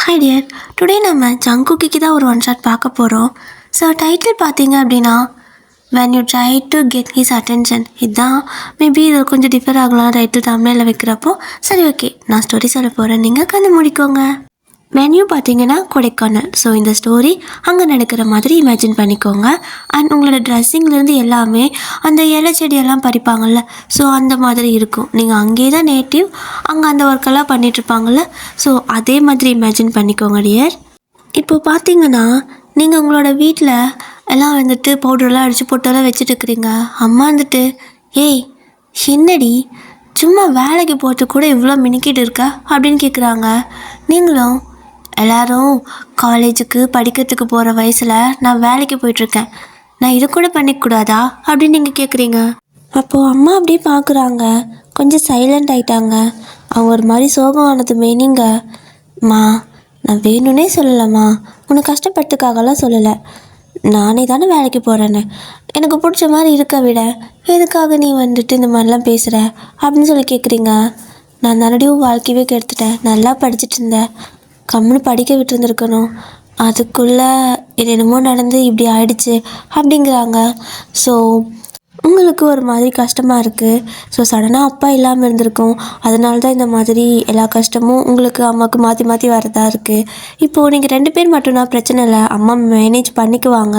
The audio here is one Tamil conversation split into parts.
ஹாய் டியர், டுடே நம்ம ஜங்குக்கிக்கு தான் ஒரு ஒன் ஷாட் பார்க்க போகிறோம். ஸோ டைட்டில் பார்த்தீங்க அப்படின்னா when you try to get his attention. இதுதான் மேபி இது கொஞ்சம் டிஃபர் ஆகலாம் டைட்டில் தமிழில் வைக்கிறப்போ. சரி, ஓகே, நான் ஸ்டோரி சொல்ல போகிறேன், நீங்கள் கண்டு முடிக்கோங்க. மென்யூ பார்த்தீங்கன்னா கொடைக்கானல். ஸோ இந்த ஸ்டோரி அங்கே நடக்கிற மாதிரி இமேஜின் பண்ணிக்கோங்க. அண்ட் உங்களோட ட்ரெஸ்ஸிங்லேருந்து எல்லாமே அந்த இலை செடியெல்லாம் பறிப்பாங்கள்ல, ஸோ அந்த மாதிரி இருக்கும். நீங்கள் அங்கேயே தான் நேட்டிவ், அங்கே அந்த ஒர்க்கெல்லாம் பண்ணிகிட்ருப்பாங்கள்ல, ஸோ அதே மாதிரி இமேஜின் பண்ணிக்கோங்க டியர். இப்போது பார்த்தீங்கன்னா நீங்கள் உங்களோட வீட்டில் எல்லாம் வந்துட்டு பவுடரெல்லாம் அடித்து போட்டெல்லாம் வச்சுட்டு இருக்கிறீங்க. அம்மா வந்துட்டு, ஏய் என்னடி சும்மா வேலைக்கு போட்டு கூட இவ்வளோ மினிக்கிட்டு இருக்க அப்படின்னு கேட்குறாங்க. நீங்களும், எல்லோரும் காலேஜுக்கு படிக்கிறதுக்கு போகிற வயசில் நான் வேலைக்கு போயிட்டுருக்கேன், நான் இது கூட பண்ணிக்கூடாதா அப்படின்னு நீங்கள் கேட்குறீங்க. அப்போது அம்மா அப்படியே பார்க்குறாங்க, கொஞ்சம் சைலண்ட் ஆகிட்டாங்க. அவங்க ஒரு மாதிரி சோகம் ஆனதுமே நீங்கள், மா நான் வேணும்னே சொல்லலைம்மா, உன்னை கஷ்டப்படுறதுக்காகலாம் சொல்லலை, நானே தானே வேலைக்கு போகிறேன்னு, எனக்கு பிடிச்ச மாதிரி இருக்க விட எதுக்காக நீ வந்துட்டு இந்த மாதிரிலாம் பேசுகிற அப்படின்னு சொல்லி கேட்குறீங்க. நான் தானடியும் வாழ்க்கையவே கெடுத்துட்டேன், நல்லா படிச்சுட்டு இருந்தேன், கம்முன்னு படிக்க விட்டுருந்துருக்கணும், அதுக்குள்ளே என்னென்னமோ நடந்து இப்படி ஆயிடுச்சு அப்படிங்கிறாங்க. ஸோ உங்களுக்கு ஒரு மாதிரி கஷ்டமாக இருக்குது. ஸோ சடனாக அப்பா இல்லாமல் இருந்திருக்கும், அதனால தான் இந்த மாதிரி எல்லா கஷ்டமும் உங்களுக்கு அம்மாவுக்கு மாற்றி மாற்றி வரதா இருக்குது. இப்போது நீங்கள் 2 பேர் மட்டும்னா பிரச்சனை இல்லை, அம்மா மேனேஜ் பண்ணிக்குவாங்க.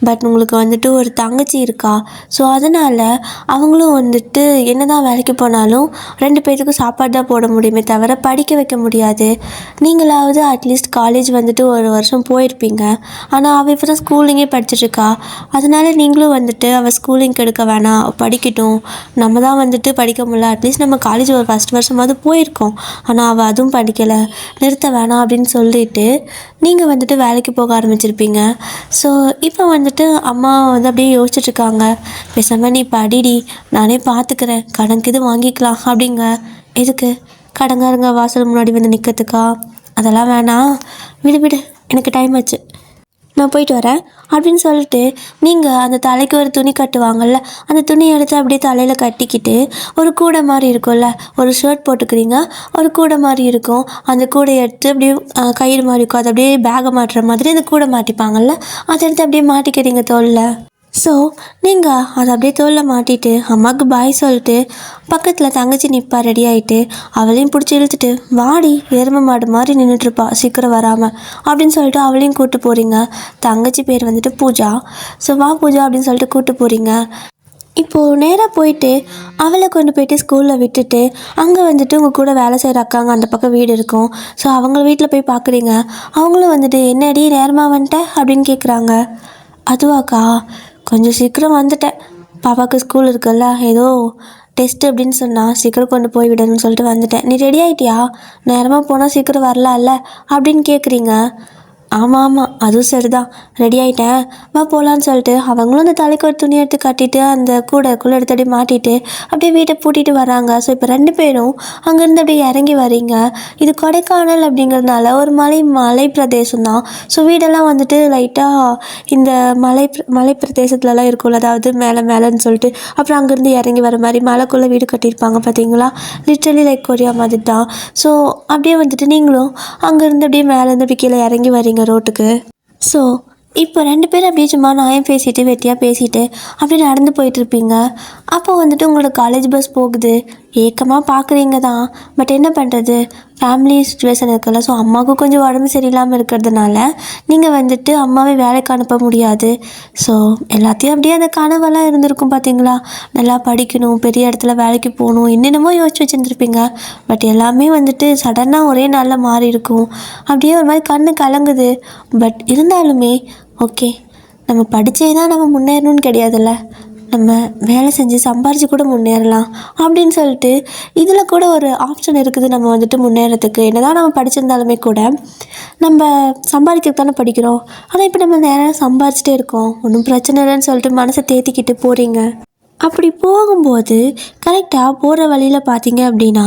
பட் உங்களுக்கு வந்துட்டு ஒரு தங்கச்சி இருக்கா, ஸோ அதனால் அவங்களும் வந்துட்டு என்ன தான் வேலைக்கு போனாலும் 2 பேர்த்துக்கும் சாப்பாடு தான் போட முடியுமே தவிர படிக்க வைக்க முடியாது. நீங்களாவது அட்லீஸ்ட் காலேஜ் வந்துட்டு ஒரு வருஷம் போயிருப்பீங்க, ஆனால் அவள் இப்போ தான் ஸ்கூலிங்கே படிச்சுட்ருக்கா. அதனால் நீங்களும் வந்துட்டு அவள் ஸ்கூலிங் எடுக்க வேணாம், படிக்கட்டும், நம்ம தான் வந்துட்டு படிக்க முடியல, அட்லீஸ்ட் நம்ம காலேஜ் ஒரு ஃபஸ்ட் வருஷமாவது போயிருக்கோம், ஆனால் அவள் அதுவும் படிக்கலை, நிறுத்த வேணாம் அப்படின்னு சொல்லிட்டு நீங்கள் வந்துட்டு வேலைக்கு போக ஆரம்பிச்சிருப்பீங்க. ஸோ இப்போ வந்துட்டு அம்மா வந்து அப்படியே யோசிச்சுட்ருக்காங்க, பேசாமல் நீ படிடி, நானே பார்த்துக்கிறேன், கடனுக்கு இது வாங்கிக்கலாம் அப்படிங்க. எதுக்கு கடங்காரங்க வாசல் முன்னாடி வந்து நிற்கிறதுக்கா? அதெல்லாம் வேணாம், விடு விடு, எனக்கு டைம் ஆச்சு, நான் போயிட்டு வரேன் அப்படின்னு சொல்லிட்டு நீங்கள் அந்த தலைக்கு ஒரு துணி கட்டுவாங்கள்ல, அந்த துணியை எடுத்து அப்படியே தலையில் கட்டிக்கிட்டு ஒரு கூடை மாதிரி இருக்கும்ல, ஒரு ஷர்ட் போட்டுக்கிறீங்க, ஒரு கூடை மாதிரி இருக்கும், அந்த கூடையை எடுத்து அப்படியே கயிறு மாதிரி இருக்கும், அதை அப்படியே பேகை மாட்டுற மாதிரி அந்த கூடை மாட்டிப்பாங்கள்ல, அதை எடுத்து அப்படியே மாட்டிக்கிறீங்க தோளில். ஸோ நீங்கள் அதை அப்படியே தோளில் மாட்டிட்டு அம்மாவுக்கு பாய் சொல்லிட்டு பக்கத்தில் தங்கச்சி நிற்பா ரெடி ஆகிட்டு, அவளையும் பிடிச்சி இழுத்துட்டு, வாடி எருமை மாடு மாதிரி நின்றுட்டுருப்பா சீக்கிரம் வராமல் அப்படின்னு சொல்லிட்டு அவளையும் கூப்பிட்டு போகிறீங்க. தங்கச்சி பேர் வந்துட்டு பூஜா. ஸோ வா பூஜா அப்படின்னு சொல்லிட்டு கூப்பிட்டு போகிறீங்க. இப்போது நேராக போயிட்டு அவளை கொண்டு போயிட்டு ஸ்கூலில் விட்டுட்டு அங்கே வந்துட்டு உங்கள் கூட வேலை செய்கிற அக்காங்க அந்த பக்கம் வீடு இருக்கும். ஸோ அவங்கள வீட்டில் போய் பார்க்குறீங்க. அவங்களும் வந்துட்டு, என்னடி நேரமாக வந்துட்ட அப்படின்னு கேட்குறாங்க. அதுவாக்கா, கொஞ்சம் சீக்கிரம் வந்துட்டேன், பாப்பாவுக்கு ஸ்கூல் இருக்குல்ல, ஏதோ டெஸ்ட் அப்படின்னு சொன்னால் சீக்கிரம் கொண்டு போய் விடணும்னு சொல்லிட்டு வந்துட்டேன், நீ ரெடி ஆகிட்டியா, நேரமாக போனால் சீக்கிரம் வரலாம்ல அப்படின்னு கேட்குறீங்க. ஆமாம் ஆமாம், அதுவும் சரிதான், ரெடி ஆகிட்டேன், வா போகலான்னு சொல்லிட்டு அவங்களும் அந்த தலைக்கு ஒரு துணி எடுத்து கட்டிட்டு அந்த கூடைக்குள்ளே எடுத்து அப்படியே மாட்டிட்டு அப்படியே வீட்டை பூட்டிட்டு வராங்க. ஸோ இப்போ 2 பேரும் அங்கேருந்து அப்படியே இறங்கி வரீங்க. இது கொடைக்கானல் அப்படிங்கிறதுனால ஒரு மலை பிரதேசம் தான். ஸோ வீடெல்லாம் வந்துட்டு லைட்டாக இந்த மலை பிரதேசத்துலலாம் இருக்கும்ல, அதாவது மேலேன்னு சொல்லிட்டு அப்புறம் அங்கேருந்து இறங்கி வர மாதிரி மலைக்குள்ளே வீடு கட்டியிருப்பாங்க பார்த்தீங்களா, லிட்ரலி லைக் கொரியா மாதிரி தான். ஸோ அப்படியே வந்துட்டு நீங்களும் அங்கேருந்து அப்படியே மேலேருந்து அப்படி கீழே இறங்கி வரீங்க ரோட்டுக்கு. ஸோ இப்போ 2 பேரும் அப்படியே சும்மா நியாயம் பேசிட்டு வெட்டியாக பேசிட்டு அப்படியே நடந்து போயிட்டுருப்பீங்க. அப்போ வந்துட்டு உங்களோட காலேஜ் பஸ் போகுது. ஏக்கமாக பார்க்குறீங்க தான், பட் என்ன பண்ணுறது, ஃபேமிலி சுச்சுவேஷன் இருக்குல்ல. ஸோ அம்மாவுக்கும் கொஞ்சம் உடம்பு சரியில்லாமல் இருக்கிறதுனால நீங்கள் வந்துட்டு அம்மாவே வேலைக்கு அனுப்ப முடியாது. ஸோ எல்லாத்தையும் அப்படியே அந்த கனவெல்லாம் இருந்திருக்கும் பார்த்தீங்களா, நல்லா படிக்கணும், பெரிய இடத்துல வேலைக்கு போகணும், என்னென்னமோ யோசிச்சு வச்சுருந்துருப்பீங்க. பட் எல்லாமே வந்துட்டு சடனாக ஒரே நாளில் மாறி இருக்கும். அப்படியே ஒரு மாதிரி கண்ணு கலங்குது. பட் இருந்தாலுமே ஓகே, நம்ம படித்தே தான் நம்ம முன்னேறணும்னு கிடையாதுல்ல, நம்ம வேலை செஞ்சு சம்பாரித்து கூட முன்னேறலாம் அப்படின்னு சொல்லிட்டு இதில் கூட ஒரு ஆப்ஷன் இருக்குது. நம்ம வந்துட்டு முன்னேறதுக்கு என்ன தான் நம்ம படிச்சிருந்தாலுமே கூட நம்ம சம்பாதிக்கிறதுக்கு தானே படிக்கிறோம். ஆனால் இப்போ நம்ம நேரம் சம்பாரிச்சிட்டே இருக்கோம், ஒன்றும் பிரச்சனை இல்லைன்னு சொல்லிட்டு மனசை தேத்திக்கிட்டு போகிறீங்க. அப்படி போகும்போது கரெக்டாக போகிற வழியில் பார்த்தீங்க அப்படின்னா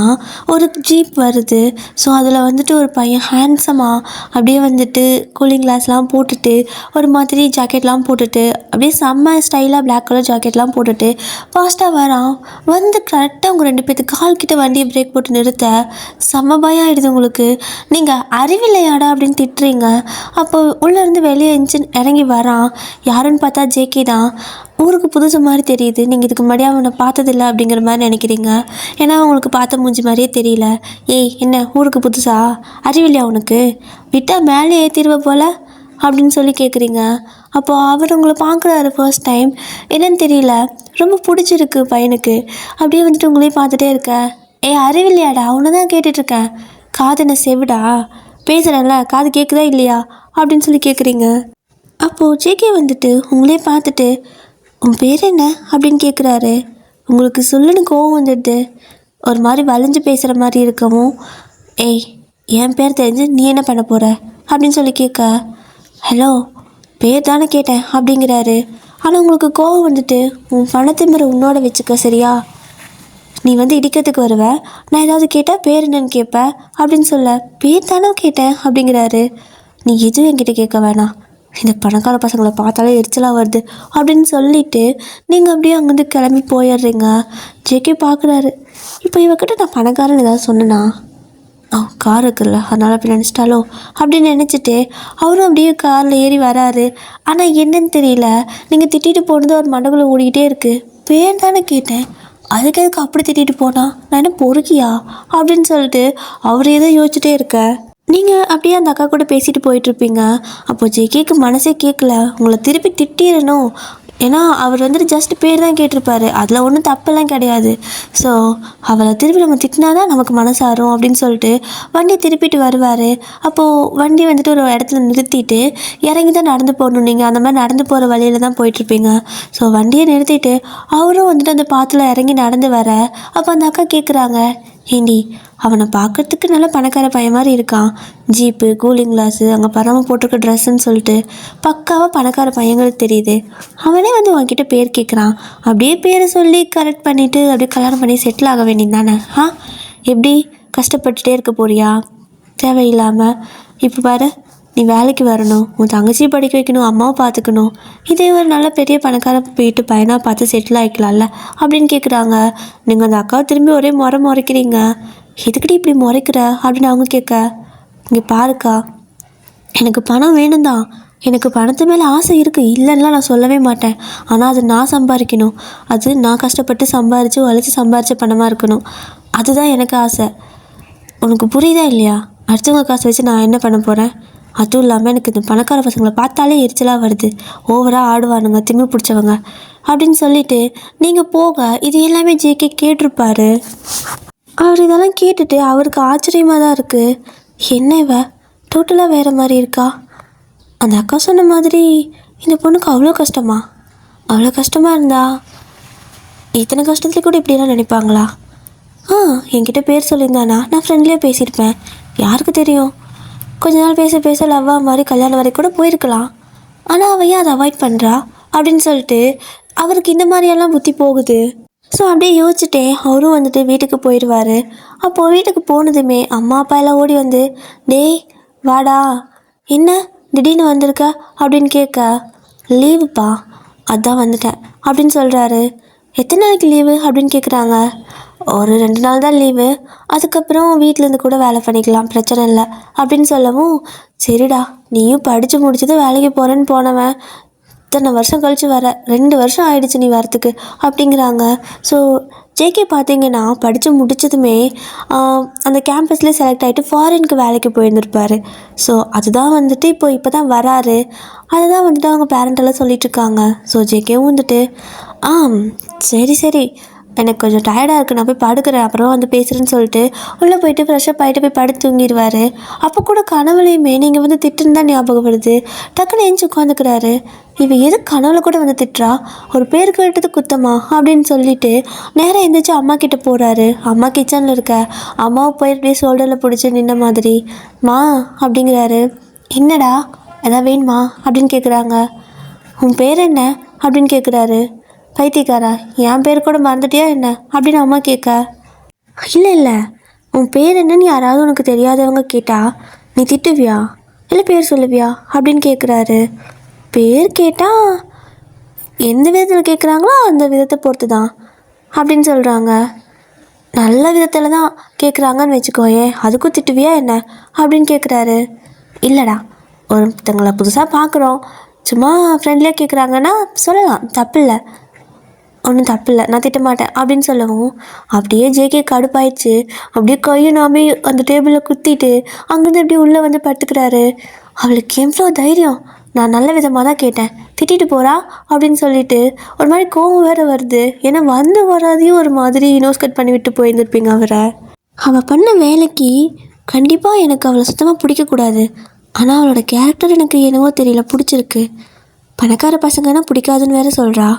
ஒரு ஜீப் வருது. ஸோ அதில் வந்துட்டு ஒரு பையன் ஹேண்ட்ஸமாக அப்படியே வந்துட்டு கூலிங் கிளாஸ்லாம் போட்டுட்டு ஒரு மாதிரி ஜாக்கெட்லாம் போட்டுட்டு அப்படியே செம்ம ஸ்டைலாக பிளாக் கலர் ஜாக்கெட்லாம் போட்டுட்டு ஃபாஸ்ட்டாக வரான். வந்து கரெக்டாக உங்கள் 2 பேர்த்துக்கு கால் கிட்ட வண்டியை பிரேக் போட்டு நிறுத்த செம்ம பயம் ஆகிடுது உங்களுக்கு. நீங்கள் அறிவில்லையாடா அப்படின்னு திட்டுறீங்க. அப்போ உள்ளேருந்து வெளியே இன்ஜின் இறங்கி வரான். யாருன்னு பார்த்தா ஜேகே தான். ஊருக்கு புதுசு மாதிரி தெரியுது. நீங்கள் இதுக்கு முன்னாடி அவனை பார்த்ததில்ல அப்படிங்கிற மாதிரி நினைக்கிறீங்க. ஏன்னா அவங்களுக்கு பார்த்த மூஞ்சி மாதிரியே தெரியல. ஏய் என்ன ஊருக்கு புதுசா? அறிவில்லையா உனக்கு? விட்டால் மேலே ஏற்றிடுவ போல் அப்படின்னு சொல்லி கேட்குறீங்க. அப்போது அவர் உங்களை பார்க்குறாரு ஃபர்ஸ்ட் டைம். என்னன்னு தெரியல, ரொம்ப பிடிச்சிருக்கு பையனுக்கு. அப்படியே வந்துட்டு உங்களையும் பார்த்துட்டே இருக்க. அறிவில்லையாடா உன்னை தான் கேட்டுட்ருக்கேன். காது என்ன செவிடா? பேசுகிறேன்ல, காது கேட்குதா இல்லையா அப்படின்னு சொல்லி கேட்குறீங்க. அப்போது ஜேகே வந்துட்டு உங்களே பார்த்துட்டு உன் பேர் என்ன அப்படின்னு கேட்குறாரு. உங்களுக்கு சொல்லுன்னு கோவம் வந்துடுது. ஒரு மாதிரி வளைஞ்சு பேசுகிற மாதிரி இருக்கவும், என் பேர் தெரிஞ்சு நீ என்ன பண்ண போகிற அப்படின்னு சொல்லி கேட்க, ஹலோ பேர் தானே கேட்டேன் அப்படிங்கிறாரு. ஆனால் உங்களுக்கு கோவம் வந்துட்டு உன் பணத்தை மேலே உன்னோட வச்சுக்க சரியா? நீ வந்து இடிக்கிறதுக்கு வருவ, நான் ஏதாவது கேட்டால் பேர் என்னன்னு கேட்பேன் அப்படின்னு சொல்ல, பேர் தானே கேட்டேன் அப்படிங்கிறாரு. நீ எதுவும் என்கிட்ட கேட்க வேணாம், இந்த பணக்கார பசங்களை பார்த்தாலே எரிச்சலாக வருது அப்படின்னு சொல்லிவிட்டு நீங்கள் அப்படியே அங்கேருந்து கிளம்பி போயிடுறீங்க. ஜேகே பார்க்குறாரு. இப்போ இவக்கிட்ட நான் பணக்காரன்னு ஏதாவது சொன்னேன்னா கார் இருக்குல்ல அதனால் அப்படி நினச்சிட்டாலோ அப்படின்னு நினச்சிட்டு அவரும் அப்படியே காரில் ஏறி வராரு. ஆனால் என்னன்னு தெரியல, நீங்கள் திட்டிட்டு போனது ஒரு மண்டகுள்ள ஓடிக்கிட்டே இருக்குது. பேர் தானே கேட்டேன், அதுக்கு எதுக்கு அப்படி திட்டிட்டு போனா? நான் என்ன பொறுக்கியா அப்படின்னு சொல்லிட்டு அவர் ஏதோ யோசிச்சுட்டே இருக்க. நீங்கள் அப்படியே அந்த அக்கா கூட பேசிட்டு போயிட்டுருப்பீங்க. அப்போது ஜேகேக்கு மனசே கேட்கல, உங்களை திருப்பி திட்டிடணும். ஏன்னா அவர் வந்துட்டு ஜஸ்ட் பேர் தான் கேட்டிருப்பாரு, அதில் ஒன்றும் தப்பெல்லாம் கிடையாது. ஸோ அவளை திருப்பி நம்ம திட்டினா தான் நமக்கு மனசாரும் அப்படின்னு சொல்லிட்டு வண்டியை திருப்பிட்டு வருவார். அப்போது வண்டி வந்துட்டு ஒரு இடத்துல நிறுத்திட்டு இறங்கி தான் நடந்து போகணும். நீங்கள் அந்த மாதிரி நடந்து போகிற வழியில் தான் போயிட்டுருப்பீங்க. ஸோ வண்டியை நிறுத்திட்டு அவரும் வந்துட்டு அந்த பாத்தில் இறங்கி நடந்து வர, அப்போ அந்த அக்கா கேட்குறாங்க, ஏண்டி அவனை பார்க்குறதுக்கு நல்ல பணக்கார பையன் மாதிரி இருக்கான், ஜீப்பு கூலிங் கிளாஸு அங்கே பரம போட்டிருக்க ட்ரெஸ்ஸுன்னு சொல்லிட்டு பக்காவாக பணக்கார பையங்களுக்கு தெரியுது. அவனே வந்து உன்கிட்ட பேர் கேட்குறான். அப்படியே பேரை சொல்லி கரெக்ட் பண்ணிவிட்டு அப்படியே கல்யாணம் பண்ணி செட்டில் ஆக வேண்டியது தானே? எப்படி கஷ்டப்பட்டுட்டே இருக்க போறியா தேவையில்லாமல்? இப்போ பாரு, நீ வேலைக்கு வரணும், உன் தங்கச்சியை படிக்க வைக்கணும், அம்மாவை பார்த்துக்கணும். இதே ஒரு நல்ல பெரிய பணக்கார வீட்டு பையனாக பார்த்து செட்டில் ஆகிக்கலாம்ல அப்படின்னு கேட்குறாங்க. நீங்கள் அந்த அக்காவை திரும்பி ஒரே முறைக்கிறீங்க. எதுக்கடி இப்படி முறைக்கிற அப்படின்னு அவங்க கேட்க, இங்கே பாருக்கா, எனக்கு பணம் வேணும் தான், எனக்கு பணத்து மேலே ஆசை இருக்குது, இல்லைன்னா நான் சொல்லவே மாட்டேன். ஆனால் அது நான் சம்பாதிக்கணும், அது நான் கஷ்டப்பட்டு சம்பாரித்து உழைச்சி சம்பாரித்த பணமாக இருக்கணும், அதுதான் எனக்கு ஆசை. உனக்கு புரியுதா இல்லையா? அடுத்தவங்க காசை வச்சு நான் என்ன பண்ண போகிறேன்? அதுவும் இல்லாமல் எனக்கு இந்த பணக்கார பசங்களை பார்த்தாலே எரிச்சலாக வருது, ஓவராக ஆடுவானுங்க, திமிர் பிடிச்சவங்க அப்படின்னு சொல்லிட்டு நீங்கள் போக இது எல்லாமே ஜேகே கேட்டிருப்பாரு. அவர் இதெல்லாம் கேட்டுட்டு அவருக்கு ஆச்சரியமாக தான் இருக்குது. என்ன இவ டோட்டலாக வேறு மாதிரி இருக்கா? அந்த அக்கா சொன்ன மாதிரி இந்த பொண்ணுக்கு அவ்வளோ கஷ்டமா? அவ்வளோ கஷ்டமாக இருந்தா இத்தனை கஷ்டத்துல கூட இப்படியெல்லாம் நினைப்பாங்களா? என்கிட்ட பேர் சொல்லியிருந்தானா நான் ஃப்ரெண்ட்லியாக பேசியிருப்பேன். யாருக்கு தெரியும், கொஞ்ச நாள் பேச பேச லவ்வா மாதிரி கல்யாணம் வரைக்கும் கூட போயிருக்கலாம். ஆனால் அவன் ஏன் அதை அவாய்ட் பண்ணுறா அப்படின்னு சொல்லிட்டு அவருக்கு இந்த மாதிரியெல்லாம் புத்தி போகுது. ஸோ அப்படியே யோசிச்சுட்டே அவரும் வந்துட்டு வீட்டுக்கு போயிடுவார். அப்போது வீட்டுக்கு போனதுமே அம்மா அப்பா எல்லாம் ஓடி வந்து, டேய் வாடா, என்ன திடீர்னு வந்திருக்க அப்படின்னு கேட்க, லீவுப்பா அதான் வந்துட்டேன் அப்படின்னு சொல்கிறாரு. எத்தனை நாளைக்கு லீவு அப்படின்னு கேட்குறாங்க. ஒரு 2 நாள் தான் லீவு, அதுக்கப்புறம் வீட்டிலேருந்து கூட வேலை பண்ணிக்கலாம், பிரச்சனை இல்லை அப்படின்னு சொல்லவும், சரிடா நீயும் படித்து முடிச்சது வேலைக்கு போகிறேன்னு போனவன் இத்தனை வருஷம் கழித்து வர, 2 வருஷம் ஆயிடுச்சு நீ வரத்துக்கு அப்படிங்கிறாங்க. ஸோ ஜேகே பார்த்தீங்கன்னா படித்து முடித்ததுமே அந்த கேம்பஸ்லேயே செலக்ட் ஆகிட்டு ஃபாரினுக்கு வேலைக்கு போயிருந்துருப்பார். ஸோ அதுதான் வந்துட்டு இப்போ தான் வராரு. அதுதான் வந்துட்டு அவங்க பேரண்டெல்லாம் சொல்லிகிட்ருக்காங்க. ஸோ ஜேகேவும் வந்துட்டு சரி எனக்கு கொஞ்சம் டயர்டாக இருக்குது, நான் போய் படுக்கிறேன், அப்புறம் வந்து பேசுகிறேன்னு சொல்லிட்டு உள்ளே போயிட்டு ஃப்ரெஷ்ஷப் ஆகிட்டு போய் படுத்து தூங்கிடுவார். அப்போ கூட கனவுலையுமே நீங்கள் வந்து திட்டுன்னு தான் ஞாபகம் வருது. டக்குன்னு எழுந்து உட்காந்துக்கிறாரு. இவன் எது கனவுல கூட வந்து திட்டுறா, ஒரு பேர் கேட்டது குத்தமா அப்படின்னு சொல்லிட்டு நேராக எழுந்திரிச்சு அம்மா கிட்டே போகிறாரு. அம்மா கிச்சனில் இருக்க அம்மாவை போய் அப்படியே ஷோல்டரில் பிடிச்சி நின்ன மாதிரி, மா அப்படிங்கிறாரு. என்னடா எதாவது வேணுமா அப்படின்னு கேட்குறாங்க. உன் பேர் என்ன அப்படின்னு கேட்குறாரு. பைத்தியக்காரா, என் பேர் கூட மறந்துட்டியா என்ன அப்படின்னு அம்மா கேட்க, இல்லை இல்லை, உன் பேர் என்னன்னு யாராவது உனக்கு தெரியாதவங்க கேட்டா நீ திட்டுவியா இல்லை பேர் சொல்லுவியா அப்படின்னு கேட்குறாரு. பேர் கேட்டால் எந்த விதத்தில் கேட்குறாங்களோ அந்த விதத்தை பொறுத்து தான் அப்படின்னு சொல்கிறாங்க. நல்ல விதத்தில் தான் கேட்குறாங்கன்னு வச்சுக்கோயே, அதுக்கும் திட்டுவியா என்ன அப்படின்னு கேட்குறாரு. இல்லைடா, ஒருத்தங்களை புதுசாக பார்க்குறோம், சும்மா ஃப்ரெண்ட்லியாக கேட்குறாங்கன்னா சொல்லலாம், தப்பில்லை, ஒன்றும் தப்பில்லை, நான் திட்ட மாட்டேன் அப்படின்னு சொல்லவும் அப்படியே ஜேகே கடுப்பாயிடுச்சு. அப்படியே கையை நாமே அந்த டேபிளில் குத்திட்டு அங்கேருந்து அப்படியே உள்ளே வந்து படுத்துக்கிறாரு. அவளுக்கு எவ்வளோ தைரியம், நான் நல்ல விதமாக தான் கேட்டேன், திட்டிட்டு போகிறா அப்படின்னு சொல்லிட்டு ஒரு மாதிரி கோவம் வேறு வருது. ஏன்னா வந்து வராதையும் ஒரு மாதிரி நோஸ் கட் பண்ணி விட்டு போயிருந்துருப்பீங்க அவரை. அவள் பண்ண வேலைக்கு கண்டிப்பாக எனக்கு அவளை சுத்தமாக பிடிக்கக்கூடாது. ஆனால் அவளோட கேரக்டர் எனக்கு என்னவோ தெரியல, பிடிச்சிருக்கு. பணக்கார பசங்கன்னா பிடிக்காதுன்னு வேறு சொல்கிறா.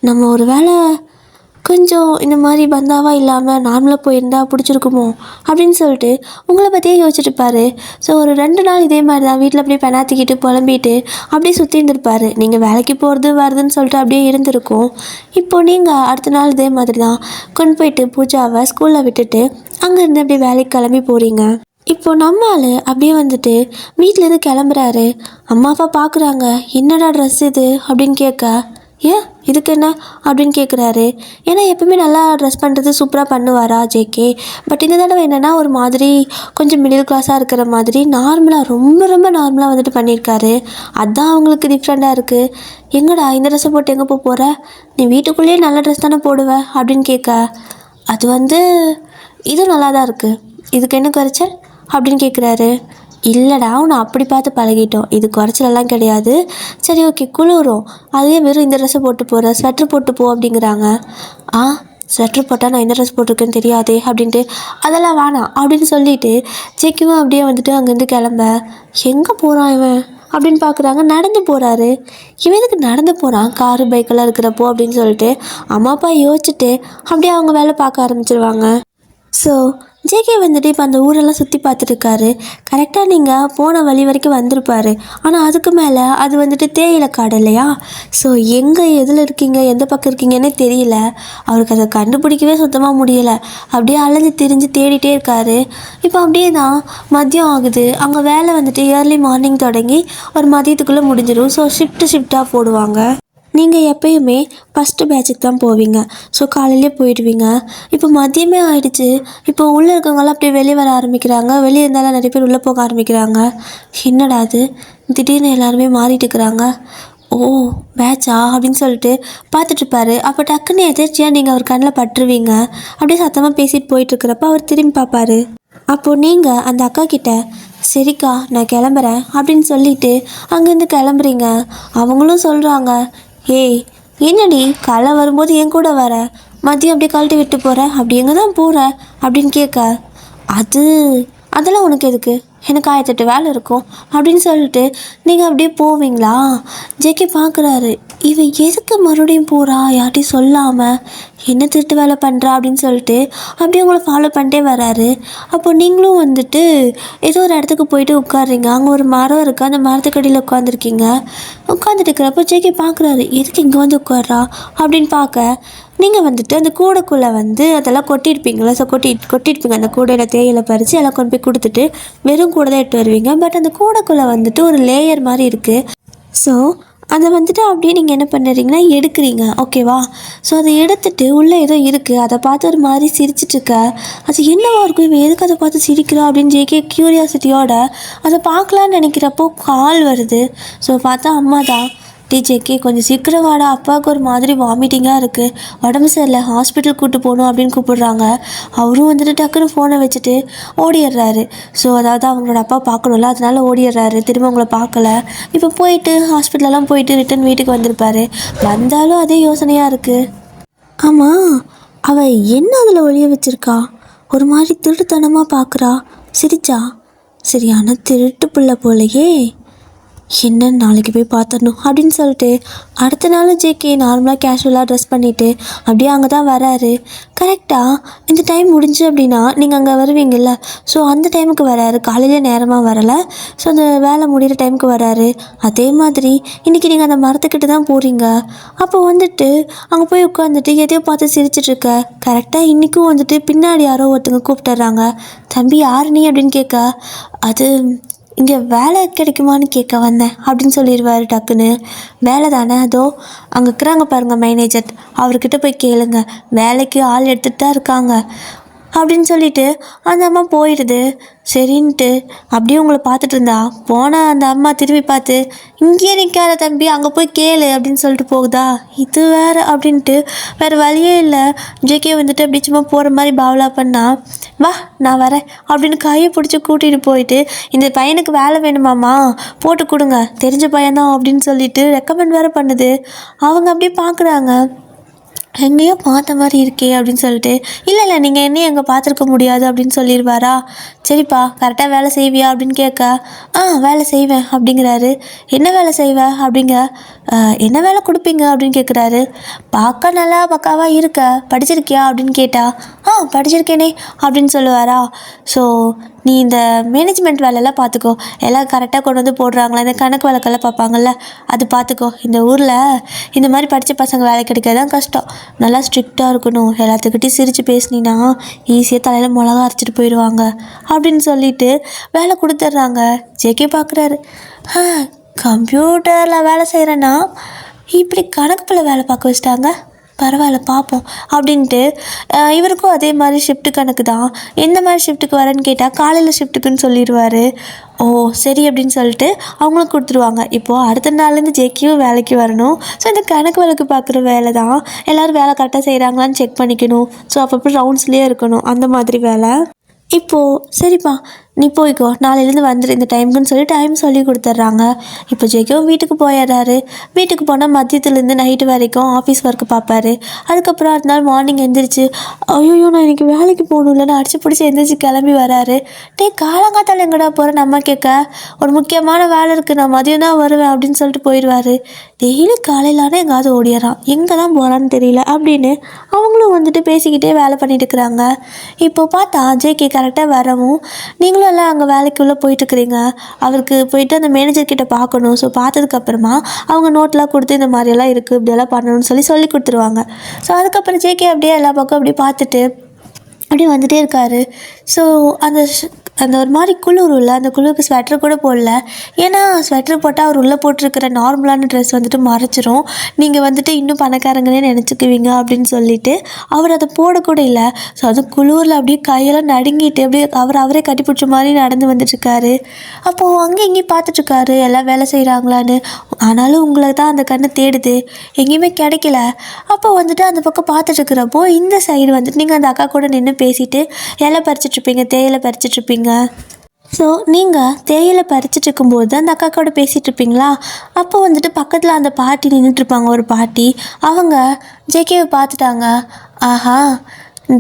நம்ம ஒரு வேளை கொஞ்சம் இந்த மாதிரி பந்தாவாக இல்லாமல் நார்மலாக போயிருந்தா பிடிச்சிருக்குமோ அப்படின்னு சொல்லிட்டு உங்களை பற்றியே யோசிச்சுட்டுருப்பாரு. ஸோ ஒரு 2 நாள் இதே மாதிரி தான் வீட்டில் அப்படியே பெணாத்திக்கிட்டு புலம்பிட்டு அப்படியே சுற்றி இருந்திருப்பாரு. நீங்கள் வேலைக்கு போகிறது வருதுன்னு சொல்லிட்டு அப்படியே இருந்திருக்கும். இப்போது நீங்கள் அடுத்த நாள் இதே மாதிரி தான் கொண்டு போயிட்டு பூஜாவை ஸ்கூலில் விட்டுட்டு அங்கேருந்து அப்படியே வேலைக்கு கிளம்பி போகிறீங்க. இப்போது நம்ம ஆள் அப்படியே வந்துட்டு வீட்டிலேருந்து கிளம்புறாரு. அம்மா அப்பா பார்க்குறாங்க, என்னடா ட்ரெஸ் இது அப்படின்னு கேட்க, ஏன் இதுக்கு என்ன அப்படின்னு கேட்குறாரு. ஏன்னா எப்பவுமே நல்லா ட்ரெஸ் பண்ணுறது சூப்பராக பண்ணுவாரா ஜேகே, பட் இந்த தடவை என்னென்னா ஒரு மாதிரி கொஞ்சம் மிடில் கிளாஸாக இருக்கிற மாதிரி நார்மலாக ரொம்ப ரொம்ப நார்மலாக வந்துட்டு பண்ணியிருக்காரு. அதுதான் அவங்களுக்கு டிஃப்ரெண்ட்டாக இருக்குது. எங்கடா இந்த ட்ரெஸ்ஸை போட்டு எங்கே போகிற, நீ வீட்டுக்குள்ளேயே நல்ல ட்ரெஸ் தானே போடுவ அப்படின்னு கேட்க, அது வந்து இது நல்லா தான் இருக்குது, இதுக்கு என்ன குறைச்சல் அப்படின்னு கேட்குறாரு. இல்லைடா, உன்னை அப்படி பார்த்து பழகிட்டோம், இது குறைச்சலெல்லாம் கிடையாது. சரி ஓகே, குளிரும், அதே வெறும் இந்த ட்ரெஸ்ஸை போட்டு போகிற, ஸ்வெட்ரு போட்டு போ அப்படிங்கிறாங்க. ஸ்வெட்ரு போட்டால் நான் என்ன ட்ரெஸ் போட்டிருக்கேன்னு தெரியாதே அப்படின்ட்டு, அதெல்லாம் வேணாம் அப்படின்னு சொல்லிட்டு ஜெக்கிவும் அப்படியே வந்துட்டு அங்கேருந்து கிளம்ப. எங்கே போகிறான் இவன் அப்படின்னு பார்க்குறாங்க. நடந்து போகிறாரு. இவன் எதுக்கு நடந்து போகிறான் காரு பைக்கெல்லாம் இருக்கிறப்போ அப்படின்னு சொல்லிட்டு அம்மா அப்பா யோசிச்சுட்டு அப்படியே அவங்க வேலை பார்க்க ஆரம்பிச்சிருவாங்க. ஸோ ஜேகே வந்துட்டு இப்போ அந்த ஊரெல்லாம் சுற்றி பார்த்துட்ருக்காரு. கரெக்டாக நீங்கள் போன வழி வரைக்கும் வந்திருப்பார். ஆனால் அதுக்கு மேலே அது வந்துட்டு தேயிலை காடு இல்லையா. ஸோ எங்கே எதில் இருக்கீங்க, எந்த பக்கம் இருக்கீங்கன்னே தெரியல. அவருக்கு அதை கண்டுபிடிக்கவே சுத்தமாக முடியலை. அப்படியே அலைஞ்சு திரிஞ்சு தேடிட்டே இருக்கார். இப்போ அப்படியே தான் மதியம் ஆகுது. அங்கே வேலை வந்துட்டு ஏர்லி மார்னிங் தொடங்கி ஒரு மதியத்துக்குள்ளே முடிஞ்சிடும். ஸோ ஷிஃப்ட்டாக போடுவாங்க. நீங்கள் எப்பயுமே ஃபஸ்ட்டு பேட்சுக்கு தான் போவீங்க. ஸோ காலையிலே போயிடுவீங்க. இப்போ மதியமே ஆயிடுச்சு. இப்போ உள்ளே இருக்கவங்களாம் அப்படியே வெளியே வர ஆரம்பிக்கிறாங்க. வெளியே இருந்தாலும் நிறைய பேர் உள்ளே போக ஆரம்பிக்கிறாங்க. என்னடா அது, திடீர்னு எல்லாருமே மாறிட்டு இருக்கிறாங்க. ஓ பேட்சா அப்படின்னு சொல்லிட்டு பார்த்துட்ருப்பாரு. அப்போ டக்குன்னு எதிர்ச்சியாக நீங்கள் அவர் கண்ணில் பட்டுருவீங்க. அப்படியே சத்தமாக பேசிட்டு போயிட்டுருக்கிறப்ப அவர் திரும்பி பார்ப்பாரு. அப்போது நீங்கள் அந்த அக்கா கிட்ட, சரிக்கா நான் கிளம்புறேன் அப்படின்னு சொல்லிட்டு அங்கேருந்து கிளம்புறீங்க. அவங்களும் சொல்கிறாங்க, ஏய் என்னடி காலை வரும்போது என் கூட வர, மதியம் அப்படியே கழட்டி விட்டு போகிற, அப்படி எங்கே தான் போகிற அப்படின்னு கேட்க, அதெல்லாம் உனக்கு எதுக்கு, எனக்கு 1008 வேலை இருக்கும் அப்படின்னு சொல்லிட்டு நீங்கள் அப்படியே போவீங்களா. ஜேகே பார்க்குறாரு, இவன் எதுக்கு மறுபடியும் போகிறா யார்ட்டையும் சொல்லாமல், என்ன திருட்டு வேலை பண்ணுறா அப்படின்னு சொல்லிட்டு அப்படியே உங்களை ஃபாலோ பண்ணிட்டே வராரு. அப்போ நீங்களும் வந்துட்டு ஏதோ ஒரு இடத்துக்கு போயிட்டு உட்காடுறீங்க. அங்கே ஒரு மரம் இருக்குது, அந்த மரத்துக்கடியில் உட்காந்துருக்கீங்க. உட்காந்துட்டு இருக்கிறப்போ ஜேகே பார்க்குறாரு, எதுக்கு இங்கே வந்து உட்காடுறா அப்படின்னு பார்க்க, நீங்கள் வந்துட்டு அந்த கூடைக்குள்ளே வந்து அதெல்லாம் கொட்டியிருப்பீங்களா. ஸோ கொட்டியிருப்பீங்க. அந்த கூடையில் தேயிலை பறித்து எல்லாம் கொண்டு போய் கொடுத்துட்டு வெறும் கூடை தான் எடுத்து வருவீங்க. பட் அந்த கூடைக்குள்ளே வந்துட்டு ஒரு லேயர் மாதிரி இருக்குது. ஸோ அதை வந்துட்டு அப்படியே நீங்கள் என்ன பண்ணுறீங்கன்னா எடுக்கிறீங்க, ஓகேவா. ஸோ அதை எடுத்துகிட்டு உள்ளே ஏதோ இருக்குது, அதை பார்த்து ஒரு மாதிரி சிரிச்சிட்ருக்க. அது என்னவா இருக்கும், இவன் எதுக்கு அதை பார்த்து சிரிக்கிறா அப்படின்னு ஜேகே க்யூரியாசிட்டியோட அதை பார்க்கலான்னு நினைக்கிறப்போ கால் வருது. ஸோ பார்த்தா அம்மா தான். ஜேகே கொஞ்சம் சீக்கிரம் வாடா, அப்பாவுக்கு ஒரு மாதிரி வாமிட்டிங்காக இருக்குது, உடம்பு சரியில்லை, ஹாஸ்பிட்டல் கூப்பிட்டு போகணும் அப்படின்னு கூப்பிடுறாங்க. அவரும் வந்துட்டு டக்குன்னு ஃபோனை வச்சுட்டு ஓடிடுறாரு. ஸோ அதாவது அவங்களோட அப்பா பார்க்கணும்ல, அதனால ஓடிடுறாரு. திரும்ப அவங்கள பார்க்கல. இப்போ போயிட்டு ஹாஸ்பிட்டலெல்லாம் போயிட்டு ரிட்டன் வீட்டுக்கு வந்திருப்பாரு. வந்தாலும் அதே யோசனையாக இருக்குது. ஆமாம், அவள் என்ன அதில் ஒளிய வச்சுருக்கா, ஒரு மாதிரி திருட்டுத்தனமாக பார்க்குறா, சிரிச்சா, சரியான திருட்டு பிள்ளை போலையே. என்ன நாளைக்கு போய் பார்த்துடணும் அப்படின்னு சொல்லிட்டு அடுத்த நாள் ஜேகே நார்மலாக கேஷுவலாக ட்ரெஸ் பண்ணிவிட்டு அப்படியே அங்கே தான் வராரு. கரெக்டாக இந்த டைம் முடிஞ்சு அப்படின்னா நீங்கள் அங்கே வருவீங்கள்ல, ஸோ அந்த டைமுக்கு வராரு. காலையில் நேரமாக வரலை, ஸோ அந்த வேலை முடிகிற டைமுக்கு வராரு. அதே மாதிரி இன்றைக்கி நீங்கள் அந்த மரத்துக்கிட்ட தான் போகிறீங்க. அப்போ வந்துட்டு அங்கே போய் உட்காந்துட்டு எதையோ பார்த்து சிரிச்சிட்ருக்க. கரெக்டாக இன்றைக்கும் வந்துட்டு பின்னாடி யாரோ ஒருத்தங்க கூப்பிட்டுறாங்க. தம்பி யார் நீ அப்படின்னு கேட்க, அது இங்கே வேலை கிடைக்குமான்னு கேட்க வந்தேன் அப்படின்னு சொல்லிடுவார் டக்குன்னு. வேலை தானே, அதோ அங்கே இருக்கிறாங்க பாருங்கள் மேனேஜர், அவர்கிட்ட போய் கேளுங்க, வேலைக்கு ஆள் எடுத்துகிட்டு தான் இருக்காங்க அப்படின்னு சொல்லிட்டு அந்த அம்மா போயிடுது. சரின்ட்டு அப்படியே உங்களை பார்த்துட்டு இருந்தா போன அந்த அம்மா திரும்பி பார்த்து, இங்கேயே நிற்காத தம்பி, அங்கே போய் கேளு அப்படின்னு சொல்லிட்டு போகுதா. இது வேறு அப்படின்ட்டு வேறு வழியே இல்லை. ஜேகே வந்துட்டு அப்படி சும்மா போகிற மாதிரி பாவலா பண்ணா, வா நான் வரேன் அப்படின்னு கையை பிடிச்சி கூட்டிகிட்டு போயிட்டு, இந்த பையனுக்கு வேலை வேணுமாம்மா, போட்டு கொடுங்க, தெரிஞ்ச பையன்தான் அப்படின்னு சொல்லிட்டு ரெக்கமெண்ட் வேறு பண்ணுது. அவங்க அப்படியே பார்க்குறாங்க, எங்கேயோ பார்த்த மாதிரி இருக்கே அப்படின்னு சொல்லிட்டு, இல்லை நீங்கள் என்னையும் எங்கே பார்த்துருக்க முடியாது அப்படின்னு சொல்லிடுவாரா. சரிப்பா கரெக்டாக வேலை செய்வியா அப்படின்னு கேட்க, வேலை செய்வேன் அப்படிங்கிறாரு. என்ன வேலை செய்வேன் அப்படிங்க, என்ன வேலை கொடுப்பீங்க அப்படின்னு கேட்குறாரு. பார்க்க நல்லா பக்காவாக இருக்க, படிச்சிருக்கியா அப்படின்னு கேட்டா, படிச்சிருக்கேனே அப்படின்னு சொல்லுவாரா. ஸோ நீ இந்த மேனேஜ்மெண்ட் வேலையெல்லாம் பார்த்துக்கோ, எல்லாம் கரெக்டாக கொண்டு வந்து போடுறாங்களா, இந்த கணக்கு வழக்கெல்லாம் பார்ப்பாங்கள்ல, அது பார்த்துக்கோ. இந்த ஊரில் இந்த மாதிரி படித்த பசங்க வேலை கிடைக்காதான் கஷ்டம், நல்லா ஸ்ட்ரிக்டாக இருக்கணும், எல்லாத்துக்கிட்டையும் சிரித்து பேசினா ஈஸியாக தலையில் மிளகா அரைச்சிட்டு போயிடுவாங்க அப்படின்னு சொல்லிட்டு வேலை கொடுத்துட்றாங்க. ஜேகே பார்க்குறாரு, கம்ப்யூட்டரில் வேலை செய்கிறேன்னா இப்படி கணக்குப்பில் வேலை பார்க்க வச்சிட்டாங்க, பரவாயில்ல பார்ப்போம் அப்படின்ட்டு இவருக்கும் அதே மாதிரி ஷிஃப்ட்டு கணக்கு தான். எந்த மாதிரி ஷிஃப்ட்டுக்கு வரேன்னு கேட்டால் காலையில் ஷிஃப்ட்டுக்குன்னு சொல்லிடுவார். ஓ சரி அப்படின்னு சொல்லிட்டு அவங்களும் கொடுத்துருவாங்க. இப்போது அடுத்த நாள்லேருந்து ஜேகேயும் வேலைக்கு வரணும். ஸோ இந்த கணக்கு வழக்கு பார்க்குற வேலை தான். எல்லோரும் வேலை கரெக்டாக செய்கிறாங்களான்னு செக் பண்ணிக்கணும். ஸோ அப்பப்போ ரவுண்ட்ஸ்லேயே இருக்கணும், அந்த மாதிரி வேலை. இப்போது சரிப்பா நீ போய்க்கோ, நாளையிலேருந்து வந்துடு இந்த டைமுக்குன்னு சொல்லி டைம் சொல்லி கொடுத்துட்றாங்க. இப்போ ஜேகேவும் வீட்டுக்கு போயிடுறாரு. வீட்டுக்கு போனால் மதியத்துலேருந்து நைட்டு வரைக்கும் ஆஃபீஸ் ஒர்க்கு பார்ப்பாரு. அதுக்கப்புறம் அடுத்த நாள் மார்னிங் எழுந்திரிச்சு, ஐயோ நான் இன்றைக்கி வேலைக்கு போகணும்லன்னு அடிச்சு பிடிச்சி எழுந்திரிச்சு கிளம்பி வராரு. காலங்காத்தால் எங்கடா போகிறேன் நம்ம கேட்க, ஒரு முக்கியமான வேலை இருக்குது, நான் மதியம் தான் வருவேன் அப்படின்னு சொல்லிட்டு போயிடுவார். டெய்லி காலையிலானே எங்காவது ஓடிடுறான், எங்கே தான் போகிறான்னு தெரியல அப்படின்னு அவங்களும் வந்துட்டு பேசிக்கிட்டே வேலை பண்ணிட்டு இருக்கிறாங்க. இப்போ பார்த்தா ஜேகே கரெக்டாக வரவும், நீங்களும் எல்லாம் அங்கே வேலைக்குள்ளே போயிட்டுருக்குறீங்க, அவருக்கு போயிட்டு அந்த மேனேஜர்கிட்ட பார்க்கணும். ஸோ பார்த்ததுக்கப்புறமா அவங்க நோட்லாம் கொடுத்து இந்த மாதிரியெல்லாம் இருக்குது, இப்படியெல்லாம் பண்ணணும்னு சொல்லி கொடுத்துருவாங்க. ஸோ அதுக்கப்புறம் ஜேகே அப்படியே எல்லா பக்கம் அப்படியே பார்த்துட்டு அப்படியே வந்துகிட்டே இருக்காரு. ஸோ அந்த ஒரு மாதிரி குளிர் இல்லை, அந்த குளிருக்கு ஸ்வெட்டர் கூட போடல. ஏன்னா ஸ்வெட்டர் போட்டால் அவர் உள்ளே போட்டிருக்கிற நார்மலான ட்ரெஸ் வந்துட்டு மறைச்சிரும், நீங்கள் வந்துட்டு இன்னும் பணக்காரங்களே நினச்சிக்குவீங்க அப்படின்னு சொல்லிட்டு அவர் அதை போடக்கூட இல்லை. ஸோ அது குளிரில் அப்படியே கையெல்லாம் நடுங்கிட்டு அப்படியே அவரே கட்டிப்பிடிச்ச மாதிரி நடந்து வந்துட்டுருக்காரு. அப்போது அங்கே இங்கேயும் பார்த்துட்ருக்காரு எல்லாம் வேலை செய்கிறாங்களான்னு. ஆனாலும் உங்களை தான் அந்த கண்ணை தேடுது, எங்கேயுமே கிடைக்கல. அப்போ வந்துட்டு அந்த பக்கம் பார்த்துட்ருக்கிறப்போ இந்த சைடு வந்துட்டு நீங்கள் அந்த அக்கா கூட நின்று பேசிட்டு இலை பறிச்சிட்ருப்பீங்க, தேயிலை பறிச்சிட்ருப்பீங்க. ஸோ நீங்கள் தேயிலை பறிச்சிட்டு இருக்கும்போது அந்த அக்கா கூட பேசிகிட்டு இருப்பீங்களா, அப்போ வந்துட்டு பக்கத்தில் அந்த பாட்டி நின்றுட்டுருப்பாங்க, ஒரு பாட்டி. அவங்க ஜேகேவை பார்த்துட்டாங்க. ஆஹா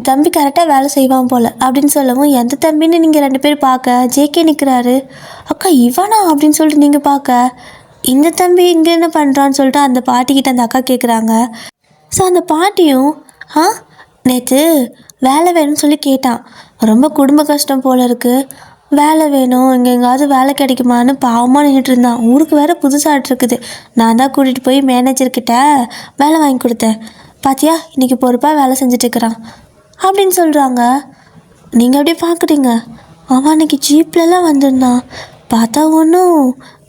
தம்பி கரெக்டாக வேலை செய்வான் போல் அப்படின்னு சொல்லவும், எந்த தம்பின்னு நீங்கள் 2 பேர் பார்க்க ஜேகே நிற்கிறாரு. அக்கா இவனா அப்படின்னு சொல்லிட்டு நீங்கள் பார்க்க, இந்த தம்பி இங்கே என்ன பண்ணுறான்னு சொல்லிட்டு அந்த பாட்டிக்கிட்ட அந்த அக்கா கேட்குறாங்க. ஸோ அந்த பாட்டியும் நேற்று வேலை வேணும்னு சொல்லி கேட்டான், ரொம்ப குடும்ப கஷ்டம் போல் இருக்குது, வேலை வேணும், இங்கே எங்காவது வேலை கிடைக்குமான்னு பாவமாக நின்றுட்டு இருந்தான். ஊருக்கு வேறு புதுசாகிட்ருக்குது, நான் தான் கூட்டிகிட்டு போய் மேனேஜர்கிட்ட வேலை வாங்கி கொடுத்தேன், பாத்தியா இன்றைக்கி பொறுப்பாக வேலை செஞ்சுட்டுருக்கிறான் அப்படின்னு சொல்கிறாங்க. நீங்கள் அப்படியே பார்க்குறீங்க, அவன் அன்றைக்கி ஜீப்லலாம் வந்திருந்தான், பார்த்தா ஒன்றும்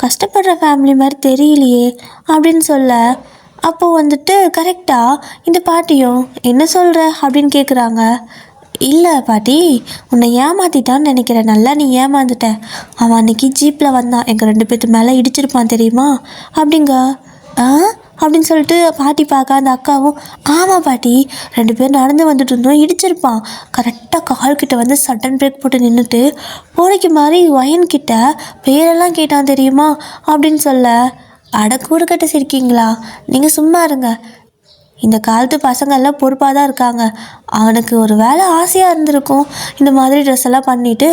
கஷ்டப்படுற ஃபேமிலி மாதிரி தெரியலையே அப்படின்னு சொல்ல, அப்போது வந்துட்டு கரெக்டாக இந்த பாட்டியும் என்ன சொல்கிற அப்படின்னு கேட்குறாங்க. இல்லை பாட்டி, உன்னை ஏமாற்றிட்டான்னு நினைக்கிறேன், நல்லா நீ ஏமாந்துட்ட, அவன் அன்றைக்கி ஜீப்பில் வந்தான், எங்கள் 2 பேர்த்து மேலே இடிச்சிருப்பான் தெரியுமா அப்படிங்க. அப்படின்னு சொல்லிட்டு பாட்டி பார்க்க அந்த அக்காவும், ஆமாம் பாட்டி 2 பேர் நடந்து வந்துட்டு இருந்தோம், இடிச்சிருப்பான், கரெக்டாக கால்கிட்ட வந்து சடன் பிரேக் போட்டு நின்றுட்டு போனைக்கு மாதிரி வயன்கிட்ட பேரெல்லாம் கேட்டான் தெரியுமா அப்படின்னு சொல்ல, அட கூறுகட்ட சிரிக்கீங்களா, நீங்கள் சும்மா இருங்க, இந்த காலத்து பசங்கள்லாம் பொறுப்பாக தான் இருக்காங்க. அவனுக்கு ஒரு வேளை ஆசையாக இருந்திருக்கும் இந்த மாதிரி ட்ரெஸ் எல்லாம் பண்ணிவிட்டு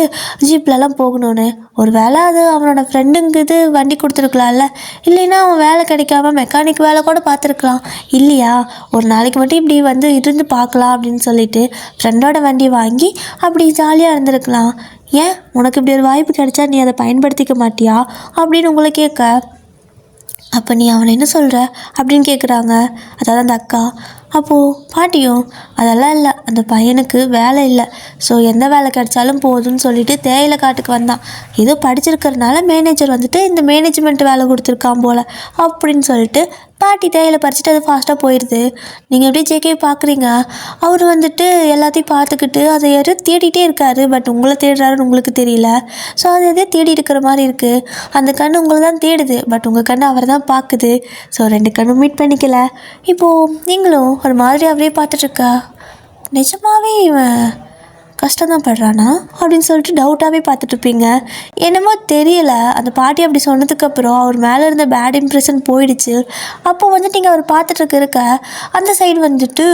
ஜீப்லலாம் போகணுன்னு. ஒரு வேளை அது அவனோட ஃப்ரெண்டுங்க இது வண்டி கொடுத்துருக்கலாம்ல, இல்லைன்னா அவன் வேலை கிடைக்காம மெக்கானிக் வேலை கூட பார்த்துருக்கலாம் இல்லையா. ஒரு நாளைக்கு மட்டும் இப்படி வந்து இருந்து பார்க்கலாம் அப்படின்னு சொல்லிட்டு ஃப்ரெண்டோட வண்டி வாங்கி அப்படி ஜாலியாக இருந்திருக்கலாம். ஏன் உனக்கு இப்படி ஒரு வாய்ப்பு கிடைச்சா நீ அதை பயன்படுத்திக்க மாட்டியா அப்படின்னு உங்களை கேட்க, அப்போ நீ அவனை என்ன சொல்கிற அப்படின்னு கேட்குறாங்க. அதாவது அந்த அக்கா. அப்போது பாட்டியும், அதெல்லாம் இல்லை, அந்த பையனுக்கு வேலை இல்லை, ஸோ எந்த வேலை கிடைச்சாலும் போதும்னு சொல்லிட்டு தேயிலை காட்டுக்கு வந்தான். ஏதோ படிச்சிருக்கிறதுனால மேனேஜர் வந்துட்டு இந்த மேனேஜ்மெண்ட் வேலை கொடுத்துருக்கான் போல் அப்படின்னு சொல்லிட்டு பாட்டி தேயிலை பறிச்சுட்டு அது ஃபாஸ்ட்டாக போயிடுது. நீங்கள் எப்படியே ஜேகே பார்க்குறீங்க, அவர் வந்துட்டு எல்லாத்தையும் பார்த்துக்கிட்டு அதை யாரும் தேடிட்டே இருக்காரு. பட் உங்களை தேடுறாருன்னு உங்களுக்கு தெரியல. ஸோ அது எதே தேடி இருக்கிற மாதிரி இருக்குது. அந்த கண்ணு உங்களை தான் தேடுது, பட் உங்கள் கண்ணு அவரை தான் பார்க்குது. ஸோ 2 கண்ணும் மீட் பண்ணிக்கல. இப்போது நீங்களும் ஒரு மாதிரி அவரே பார்த்துட்ருக்கா, நிஜமாவே இவன் கஷ்டம்தான் படுறானா அப்படின்னு சொல்லிட்டு டவுட்டாகவே பார்த்துட்ருப்பீங்க. என்னமோ தெரியலை, அந்த பாட்டி அப்படி சொன்னதுக்கப்புறம் அவர் மேலே இருந்த பேட் இம்ப்ரெஷன் போயிடுச்சு. அப்போ வந்துட்டு நீங்கள் அவர் பார்த்துட்ருக்க அந்த சைடு வந்துட்டு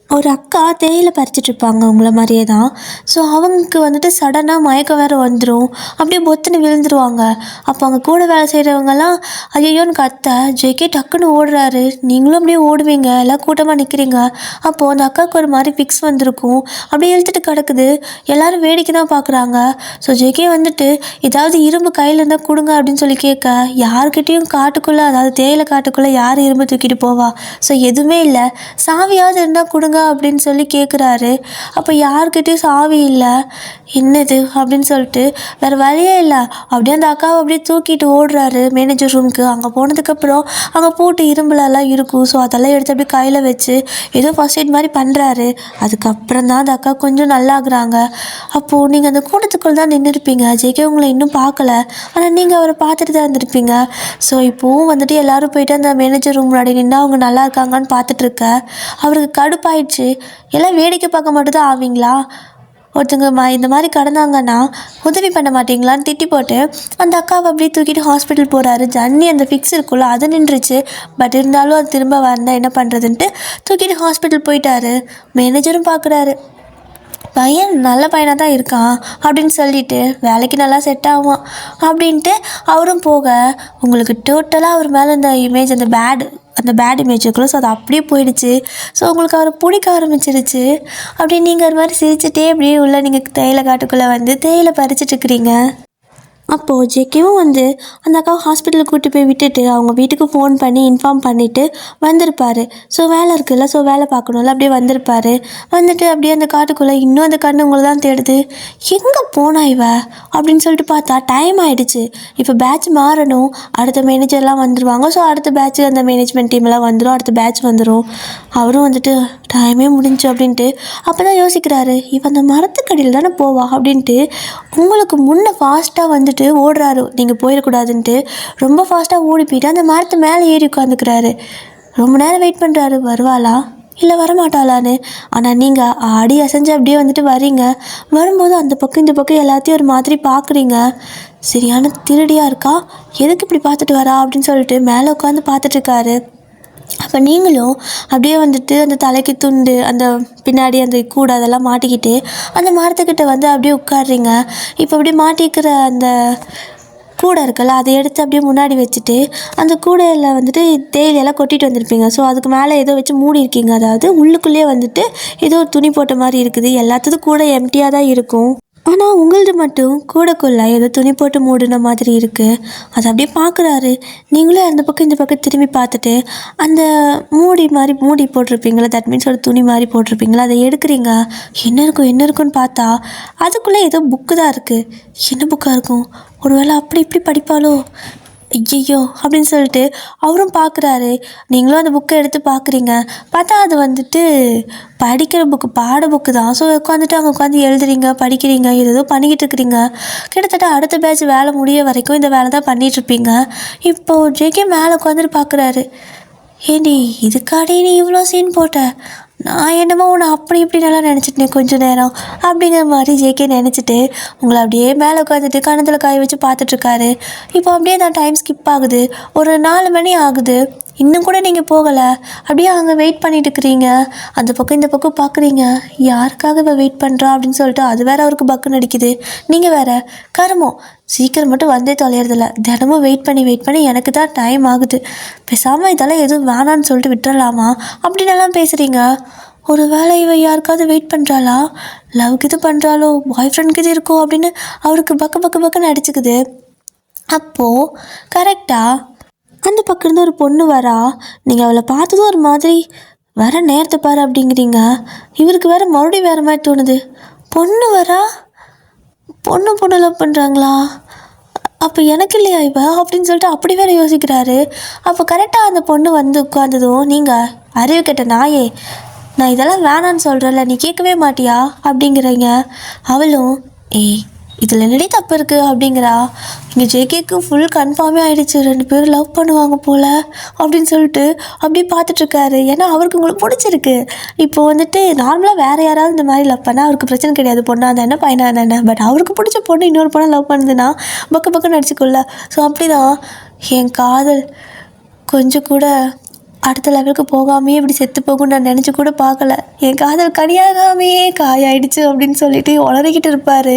ஒரு அக்கா தேயிலை பறிச்சிட்ருப்பாங்க உங்களை மாதிரியே தான். ஸோ அவங்களுக்கு வந்துட்டு சடனாக மயக்கம் வேறு வந்துடும், அப்படியே பொத்துன்னு விழுந்துருவாங்க. அப்போ அவங்க கூட வேலை செய்கிறவங்கலாம் ஐயோன்னு கத்த, ஜேகே டக்குன்னு ஓடுறாரு. நீங்களும் அப்படியே ஓடுவீங்க, எல்லாம் கூட்டமாக நிற்கிறீங்க. அப்போது அந்த அக்காவுக்கு ஒரு மாதிரி ஃபிக்ஸ் வந்திருக்கும், அப்படியே இழுத்துட்டு கிடக்குது. எல்லோரும் வேடிக்கை தான் பார்க்குறாங்க. ஸோ ஜேகே வந்துட்டு ஏதாவது இரும்பு கையில் இருந்தால் கொடுங்க அப்படின்னு சொல்லி கேட்க, யார்கிட்டையும் காட்டுக்குள்ளே, அதாவது தேயிலை காட்டுக்குள்ளே யார் இரும்பு தூக்கிட்டு போவா? ஸோ எதுவுமே இல்லை, சாவியாவது இருந்தால் கொடுங்க அப்படின்னு சொல்லி கேட்குறாரு. அப்போ யார்கிட்டையும் சாவி இல்லை. என்னது அப்படின்னு சொல்லிட்டு வேறு வழியே இல்லை, அப்படியே அந்த அக்காவை அப்படியே தூக்கிட்டு ஓடுறாரு மேனேஜர் ரூமுக்கு. அங்கே போனதுக்கப்புறம் அங்கே போட்டு இரும்புலலாம் இருக்கும். ஸோ அதெல்லாம் எடுத்து அப்படியே கையில் வச்சு ஏதோ ஃபர்ஸ்ட் எய்ட் மாதிரி பண்ணுறாரு. அதுக்கப்புறம் தான் அந்த அக்கா கொஞ்சம் நல்லாகிறாங்க. அப்போது நீங்கள் அந்த கூட்டத்துக்குள் தான் நின்றுருப்பீங்க. ஜேகே உங்களை இன்னும் பார்க்கல, ஆனால் நீங்கள் அவரை பார்த்துட்டு தான் இருந்திருப்பீங்க. ஸோ இப்போவும் வந்துட்டு எல்லோரும் போயிட்டு அந்த மேனேஜர் ரூம் முன்னாடி நின்று அவங்க நல்லா இருக்காங்கன்னு பார்த்துட்ருக்க அவருக்கு கடுப்பாயிடுச்சு. எல்லாம் வேடிக்கை பார்க்க மட்டும் தான் ஆவீங்களா? ஒருத்தங்க இந்த மாதிரி கடந்தாங்கன்னா உதவி பண்ண மாட்டிங்களான்னு திட்டி போட்டு அந்த அக்காவை அப்படியே தூக்கிட்டு ஹாஸ்பிட்டல் போகிறாரு. ஜன்னி அந்த ஃபிக்ஸ் இருக்குல்ல அது நின்றுச்சு, பட் இருந்தாலும் அது திரும்ப வந்தால் என்ன பண்ணுறதுன்ட்டு தூக்கிட்டு ஹாஸ்பிட்டல் போயிட்டாரு. மேனேஜரும் பார்க்குறாரு, பையன் நல்ல பையனாக தான் இருக்கான் அப்படின்னு சொல்லிட்டு வேலைக்கு நல்லா செட் ஆகும் அப்படின்ட்டு அவரும் போக, உங்களுக்கு டோட்டலாக அவர் மேலே இந்த இமேஜ், அந்த பேட் இமேஜ் இருக்குல்ல, ஸோ அது அப்படியே போயிடுச்சு. ஸோ உங்களுக்கு அவரை பிடிக்க ஆரம்பிச்சிருச்சு. அப்படியே நீங்கள் ஒரு மாதிரி சிரிச்சுட்டே அப்படியே உள்ள நீங்கள் தேயிலை காட்டுக்குள்ளே வந்து தேயிலை பறிச்சிட்ருக்கிறீங்க. அப்போது ஜேகேவும் வந்து அந்த அக்காவை ஹாஸ்பிட்டலுக்கு கூட்டி போய் விட்டுட்டு அவங்க வீட்டுக்கு ஃபோன் பண்ணி இன்ஃபார்ம் பண்ணிவிட்டு வந்திருப்பார். ஸோ வேலை இருக்குல்ல, ஸோ வேலை பார்க்கணும்ல, அப்படியே வந்திருப்பார். வந்துட்டு அப்படியே அந்த காட்டுக்குள்ளே இன்னும் அந்த கண்ணு உங்களை தான் தேடுது. எங்கே போனா இவ அப்படின்னு சொல்லிட்டு பார்த்தா டைம் ஆகிடுச்சு. இப்போ பேட்ச் மாறணும், அடுத்த மேனேஜர்லாம் வந்துடுவாங்க. ஸோ அடுத்த பேட்ச் அந்த மேனேஜ்மெண்ட் டீம்லாம் வந்துடும், அடுத்த பேட்ச் வந்துடும். அவரும் வந்துட்டு டைமே முடிஞ்சு அப்படின்ட்டு அப்போ தான் யோசிக்கிறாரு, இவன் அந்த மரத்துக்கடியில் தானே போவா அப்படின்ட்டு உங்களுக்கு முன்னே ஃபாஸ்ட்டாக வந்துட்டு ஓடுறாரு. நீங்கள் போயிடக்கூடாதுன்ட்டு ரொம்ப ஃபாஸ்ட்டாக ஓடி போயிட்டு அந்த மரத்து மேலே ஏறி உட்காந்துக்கிறாரு. ரொம்ப நேரம் வெயிட் பண்ணுறாரு, வருவாளா இல்லை வரமாட்டாளான்னு. ஆனால் நீங்கள் ஆடி அசைஞ்சு அப்படியே வந்துட்டு வரீங்க. வரும்போது அந்த பக்கம் இந்த பக்கம் எல்லாத்தையும் ஒரு மாதிரி பார்க்குறீங்க. சரியான திருடியாக இருக்கா, எதுக்கு இப்படி பார்த்துட்டு வரா அப்படின்னு சொல்லிட்டு மேலே உட்காந்து பார்த்துட்ருக்காரு. அப்போ நீங்களும் அப்படியே வந்துட்டு அந்த தலைக்கு துண்டு, அந்த பின்னாடி அந்த கூடை அதெல்லாம் மாட்டிக்கிட்டு அந்த மரத்துக்கிட்ட வந்து அப்படியே உட்காடுறீங்க. இப்போ அப்படியே மாட்டிக்கிற அந்த கூடை இருக்குல்ல, அதை எடுத்து அப்படியே முன்னாடி வச்சுட்டு அந்த கூடையில் வந்துட்டு தேயிலையெல்லாம் கொட்டிட்டு வந்திருப்பீங்க. ஸோ அதுக்கு மேலே ஏதோ வச்சு மூடி இருக்கீங்க. அதாவது உள்ளுக்குள்ளேயே வந்துட்டு ஏதோ ஒரு துணி போட்ட மாதிரி இருக்குது. எல்லாத்துக்கும் கூட எம்டியாக தான் இருக்கும், ஆனால் உங்களது மட்டும் கூடக்குள்ளே ஏதோ துணி போட்டு மூடின மாதிரி இருக்குது. அதை அப்படியே பார்க்குறாரு. நீங்களும் அந்த பக்கம் இந்த பக்கம் திரும்பி பார்த்துட்டு அந்த மூடி போட்டிருப்பீங்களா, தட் மீன்ஸ் ஒரு துணி மாதிரி போட்டிருப்பீங்களா, அதை எடுக்கிறீங்க. என்ன இருக்குன்னு பார்த்தா அதுக்குள்ளே ஏதோ புக்கு தான் இருக்குது. என்ன புக்காக இருக்கும், ஒருவேளை அப்படி இப்படி படிப்பாலோ, ஐயோ அப்படின்னு சொல்லிட்டு அவரும் பார்க்குறாரு. நீங்களும் அந்த புக்கை எடுத்து பார்க்குறீங்க. பார்த்தா அது வந்துட்டு படிக்கிற புக்கு, பாட புக்கு தான். ஸோ உட்காந்துட்டு அங்கே உட்காந்து எழுதுறீங்க, படிக்கிறீங்க, ஏதோ பண்ணிக்கிட்டு இருக்கிறீங்க. கிட்டத்தட்ட அடுத்த பேட்ச் வேலை முடிய வரைக்கும் இந்த வேலை தான் பண்ணிகிட்ருப்பீங்க. இப்போது ஜேகே மேலே உட்காந்துட்டு பார்க்குறாரு. ஏண்டி இதுக்காடி நீ இவ்வளோ சீன் போட்ட, நான் என்னமோ உன்னை அப்படி இப்படி நல்லா நினச்சிட்டேன் கொஞ்சம் நேரம் அப்படிங்கிற மாதிரி ஜேகே நினச்சிட்டு உங்களை அப்படியே மேலே உட்காந்துட்டு கணத்தில் காய வச்சு பார்த்துட்ருக்காரு. இப்போ அப்படியே தான் டைம் ஸ்கிப் ஆகுது. ஒரு 4 மணி ஆகுது. இன்னும் கூட நீங்கள் போகலை, அப்படியே அங்கே வெயிட் பண்ணிட்டு இருக்கிறீங்க. அந்த பக்கம் இந்த பக்கம் பார்க்குறீங்க, யாருக்காக இவ வெயிட் பண்ணுறா அப்படின்னு சொல்லிட்டு அது வேற அவருக்கு பக்குன்னு அடிக்குது. நீங்கள் வேற கருமம் சீக்கிரம் மட்டும் வந்தே தொலைகிறதில்ல, தினமும் வெயிட் பண்ணி எனக்கு தான் டைம் ஆகுது, பேசாமல் இதெல்லாம் எதுவும் வேணான்னு சொல்லிட்டு விட்டுறலாமா அப்படின்னு எல்லாம் பேசுகிறீங்க. ஒரு வேளை இவ யாருக்காவது வெயிட் பண்ணுறாளா, லவ்க்கு இது பண்ணுறாளோ, பாய் ஃப்ரெண்டுக்கு இது இருக்கோ அப்படின்னு அவருக்கு பக்குன்னு அடிச்சுக்குது. அப்போது கரெக்டாக அந்த பக்கம் இருந்து ஒரு பொண்ணு வரா. நீங்கள் அவளை பார்த்ததும் ஒரு மாதிரி வர நேரத்தை பாரு அப்படிங்கிறீங்க. இவருக்கு வேறு மறுபடியும் வேறு மாதிரி தோணுது. பொண்ணு வரா, பொண்ணு லவ் பண்ணுறாங்களா, அப்போ எனக்கு இல்லையா இவ அப்படின்னு சொல்லிட்டு அப்படி வேறு யோசிக்கிறாரு. அப்போ கரெக்டாக அந்த பொண்ணு வந்து உட்காந்ததும், நீங்கள் அறிவு கெட்ட நாயே, நான் இதெல்லாம் வேணான்னு சொல்கிறேன்ல, நீ கேட்கவே மாட்டியா அப்படிங்கிறீங்க. அவளும் இதில் என்னடி தப்பு இருக்குது அப்படிங்கிறா. இங்கே ஜேகேக்கு ஃபுல் கன்ஃபார்மே ஆகிடுச்சு, 2 பேரும் லவ் பண்ணுவாங்க போல் அப்படின்னு சொல்லிட்டு அப்படியே பார்த்துட்ருக்காரு. ஏன்னா அவருக்கு உங்களுக்கு பிடிச்சிருக்கு. இப்போ வந்துட்டு நார்மலாக வேறு யாராவது இந்த மாதிரி லவ் பண்ணால் அவருக்கு பிரச்சனை கிடையாது, பொண்ணாக இருந்தா என்ன பையனாக இருந்தா என்ன. பட் அவருக்கு பிடிச்ச பொண்ணு இன்னொரு பொண்ணை லவ் பண்ணுதுன்னா பக்கம் அடிச்சுக்கொள்ள. ஸோ அப்படி தான் என் காதல் கொஞ்சம் கூட அடுத்த லெவலுக்கு போகாமே இப்படி செத்து போகும் நான் நினச்சி கூட பார்க்கல, என் காதல் கனியாகாமே காயாயிடுச்சு அப்படின்னு சொல்லிட்டு உளறிக்கிட்டு இருப்பார்.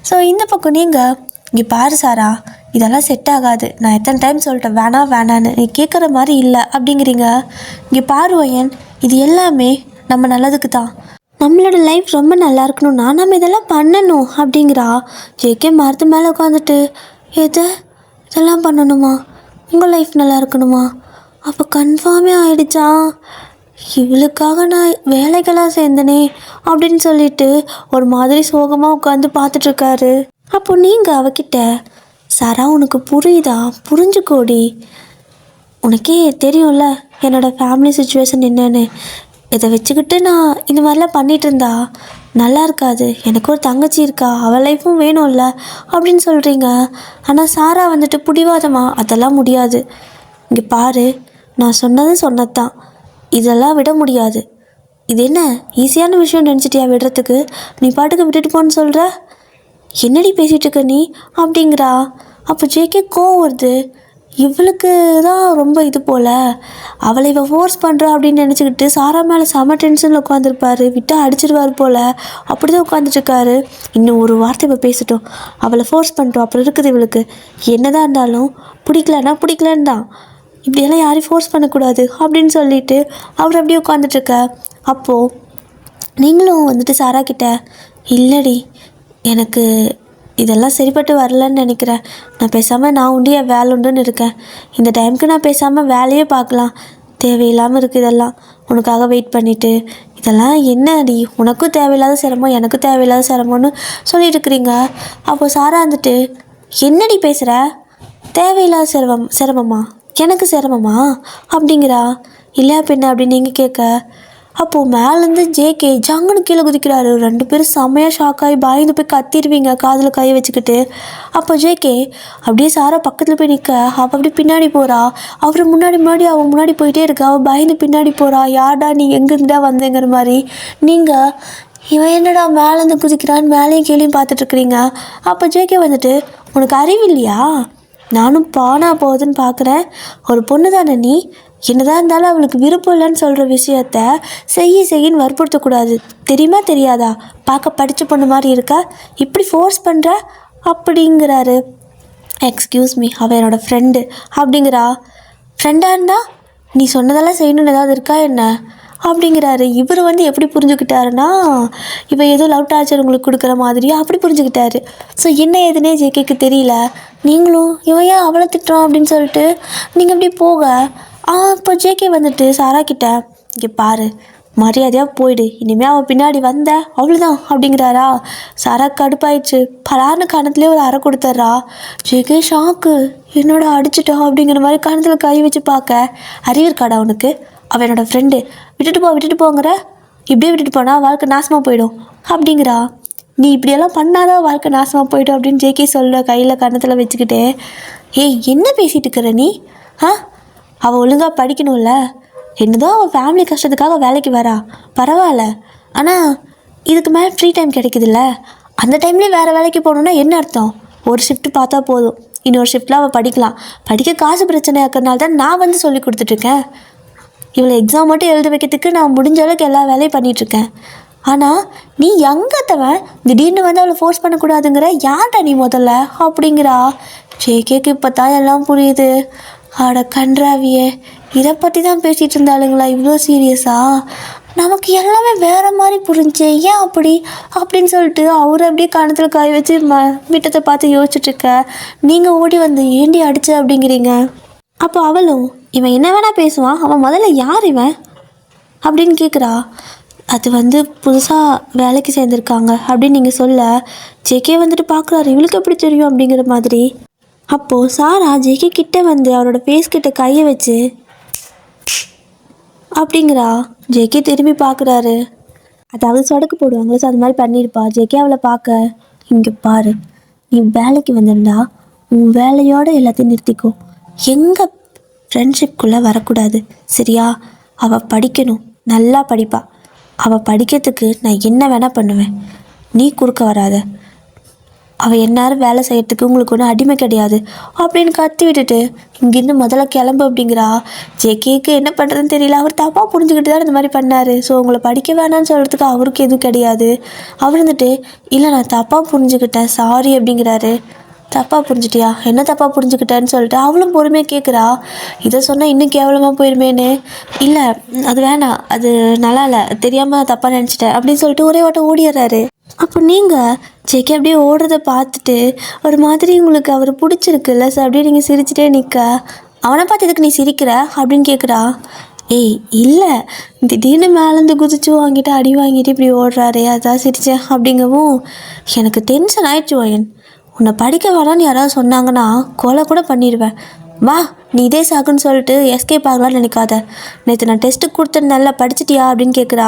ஸோ இந்த பக்கம் நீங்கள் இங்கே பாரு சாரா, இதெல்லாம் செட் ஆகாது, நான் எத்தனை டைம் சொல்லிட்டேன் வேணான்னு, நீ கேட்குற மாதிரி இல்லை அப்படிங்கிறீங்க. இங்கே பாரு ஒயன், இது எல்லாமே நம்ம நல்லதுக்கு தான், நம்மளோட லைஃப் ரொம்ப நல்லா இருக்கணும்னா நம்ம இதெல்லாம் பண்ணணும் அப்படிங்கிறா. ஜேகே மரத்து மேலே உட்காந்துட்டு, இதெல்லாம் பண்ணணுமா, உங்கள் லைஃப் நல்லா இருக்கணுமா, அப்போ கன்ஃபார்மே ஆகிடுச்சா, இவளுக்காக நான் வேலைகளாக சேர்ந்தனே அப்படின்னு சொல்லிட்டு ஒரு மாதிரி சோகமாக உட்காந்து பார்த்துட்ருக்காரு. அப்போ நீங்கள் அவகிட்ட, சாரா உனக்கு புரியுதா, புரிஞ்சுக்கோடி, உனக்கே தெரியும்ல என்னோடய ஃபேமிலி சுச்சுவேஷன் என்னன்னு, இதை வச்சுக்கிட்டு நான் இந்த மாதிரிலாம் பண்ணிகிட்டு இருந்தா நல்லா இருக்காது, எனக்கு ஒரு தங்கச்சி இருக்கா, அவள் லைஃப்பும் வேணும்ல அப்படின்னு சொல்கிறீங்க. ஆனால் சாரா வந்துட்டு பிடிவாதமா, அதெல்லாம் முடியாது, இங்கே பாரு நான் சொன்னது தான், இதெல்லாம் விட முடியாது, இது என்ன ஈஸியான விஷயம் நினச்சிட்டியா விடுறதுக்கு, நீ பாட்டுக்கு விட்டுட்டு போன்னு சொல்கிற, என்னடி பேசிகிட்டு இருக்க நீ அப்படிங்கிறா. அப்போ ஜேகே கோவம் வருது, இவளுக்கு தான் ரொம்ப இது போல், அவளை இவள் ஃபோர்ஸ் பண்ணுறா அப்படின்னு நினச்சிக்கிட்டு சாரா மேலே செம டென்ஷனில் உட்காந்துருப்பாரு, விட்டால் அடிச்சிருவார் போல், அப்படி தான் உட்காந்துட்ருக்காரு. இன்னும் ஒரு வார்த்தை இப்போ பேசிட்டோம், அவளை ஃபோர்ஸ் பண்ணுறோம், அப்புறம் இருக்குது இவளுக்கு, என்ன தான் இருந்தாலும் பிடிக்கலன்னு தான், இப்படியெல்லாம் யாரையும் ஃபோர்ஸ் பண்ணக்கூடாது அப்படின்னு சொல்லிட்டு அவர் அப்படியே உட்காந்துட்ருக்க. அப்போது நீங்களும் வந்துட்டு சாரா கிட்ட, இல்லடி எனக்கு இதெல்லாம் சரிப்பட்டு வரலன்னு நினைக்கிறேன், நான் பேசாமல் நான் உண்டு என் வேலை உண்டுன்னு இருக்கேன், இந்த டைமுக்கு நான் பேசாமல் வேலையே பார்க்கலாம், தேவையில்லாமல் இருக்குது இதெல்லாம், உனக்காக வெயிட் பண்ணிவிட்டு இதெல்லாம் என்னடி, உனக்கும் தேவையில்லாத சிரமம் எனக்கும் தேவையில்லாத சிரமம்னு சொல்லிட்டு இருக்கிறீங்க. அப்போது சாரா வந்துட்டு, என்னடி பேசுகிற, தேவையில்லாத சிரமமா, எனக்கு சிரமமா அப்படிங்கிறா. இல்லையா பின்ன அப்படின்னு நீங்கள் கேட்க, அப்போது மேலேருந்து ஜேகே ஜங்குன்னு கீழே குதிக்கிறாரு. 2 பேரும் செம்மையாக ஷாக் ஆகி பயந்து போய் கத்திடுவீங்க காதில் கை வச்சுக்கிட்டு. அப்போ ஜேகே அப்படியே சாரா பக்கத்தில் போய் நிற்க, அவள் அப்படி பின்னாடி போகிறா, அவர் முன்னாடி அவன் முன்னாடி போயிட்டே இருக்கா, அவள் பயந்து பின்னாடி போகிறா, யார்டா நீ எங்கேருந்துடா வந்தேங்கிற மாதிரி. நீங்கள் இவன் என்னடா மேலேருந்து குதிக்கிறான்னு மேலேயும் கீழேயும் பார்த்துட்ருக்குறீங்க. அப்போ ஜேகே வந்துட்டு, உனக்கு அறிவு இல்லையா, நானும் பானா போகுதுன்னு பார்க்குறேன், ஒரு பொண்ணு தானே நீ, என்னதான் இருந்தாலும் அவளுக்கு விருப்பம் இல்லைன்னு சொல்கிற விஷயத்த செய்யின்னு வற்புறுத்தக்கூடாது, தெரியாதா, பார்க்க படித்த பொண்ணு மாதிரி இருக்கா, இப்படி ஃபோர்ஸ் பண்ணுற அப்படிங்கிறாரு. எக்ஸ்கியூஸ் மீ, அவள் என்னோடய ஃப்ரெண்டு அப்படிங்கிறா. ஃப்ரெண்டாக இருந்தால் நீ சொன்னதெல்லாம் செய்யணுன்னு ஏதாவது இருக்கா என்ன அப்படிங்கிறாரு. இவர் வந்து எப்படி புரிஞ்சுக்கிட்டாருன்னா, இப்போ ஏதோ லவ் டார்ச்சர் உங்களுக்கு கொடுக்குற மாதிரியா அப்படி புரிஞ்சுக்கிட்டாரு. ஸோ என்ன ஏதுன்னே ஜேகேக்கு தெரியல. நீங்களும் இவன் ஏன் அவளை திட்டுறான் அப்படின்னு சொல்லிட்டு நீங்கள் அப்படி போக, இப்போ ஜேகே வந்துட்டு சாரா கிட்ட, இங்கே பாரு மரியாதையாக போயிடு, இனிமேல் அவள் பின்னாடி வந்த அவ்வளோதான் அப்படிங்கிறாரா. சாரா கடுப்பாயிடுச்சு, பலார்னு கணத்துலேயே ஒரு அறை கொடுத்துட்றா. ஜேகே ஷாக்கு, என்னோட அடிச்சிட்டா அப்படிங்கிற மாதிரி கணத்தில் கை வச்சு பார்க்க, அறிவு இருக்காடா அவனுக்கு, அவன் என்னோடய ஃப்ரெண்டு, விட்டுட்டு போங்கிற, இப்படியே விட்டுட்டு போனால் வாழ்க்கை நாசமாக போயிடும் அப்படிங்கிறா. நீ இப்படியெல்லாம் பண்ணாதான் வாழ்க்கை நாசமாக போய்டும் அப்படின்னு ஜேகே சொல்ல கையில் கன்னத்தில் வச்சுக்கிட்டு, என்ன பேசிகிட்டு இருக்கிற நீ, அவள் ஒழுங்காக படிக்கணும்ல, என்னதான் அவள் ஃபேமிலி கஷ்டத்துக்காக வேலைக்கு வரா பரவாயில்ல, ஆனால் இதுக்கு மேலே ஃப்ரீ டைம் கிடைக்குதுல்ல, அந்த டைம்லேயே வேறு வேலைக்கு போகணுன்னா என்ன அர்த்தம், ஒரு ஷிஃப்ட் பார்த்தா போதும், இன்னொரு ஷிஃப்ட்டில் அவள் படிக்கலாம். படிக்க காசு பிரச்சனை இருக்கிறனால தான் நான் வந்து சொல்லி கொடுத்துட்ருக்கேன். இவளை எக்ஸாம் மட்டும் எழுத வைக்கிறதுக்கு நான் முடிஞ்ச அளவுக்கு எல்லா வேலையும் பண்ணிகிட்ருக்கேன். ஆனால் நீ எங்கத்தவன் திடீர்னு வந்து அவளை ஃபோர்ஸ் பண்ணக்கூடாதுங்கிற, யார்டா நீ முதல்ல அப்படிங்கிறா. ஜேகேக்கு இப்போ தான் எல்லாம் புரியுது. அட கன்றாவியே, இதை பற்றி தான் பேசிகிட்டு இருந்தாளுங்களா இவ்வளோ சீரியஸாக? நமக்கு எல்லாமே வேறு மாதிரி புரிஞ்சு ஏன் அப்படி அப்படின்னு சொல்லிட்டு அவர் அப்படியே கணத்தில் காய வச்சு விட்டத்தை பார்த்து யோசிச்சுட்ருக்க. நீங்கள் ஓடி வந்து ஏண்டி அடிச்ச அப்படிங்கிறீங்க. அப்போ அவளும், இவன் என்ன வேணா பேசுவான், அவன் முதல்ல யார் இவன் அப்படின்னு கேட்குறா. அது வந்து புதுசாக வேலைக்கு சேர்ந்துருக்காங்க அப்படின்னு நீங்கள் சொல்ல, ஜேகே வந்துட்டு பார்க்குறாரு, இவளுக்கு எப்படி தெரியும் அப்படிங்கிற மாதிரி. அப்போது சாரா ஜேகே கிட்டே வந்து அவரோட ஃபேஸ் கிட்ட கையை வச்சு அப்படிங்கிறா. ஜேகே திரும்பி பார்க்குறாரு. அதாவது சொடக்கு போடுவாங்களே, ஸோ அது மாதிரி பண்ணியிருப்பா. ஜேகே அவளை பார்க்க, இங்கே பாரு, நீ வேலைக்கு வந்திருந்தா உன் வேலையோடு எல்லாத்தையும் நிறுத்திக்கோ. எங்கள் ஃப்ரெண்ட்ஷிப்குள்ளே வரக்கூடாது, சரியா? அவள் படிக்கணும், நல்லா படிப்பா. அவள் படிக்கிறதுக்கு நான் என்ன வேணால் பண்ணுவேன், நீ குறுக்க வராத. அவள் எந்நேரம் வேலை செய்கிறதுக்கு உங்களுக்கு ஒன்றும் அடிமை கிடையாது அப்படின்னு கத்தி விட்டுட்டு இங்கேருந்து முதல்ல கிளம்பு அப்படிங்கிறா. ஜேகேக்கு என்ன பண்ணுறதுன்னு தெரியல. அவர் தப்பாக புரிஞ்சுக்கிட்டு தான் இந்த மாதிரி பண்ணார். ஸோ உங்களை படிக்க வேணான்னு சொல்கிறதுக்கு அவருக்கு எதுவும் கிடையாது. அவர் வந்துட்டு, இல்லை நான் தப்பாக புரிஞ்சுக்கிட்டேன், சாரி அப்படிங்கிறாரு. தப்பாக புரிஞ்சுட்டியா? என்ன தப்பாக புரிஞ்சுக்கிட்டேன்னு சொல்லிட்டு அவளும் பொறுமையாக கேட்குறா. இதை சொன்னால் இன்னும் கேவலமாக போயிருமேன்னு. இல்லை அது வேணாம், அது நல்லா இல்லை, தெரியாமல் தப்பாக நினச்சிட்டேன் அப்படின்னு சொல்லிட்டு ஒரே ஓட்டம் ஓடிடுறாரு. அப்போ நீங்கள் ஜேகே அப்படியே ஓடுறத பார்த்துட்டு ஒரு மாதிரி உங்களுக்கு அவர் பிடிச்சிருக்குல்ல சார், அப்படியே நீங்கள் சிரிச்சிட்டே நிற்க, அவனை பார்த்து எதுக்கு நீ சிரிக்கிற அப்படின்னு கேட்குறா. ஏய் இல்லை, திடீர்னு மேலேருந்து குதிச்சு வாங்கிட்டு அடி வாங்கிட்டு இப்படி ஓடுறாரு, அதான் சிரித்தேன் அப்படிங்கவும் எனக்கு டென்ஷன் ஆயிடுச்சு. ஓயன், உன்னை படிக்க வேணான்னு யாராவது சொன்னாங்கன்னா கொலை கூட பண்ணிடுவேன். வா, நீ இதே சாக்குன்னு சொல்லிட்டு எஸ்கேப் ஆகலான்னு நினைக்காத. நேற்று நான் டெஸ்ட்டுக்கு கொடுத்தேன், நல்லா படிச்சிட்டியா அப்படின்னு கேட்குறா.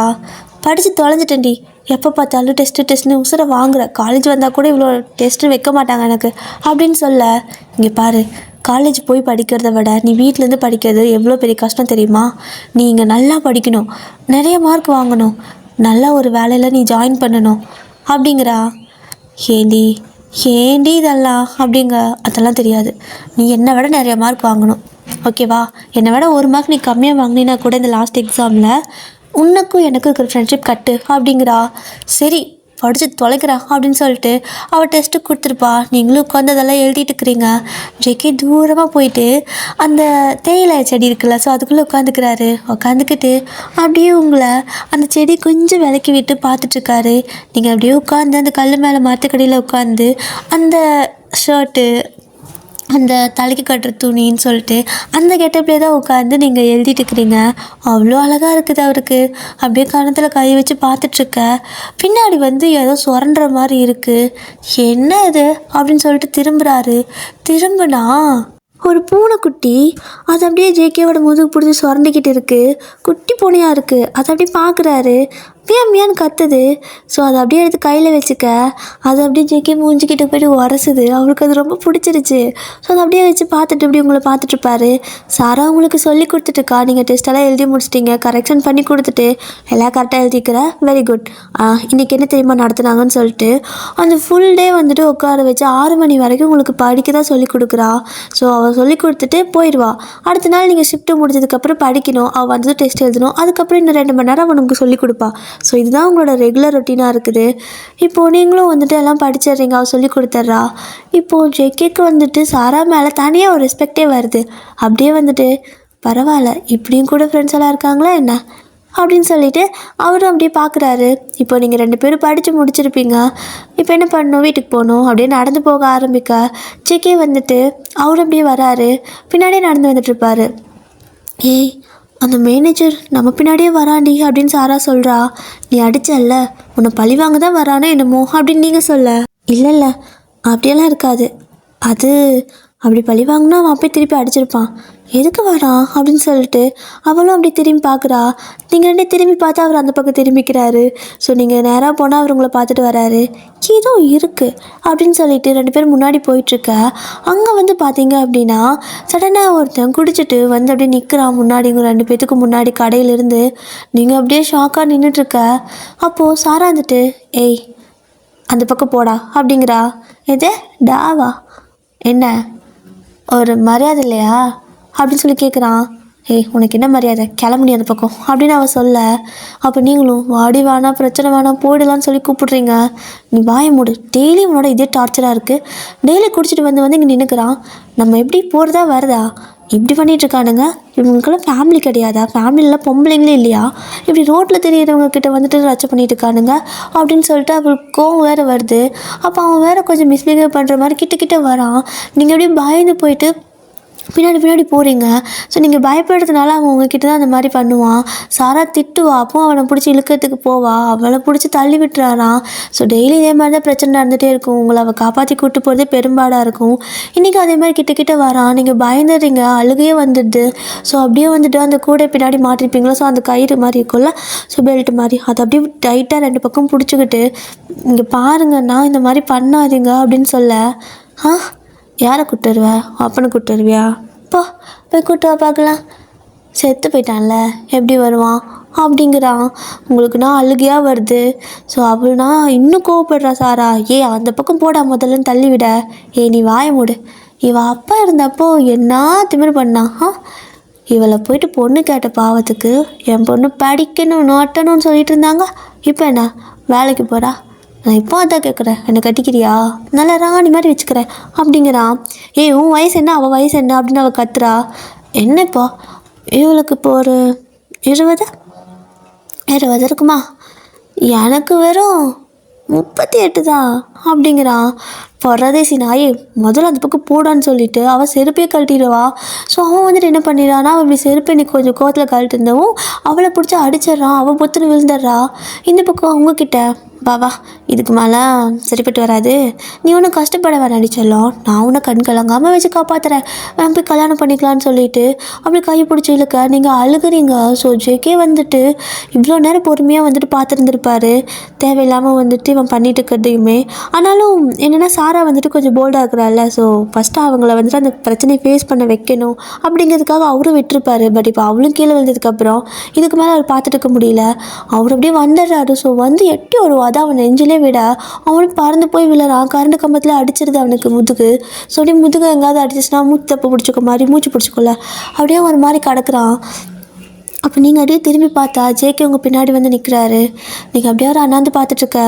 படித்து தொலைஞ்சிட்டேன்டி, எப்போ பார்த்தாலும் டெஸ்ட்டுன்னு உசுரை வாங்குற. காலேஜ் வந்தால் கூட இவ்வளோ டெஸ்ட்டு வைக்க மாட்டாங்க எனக்கு அப்படின்னு சொல்ல, இங்கே பாரு, காலேஜ் போய் படிக்கிறத விட நீ வீட்டிலேருந்து படிக்கிறது எவ்வளோ பெரிய கஷ்டம் தெரியுமா? நீ இங்கே நல்லா படிக்கணும், நிறைய மார்க் வாங்கணும், நல்லா ஒரு வேலையில் நீ ஜாயின் பண்ணணும் அப்படிங்கிறா. ஏண்டி இதெல்லாம் அப்படிங்க, அதெல்லாம் தெரியாது. நீ என்னை விட நிறைய மார்க் வாங்கணும், ஓகேவா? என்னை விட ஒரு மார்க் நீ கம்மியாக வாங்கினா கூட இந்த லாஸ்ட் எக்ஸாமில் உனக்கும் எனக்கும் இருக்கிற ஃப்ரெண்ட்ஷிப் கட்டு அப்படிங்கிறா. சரி படித்து தொலைக்கிறா அப்படின்னு சொல்லிட்டு அவள் டெஸ்ட்டு கொடுத்துருப்பா. நீங்களும் உட்காந்து அதெல்லாம் எழுதிட்டு இருக்கிறீங்க. ஜேகே தூரமாக போயிட்டு அந்த தேயிலை செடி இருக்குல்ல, ஸோ அதுக்குள்ளே உட்காந்துக்கிறாரு. உட்காந்துக்கிட்டு அப்படியே உங்களை அந்த செடி கொஞ்சம் விலக்கி விட்டு பார்த்துட்ருக்காரு. நீங்கள் அப்படியே உட்காந்து அந்த கல் மேலே மரத்துக்கடியில் உட்காந்து அந்த ஷர்ட்டு, அந்த தலைக்கு கட்டுற துணின்னு சொல்லிட்டு அந்த கெட்டப்லேயே தான் உட்காந்து நீங்கள் எழுதிட்டு இருக்கிறீங்க. அவ்வளோ அழகாக இருக்குது அவருக்கு. அப்படியே கணத்தில் கை வச்சு பார்த்துட்ருக்க. பின்னாடி வந்து ஏதோ சுரண்டுற மாதிரி இருக்குது. என்ன இது அப்படின்னு சொல்லிட்டு திரும்புனா ஒரு பூனைக்குட்டி அது அப்படியே ஜேகேவோட முதுகு பிடிச்சி சுரண்டிக்கிட்டு இருக்குது. குட்டி பூனையாக இருக்குது. அதை அப்படியே பார்க்குறாரு. மியான்னு கத்துது. ஸோ அதை அப்படியே எடுத்து கையில் வச்சுக்க, அதை அப்படியே ஜேகே மூஞ்சிக்கிட்டு போய்ட்டு உரசுது. அவருக்கு அது ரொம்ப பிடிச்சிருச்சு. ஸோ அதை அப்படியே வச்சு பார்த்துட்டு இப்படி உங்களை பார்த்துட்ருப்பாரு. சாரா உங்களுக்கு சொல்லி கொடுத்துட்டுருக்கா. நீங்கள் டெஸ்ட்டெல்லாம் எழுதி முடிச்சிட்டிங்க, கரெக்ஷன் பண்ணி கொடுத்துட்டு எல்லாம் கரெக்டாக எழுதிக்கிற, வெரி குட். இன்றைக்கி என்ன தெரியுமா நடத்துனாங்கன்னு சொல்லிட்டு அந்த ஃபுல் டே வந்துட்டு உட்கார வச்சு 6 மணி வரைக்கும் உங்களுக்கு படிக்க தான் சொல்லி கொடுக்குறா. ஸோ அவள் சொல்லி கொடுத்துட்டு போயிடுவா. அடுத்த நாள் நீங்கள் ஷிஃப்ட்டு முடிஞ்சதுக்கப்புறம் படிக்கணும், அவள் வந்து டெஸ்ட் எழுதணும். அதுக்கப்புறம் இன்னும் 2 மணி நேரம் அவன் உங்களுக்கு சொல்லி கொடுப்பா. ஸோ இதுதான் உங்களோட ரெகுலர் ரொட்டீனாக இருக்குது. இப்போது நீங்களும் வந்துட்டு எல்லாம் படிச்சிடுறீங்க, அவள் சொல்லி கொடுத்துட்றா. இப்போது ஜேகேக்கு வந்துட்டு சாரா மேலே தனியாக ஒரு ரெஸ்பெக்டே வருது. அப்படியே வந்துட்டு பரவாயில்ல, இப்படியும் கூட ஃப்ரெண்ட்ஸ் எல்லாம் இருக்காங்களா என்ன அப்படின்னு சொல்லிட்டு அவரும் அப்படியே பார்க்குறாரு. இப்போ நீங்கள் 2 பேரும் படித்து முடிச்சிருப்பீங்க. இப்போ என்ன பண்ணணும், வீட்டுக்கு போகணும். அப்படியே நடந்து போக ஆரம்பிக்க ஜேகே வந்துட்டு அவரும் அப்படியே வராரு. பின்னாடியே நடந்து வந்துட்டுருப்பாரு. ஏய், அந்த மேனேஜர் நம்ம பின்னாடியே வராண்டி அப்படின்னு சாரா சொல்கிறா. நீ அடிச்சல்ல, உன்னை பழி வாங்க தான் வரானோ என்னமோ அப்படின்னு நீங்கள் சொல்ல. இல்லை அப்படியெல்லாம் இருக்காது, அது அப்படி பழி வாங்கினா அவன் போய் திருப்பி அடிச்சிருப்பான், எதுக்கு வரான் அப்படின்னு சொல்லிட்டு அவளும் அப்படி திரும்பி பார்க்குறா. நீங்கள் 2 திரும்பி பார்த்தா அவர் அந்த பக்கம் திரும்பிக்கிறாரு. ஸோ நீங்கள் நேராக போனால் அவர் உங்களை பார்த்துட்டு வராரு. ஏதோ இருக்குது அப்படின்னு சொல்லிட்டு 2 பேர் முன்னாடி போயிட்டுருக்க. அங்கே வந்து பார்த்தீங்க அப்படின்னா சடனாக ஒருத்தன் குடிச்சிட்டு வந்து அப்படியே நிற்கிறான் முன்னாடி. உங்கள் 2 பேத்துக்கு முன்னாடி கடையிலேருந்து. நீங்கள் அப்படியே ஷாக்காக நின்றுட்டுருக்க. அப்போது சாரா வந்துட்டு, ஏய் அந்த பக்கம் போடா அப்படிங்கிறா. எது டாவா? என்ன ஒரு மரியாதை இல்லையா அப்படின்னு சொல்லி கேட்குறான். ஏய் உனக்கு என்ன மரியாதை, கிளம்புனி அந்த பக்கம் அப்படின்னு அவன் சொல்ல, அப்போ நீங்களும் வாடி வேணாம் பிரச்சனை வேணாம் போயிடலான்னு சொல்லி கூப்பிட்றீங்க. நீ வாய மூடு, டெய்லி உன்னோட இதே டார்ச்சராக இருக்குது. டெய்லி குடிச்சிட்டு வந்து இங்கே நின்றுக்கிறான். நம்ம எப்படி போகிறதா வருதா இப்படி பண்ணிகிட்ருக்கானுங்க. இவங்களுக்கெல்லாம் ஃபேமிலி கிடையாதா? ஃபேமிலியில் பொம்பளைங்களே இல்லையா? இப்படி ரோட்டில் தெரியிறவங்க கிட்ட வந்துட்டு ரச்சை பண்ணிட்டு இருக்கானுங்க அப்படின்னு சொல்லிட்டு அவருக்கு கோவம் வேறு வருது. அப்போ அவன் வேறு கொஞ்சம் மிஸ்பிஹேவ் பண்ணுற மாதிரி கிட்ட வரான். நீங்கள் அப்படியே பயந்து போயிட்டு பின்னாடி போகிறீங்க. ஸோ நீங்கள் பயப்படுறதுனால அவன் உங்ககிட்ட தான் அந்த மாதிரி பண்ணுவான். சாரா திட்டுவா, அப்போ அவனை பிடிச்சி இழுக்கிறதுக்கு போவா, அவளை பிடிச்சி தள்ளி விட்டுறாரான். ஸோ டெய்லி இதே மாதிரி தான் பிரச்சனை நடந்துகிட்டே இருக்கும். உங்களை அவள் காப்பாற்றி கூப்பிட்டு போகிறதே பெரும்பாடாக இருக்கும். இன்றைக்கி அதே மாதிரி கிட்ட வரான். நீங்கள் பயந்துடுறீங்க, அழுகையே வந்துடுது. ஸோ அப்படியே வந்துட்டு அந்த கூடை பின்னாடி மாட்டிருப்பீங்களா, ஸோ அந்த கயிறு மாதிரி இருக்கும்ல, ஸோ பெல்ட் மாதிரி, அதை அப்படியே டைட்டாக 2 பக்கம் பிடிச்சிக்கிட்டு இங்கே பாருங்கண்ணா இந்த மாதிரி பண்ணாதீங்க அப்படின்னு சொல்ல, யாரை கூப்பிட்டு வருவ? அப்பனை கூப்பிட்டு வருவியா? போய் கூப்பிட்டு வா பார்க்கலாம். செத்து போயிட்டான்ல, எப்படி வருவான் அப்படிங்கிறான். உங்களுக்கு நான் அழுகையாக வருது. ஸோ அவள்னா இன்னும் கோவப்படுறா சாரா. அந்த பக்கம் போடா முதல்லன்னு தள்ளி விட. நீ வாய மூடு. இவள் அப்பா இருந்தப்போ என்ன திமிரு பண்ணான். இவளை போயிட்டு பொண்ணு கேட்ட பாவத்துக்கு என் பொண்ணு படிக்கணும் நோட்டணும்னு சொல்லிட்டு இருந்தாங்க. இப்போ என்ன வேலைக்கு போகிறா. நான் இப்போ அதான் கேட்குறேன், என்னை கட்டிக்கிறியா? நல்லா ராணி மாதிரி வச்சுக்கிறேன் அப்படிங்கிறான். உன் வயசு என்ன, அவள் வயசு என்ன அப்படின்னு அவள் கத்துறா. என்னப்பா இவளுக்கு இப்போ ஒரு 20 இருக்குமா? எனக்கு வெறும் 38 தான் அப்படிங்கிறான். பரதேசி நாயே, முதல்ல அந்த பக்கம் போடான்னு சொல்லிட்டு அவள் செருப்பே கழட்டிடுவா. ஸோ அவன் வந்துட்டு என்ன பண்ணிடுறான்னா, அவள் இப்படி செருப்பை இன்னைக்கு கொஞ்சம் கோவத்தில் கழட்டிருந்தவும் அவளை பிடிச்சி அடிச்சிட்றான். அவள் பொத்துன்னு விழுந்துடுறா. இந்த பக்கம் அவங்கக்கிட்ட பாவா இதுக்கு மேலே சரிப்பட்டு வராது, நீ ஒன்றும் கஷ்டப்பட வேணாம் அடிச்சிடலாம், நான் உன்னை கண் கலங்காமல் வச்சு காப்பாற்றுறேன், நான் போய் கல்யாணம் பண்ணிக்கலான்னு சொல்லிட்டு அப்படி கையை பிடிச்சி இழுக்க நீங்கள் அழுகுறீங்க. ஸோ ஜேகே வந்துட்டு இவ்வளோ நேரம் பொறுமையாக வந்துட்டு பார்த்துருந்துருப்பாரு, தேவையில்லாமல் வந்துட்டு இவன் பண்ணிட்டு இருக்கிறதையுமே. ஆனாலும் என்னென்னா சாரா வந்துட்டு கொஞ்சம் போல்டாக இருக்கிறாள்ல, ஸோ ஃபஸ்ட்டு அவங்கள வந்துட்டு அந்த பிரச்சனையை ஃபேஸ் பண்ண வைக்கணும் அப்படிங்கிறதுக்காக அவரும் விட்டுருப்பாரு. பட் இப்போ அவளும் கீழே வந்ததுக்கப்புறம் இதுக்கு மேலே அவர் பார்த்துட்டு இருக்க முடியல. அவர் அப்படியே வந்துடுறாரு. ஸோ வந்து எட்டி ஒரு அதான் அவன் நெஞ்சிலே விட அவனும் பறந்து போய் விழறான். கரண்டு கம்பத்தில் அடிச்சிருது அவனுக்கு முதுகு. ஸோ அப்படியே முதுகு எங்காவது அடிச்சிச்சுன்னா மூத்தப்ப பிடிச்சிக்க மாதிரி மூச்சு பிடிச்சிக்கல அப்படியே ஒரு மாதிரி கிடக்குறான். அப்போ நீங்கள் அப்படியே திரும்பி பார்த்தா ஜேகே உங்கள் பின்னாடி வந்து நிற்கிறாரு. நீங்கள் அப்படியே ஒரு அண்ணாந்து பார்த்துட்ருக்க.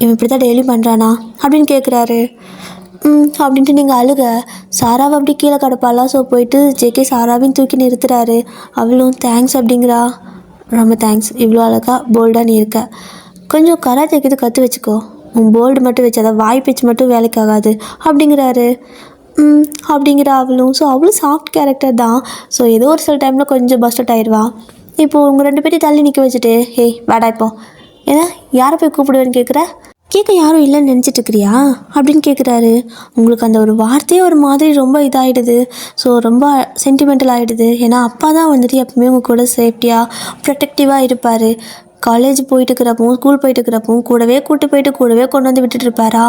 இவன் இப்படி தான் டெய்லி பண்ணுறானா அப்படின்னு கேட்குறாரு. அப்படின்ட்டு நீங்கள் அழுக. சாராவை அப்படி கீழே கிடப்பாளா. ஸோ போயிட்டு ஜேகே சாராவையும் தூக்கி நிறுத்துறாரு. அவளும் தேங்க்ஸ் அப்படிங்கிறா. ரொம்ப தேங்க்ஸ், இவ்வளோ அழகா போல்டாக நீ இருக்க, கொஞ்சம் கராத்தேக்கு கற்று வச்சுக்கோ, உன் போல்டு மட்டும் வச்சு அதை வாய் பேச்சு மட்டும் வேலைக்காகாது அப்படிங்கிறாரு. அப்படிங்கிற அவளும். ஸோ அவளும் சாஃப்ட் கேரக்டர் தான். ஸோ ஏதோ ஒரு சில டைமில் கொஞ்சம் பஸ்ட் அவுட் ஆயிடுவா. இப்போது உங்கள் 2 பேரையும் தள்ளி நிற்க வச்சுட்டு வேடா இப்போ ஏன்னா யாரை போய் கூப்பிடுவேன்னு கேட்க யாரும் இல்லைன்னு நினச்சிட்ருக்கிறியா அப்படின்னு கேட்குறாரு. உங்களுக்கு அந்த ஒரு வார்த்தையே ஒரு மாதிரி ரொம்ப இதாகிடுது. ஸோ ரொம்ப சென்டிமெண்டல் ஆகிடுது. ஏன்னா அப்பா தான் வந்துட்டு எப்பவுமே உங்கள் கூட சேஃப்டியாக ப்ரொடெக்டிவாக இருப்பார். காலேஜ் போயிட்டு இருக்கிறப்பவும் ஸ்கூல் போயிட்டு இருக்கிறப்பவும் கூடவே கூட்டு போயிட்டு கூடவே கொண்டு வந்து விட்டுட்டுருப்பாரா.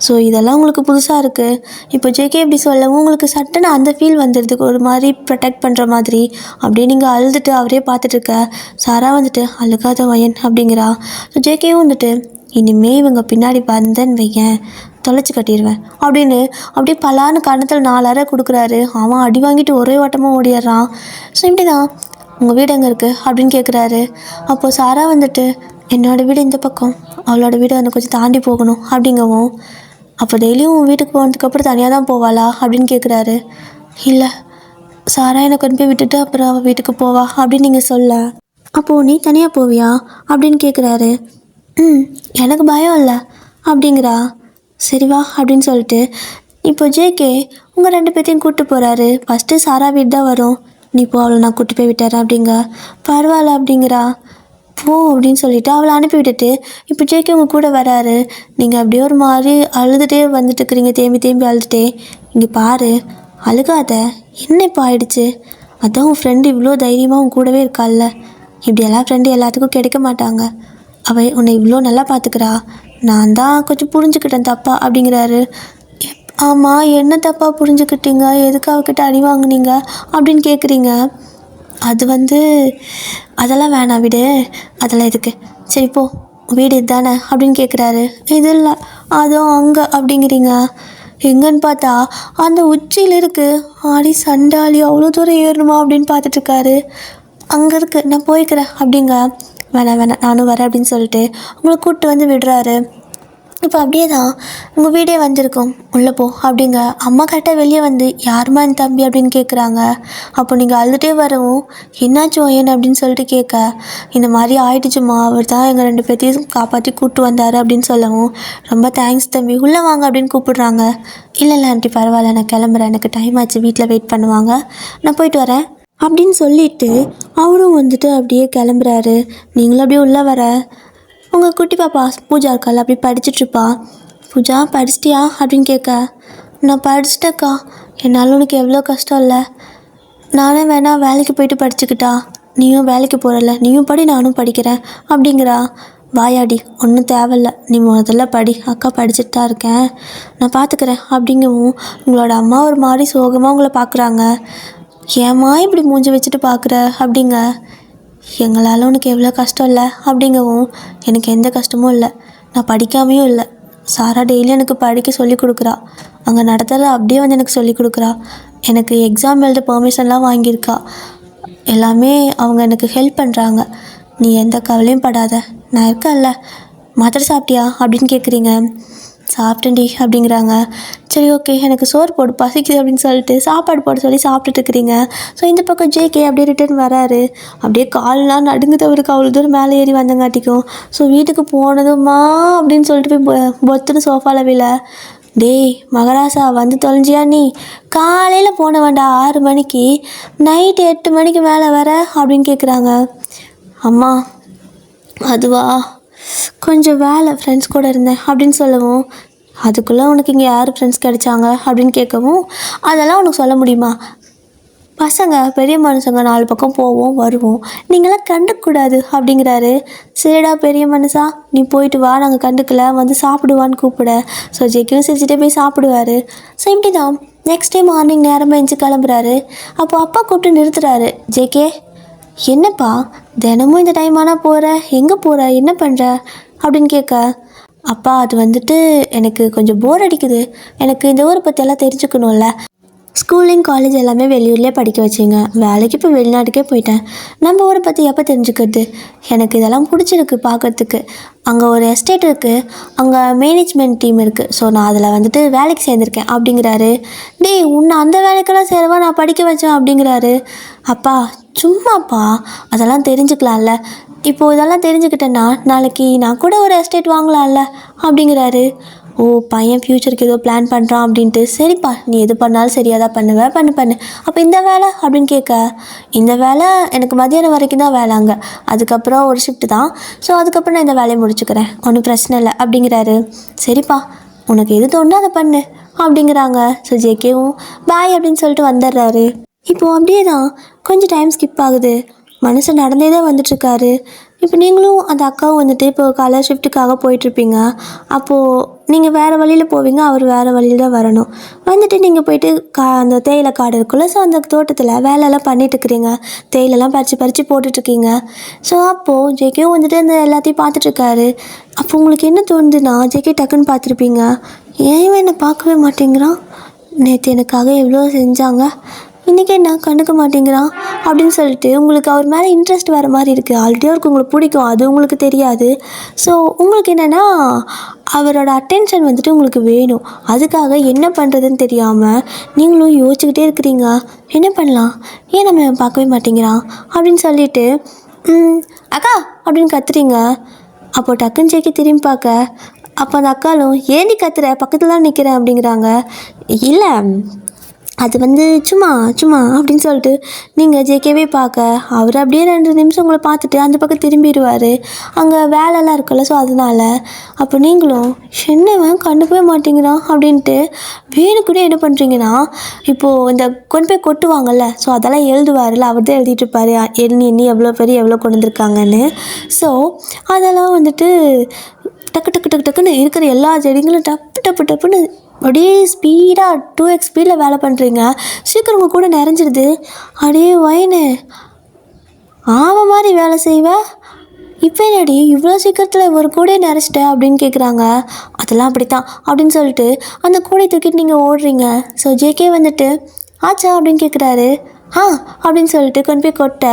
ஸோ இதெல்லாம் உங்களுக்கு புதுசாக இருக்குது. இப்போ ஜேகே இப்படி சொல்லவும் உங்களுக்கு சட்டுன்னு அந்த ஃபீல் வந்துடுது, ஒரு மாதிரி ப்ரொடெக்ட் பண்ணுற மாதிரி. அப்படியே நீங்கள் அழுதுட்டு அவரே பார்த்துட்ருக்க. சாரா வந்துட்டு அழுகாத வயன் அப்படிங்கிறா. ஸோ ஜேகேவும் வந்துட்டு இனிமே இவங்க பின்னாடி வந்தேன்னு வையன் தொலைச்சி கட்டிடுவேன் அப்படின்னு அப்படியே பலான்னு கணத்தில் 4 அறை கொடுக்குறாரு. அவன் அடி வாங்கிட்டு ஒரே ஓட்டமாக ஓடிடுறான். ஸோ இப்படி தான் உங்கள் வீடு எங்கே இருக்குது அப்படின்னு கேட்குறாரு. அப்போது சாரா வந்துட்டு என்னோடய வீடு இந்த பக்கம், அவளோட வீடு எனக்கு கொஞ்சம் தாண்டி போகணும் அப்படிங்கவும், அப்போ டெய்லியும் உன் வீட்டுக்கு போனதுக்கப்புறம் தனியாக தான் போவாளா அப்படின்னு கேட்குறாரு. இல்லை, சாரா என்னை கொண்டு போய் விட்டுட்டு அப்புறம் அவள் வீட்டுக்கு போவா அப்படின்னு நீங்கள் சொல்ல, அப்போது நீ தனியாக போவியா அப்படின்னு கேட்குறாரு. எனக்கு பயம் இல்லை அப்படிங்கிறா. சரி வா அப்படின்னு சொல்லிட்டு இப்போ ஜேகே உங்கள் 2 பேர்த்தையும் கூப்பிட்டு போகிறாரு. ஃபஸ்ட்டு சாரா வீடு தான் வரும். நீ போ, அவளை நான் கூப்பிட்டு போய் விட்டுறேன் அப்படிங்க. பரவாயில்ல அப்படிங்கிறா. போ அப்படின்னு சொல்லிவிட்டு அவளை அனுப்பி விட்டுட்டு இப்போ ஜேகே உங்கள் கூட வராரு. நீங்கள் அப்படியே ஒரு மாதிரி அழுதுகிட்டே வந்துட்டுருக்குறீங்க, தேம்பி அழுதுகிட்டே. இங்கே பாரு, அழுகாத, என்ன இப்போ ஆயிடுச்சு? அதான் உன் ஃப்ரெண்டு இவ்வளோ தைரியமாக உன் கூடவே இருக்கால்ல. இப்படியெல்லாம் ஃப்ரெண்டு எல்லாத்துக்கும் கிடைக்க மாட்டாங்க. அவள் உன்னை இவ்வளோ நல்லா பார்த்துக்கிறா. நான் தான் கொஞ்சம் புரிஞ்சுக்கிட்டேன் தப்பா அப்படிங்கிறாரு. ஆமாம், என்ன தப்பாக புரிஞ்சுக்கிட்டீங்க? எதுக்கு அவகிட்ட அடி வாங்குனீங்க அப்படின்னு கேட்குறீங்க. அது அதெல்லாம் வேணாம் விடு, அதெல்லாம் எதுக்கு, சரி போ வீடு இதுதானே அப்படின்னு கேட்குறாரு. இது இல்லை, அதுவும் அங்கே அப்படிங்கிறீங்க. எங்கன்னு பார்த்தா அந்த உச்சியில் இருக்குது. ஆடி சண்டாளி அவ்வளோ தூரம் ஏறணுமா அப்படின்னு பார்த்துட்ருக்காரு. அங்கே இருக்குது, நான் போய்க்கிறேன் அப்படிங்க. வேணாம் வேணாம் நானும் வரேன் அப்படின்னு சொல்லிட்டு உங்களை கூப்பிட்டு வந்து விடுறாரு. இப்போ அப்படியே தான் உங்கள் வீடே வந்திருக்கும், உள்ளே போ அப்படிங்க. அம்மா கரெக்டாக வெளியே வந்து யாருமா என் தம்பி அப்படின்னு கேட்குறாங்க. அப்போ நீங்கள் அழுதுகிட்டே வரவும் என்னாச்சு ஏன் அப்படின்னு சொல்லிட்டு கேட்க, இந்த மாதிரி ஆயிடுச்சுமா, அவர் தான் எங்கள் 2 பேர்த்தையும் காப்பாற்றி கூப்பிட்டு வந்தார் அப்படின்னு சொல்லவும், ரொம்ப தேங்க்ஸ் தம்பி, உள்ளே வாங்க அப்படின்னு கூப்பிடுறாங்க. இல்லை ஆண்டி பரவாயில்ல, நான் கிளம்புறேன், எனக்கு டைம் ஆச்சு, வீட்டில் வெயிட் பண்ணுவாங்க, நான் போயிட்டு வரேன் அப்படின்னு சொல்லிட்டு அவரும் வந்துட்டு அப்படியே கிளம்புறாரு. நீங்களும் அப்படியே உள்ளே வர உங்கள் குட்டி பாப்பா பூஜா இருக்காள், அப்படி படிச்சுட்ருப்பா. பூஜா படிச்சிட்டியா அப்படின்னு கேட்க, நான் படிச்சிட்டேக்கா, என்னால் உனக்கு எவ்வளோ கஷ்டம் இல்லை, நானே வேணா வேலைக்கு போயிட்டு படிச்சுக்கிட்டா, நீயும் வேலைக்கு போகிறல, நீயும் படி நானும் படிக்கிறேன் அப்படிங்கிறா. வாயாடி ஒன்றும் தேவையில்ல, நீ முதல்ல படி, அக்கா படிச்சுட்டு தான் இருக்கேன், நான் பார்த்துக்கிறேன் அப்படிங்கவும் உங்களோட அம்மா ஒரு மாதிரி சோகமாக உங்களை பார்க்குறாங்க. ஏம்மா இப்படி மூஞ்சி வச்சுட்டு பார்க்குற அப்படிங்க. எங்களால் உனக்கு எவ்வளோ கஷ்டம் இல்லை அப்படிங்கவும், எனக்கு எந்த கஷ்டமும் இல்லை, நான் படிக்காமையும் இல்லை, சாரா டெய்லியும் எனக்கு படிக்க சொல்லி கொடுக்குறா, அங்கே நடத்துகிற அப்படியே வந்து எனக்கு சொல்லி கொடுக்குறா, எனக்கு எக்ஸாம் எழுத பெர்மிஷன்லாம் வாங்கியிருக்கா, எல்லாமே அவங்க எனக்கு ஹெல்ப் பண்ணுறாங்க, நீ எந்த கவலையும் படாத, நான் இருக்கேன்ல. மாத்திரை சாப்பிட்டியா அப்படின்னு கேட்குறீங்க. சாப்பிட்டேன்டி அப்படிங்கிறாங்க. சரி ஓகே, எனக்கு சோறு போடு பசிக்குது அப்படின்னு சொல்லிட்டு சாப்பாடு போட சொல்லி சாப்பிட்டுட்டு இருக்கிறீங்க. ஸோ இந்த பக்கம் ஜேகே அப்படியே ரிட்டர்ன் வராரு. அப்படியே கால்லாம் நடுங்குது அவருக்கு, அவ்வளோ தூரம் மேலே ஏறி வந்தங்காட்டிக்கும். ஸோ வீட்டுக்கு போனதுமா அப்படின்னு சொல்லிட்டு போய் பொத்துன்னு சோஃபாவில் விழ, டேய் மகராசா வந்து தொலைஞ்சியா, நீ காலையில் போன வேண்டாம் 6 மணிக்கு, நைட்டு 8 மணிக்கு மேலே வர அப்படின்னு கேட்குறாங்க. அம்மா அதுவா, கொஞ்சம் வேலை, ஃப்ரெண்ட்ஸ் கூட இருந்தேன் அப்படின்னு சொல்லவும், அதுக்குள்ளே உனக்கு இங்கே யார் ஃப்ரெண்ட்ஸ் கிடைச்சாங்க அப்படின்னு கேட்கவும், அதெல்லாம் உனக்கு சொல்ல முடியுமா, பசங்க பெரிய மனுஷங்க 4 பக்கம் போவோம் வருவோம், நீங்களாம் கண்டுக்கூடாது அப்படிங்கிறாரு. சரிடா பெரிய மனுஷா, நீ போயிட்டு வா, நாங்கள் கண்டுக்கல, வந்து சாப்பிடுவான்னு கூப்பிட. ஸோ ஜெக்கியும் சிரிச்சுட்டே போய் சாப்பிடுவார். ஸோ இப்படி தான் நெக்ஸ்ட் டே மார்னிங் நேரமாக எழுந்து கிளம்புறாரு. அப்போது அப்பா கூப்பிட்டு நிறுத்துறாரு. ஜேகே என்னப்பா தினமும் இந்த டைம் ஆனால் போகிற, எங்கே போகிற, என்ன பண்ணுற அப்படின்னு கேட்க, அப்பா அது வந்துட்டு எனக்கு கொஞ்சம் போர் அடிக்குது, எனக்கு இந்த ஊரை பற்றியெல்லாம் தெரிஞ்சுக்கணும்ல, ஸ்கூலிங் காலேஜ் எல்லாமே வெளியூர்லேயே படிக்க வச்சிங்க, வேலைக்கு இப்போ வெளிநாட்டுக்கே போயிட்டேன், நம்ம ஊரை பற்றி எப்போ தெரிஞ்சுக்கிறது, எனக்கு இதெல்லாம் பிடிச்சிருக்கு பார்க்குறதுக்கு, அங்கே ஒரு எஸ்டேட் இருக்குது, அங்கே மேனேஜ்மெண்ட் டீம் இருக்குது, ஸோ நான் அதில் வந்துட்டு வேலைக்கு சேர்ந்துருக்கேன் அப்படிங்கிறாரு. டேய் உன்னை அந்த வேலைக்கெல்லாம் சேரவா நான் படிக்க வச்சேன் அப்படிங்கிறாரு. அப்பா சும்மாப்பா, அதெல்லாம் தெரிஞ்சுக்கலாம்ல, இப்போது இதெல்லாம் தெரிஞ்சுக்கிட்டேன்னா நாளைக்கு நான் கூட ஒரு எஸ்டேட் வாங்கலாம்ல அப்படிங்கிறாரு. ஓ பையன் ஃப்யூச்சருக்கு ஏதோ பிளான் பண்ணுறான் அப்படின்ட்டு, சரிப்பா நீ எது பண்ணாலும் சரியாக தான் பண்ணுவேன், பண்ணு. அப்போ இந்த வேலை அப்படின்னு கேட்க, இந்த வேலை எனக்கு மதியானம் வரைக்கும் தான் வேலை அங்கே, அதுக்கப்புறம் ஒரு ஷிஃப்ட்டு தான், ஸோ அதுக்கப்புறம் நான் இந்த வேலையை முடிச்சுக்கிறேன், ஒன்றும் பிரச்சனை இல்லை அப்படிங்கிறாரு. சரிப்பா உனக்கு எது தோணுதோ அதை பண்ணு அப்படிங்கிறாங்க. ஸோ ஜேகேவும் பாய் அப்படின்னு சொல்லிட்டு வந்துடுறாரு. இப்போது அப்படியே தான் கொஞ்சம் டைம் ஸ்கிப் ஆகுது. மனுஷன் நடந்தே தான் வந்துட்டுருக்காரு. இப்போ நீங்களும் அந்த அக்காவும் வந்துட்டு இப்போ காலை ஷிஃப்ட்டுக்காக போயிட்டுருப்பீங்க. அப்போது நீங்கள் வேறு வழியில் போவீங்க, அவர் வேறு வழியில் தான் வரணும். வந்துட்டு நீங்கள் போயிட்டு அந்த தேயிலை காடு இருக்குல்ல, ஸோ அந்த தோட்டத்தில் வேலையெல்லாம் பண்ணிட்டுருக்குறீங்க, தேயிலெல்லாம் பறித்து போட்டுட்ருக்கீங்க. ஸோ அப்போது ஜேகேவும் வந்துட்டு அந்த எல்லாத்தையும் பார்த்துட்ருக்காரு. அப்போ உங்களுக்கு என்ன தோணுதுன்னா, ஜேகே டக்குன்னு பார்த்துருப்பீங்க, ஏன் என்னை பார்க்கவே மாட்டேங்கிறான், நேற்று எனக்காக எவ்வளோ செஞ்சாங்க, இன்றைக்கி என்ன கண்டுக்க மாட்டேங்கிறான் அப்படின்னு சொல்லிட்டு உங்களுக்கு அவர் மேலே இன்ட்ரெஸ்ட் வர மாதிரி இருக்குது. ஆல்ரெடி அவருக்கு உங்களுக்கு பிடிக்கும், அது உங்களுக்கு தெரியாது. ஸோ உங்களுக்கு என்னென்னா அவரோட அட்டென்ஷன் வந்துட்டு உங்களுக்கு வேணும். அதுக்காக என்ன பண்ணுறதுன்னு தெரியாமல் நீங்களும் யோசிச்சுக்கிட்டே இருக்கிறீங்க, என்ன பண்ணலாம், ஏன் நம்ம பார்க்கவே மாட்டேங்கிறான் அப்படின்னு சொல்லிட்டு அக்கா அப்படின்னு கத்துறீங்க. அப்போது டக்குன்னு ஜேகே திரும்பி பார்க்க, அப்போ அந்த அக்காலும் ஏண்டி கத்துற, பக்கத்தில் தான் நிற்கிறேன் அப்படிங்கிறாங்க. இல்லை அது வந்து சும்மா அப்படின்னு சொல்லிட்டு நீங்கள் ஜேகேவே பார்க்க, அவர் அப்படியே 2 நிமிஷம் உங்களை பார்த்துட்டு அந்த பக்கம் திரும்பிடுவார். அங்கே வேலைலாம் இருக்குல்ல, ஸோ அதனால். அப்போ நீங்களும் என்னவன் கண்டுக்கவே மாட்டேங்கிறான் அப்படின்ட்டு வேணுக்கூட என்ன பண்ணுறீங்கன்னா, இப்போது இந்த கொண்டு போய் கொட்டுவாங்கள்ல, ஸோ அதெல்லாம் எழுதுவார்ல, அவர் தான் எழுதிட்டுருப்பார், எண்ணி எவ்வளோ பேர் எவ்வளோ கொண்டு வந்திருக்காங்கன்னு. ஸோ அதெல்லாம் வந்துட்டு டக்குன்னு இருக்கிற எல்லா செடிங்களும் டப்புன்னு அப்படியே ஸ்பீடாக 2x ஸ்பீடில் வேலை பண்ணுறீங்க. சீக்கிரம் உங்கள் கூட நிறைஞ்சிடுது. அப்படியே வயனு ஆமாம் மாதிரி வேலை செய்வேன், இப்போ என்னடி இவ்வளோ சீக்கிரத்தில் ஒரு கூடையை நிறச்சிட்டேன் அப்படின்னு கேட்குறாங்க. அதெல்லாம் அப்படித்தான் அப்படின்னு சொல்லிட்டு அந்த கூடை தூக்கிட்டு நீங்கள் ஓடுறீங்க. ஸோ ஜேகே வந்துட்டு ஆச்சா அப்படின்னு கேட்குறாரு. ஆ அப்படின்னு சொல்லிட்டு கொண்டு போய் கொட்ட,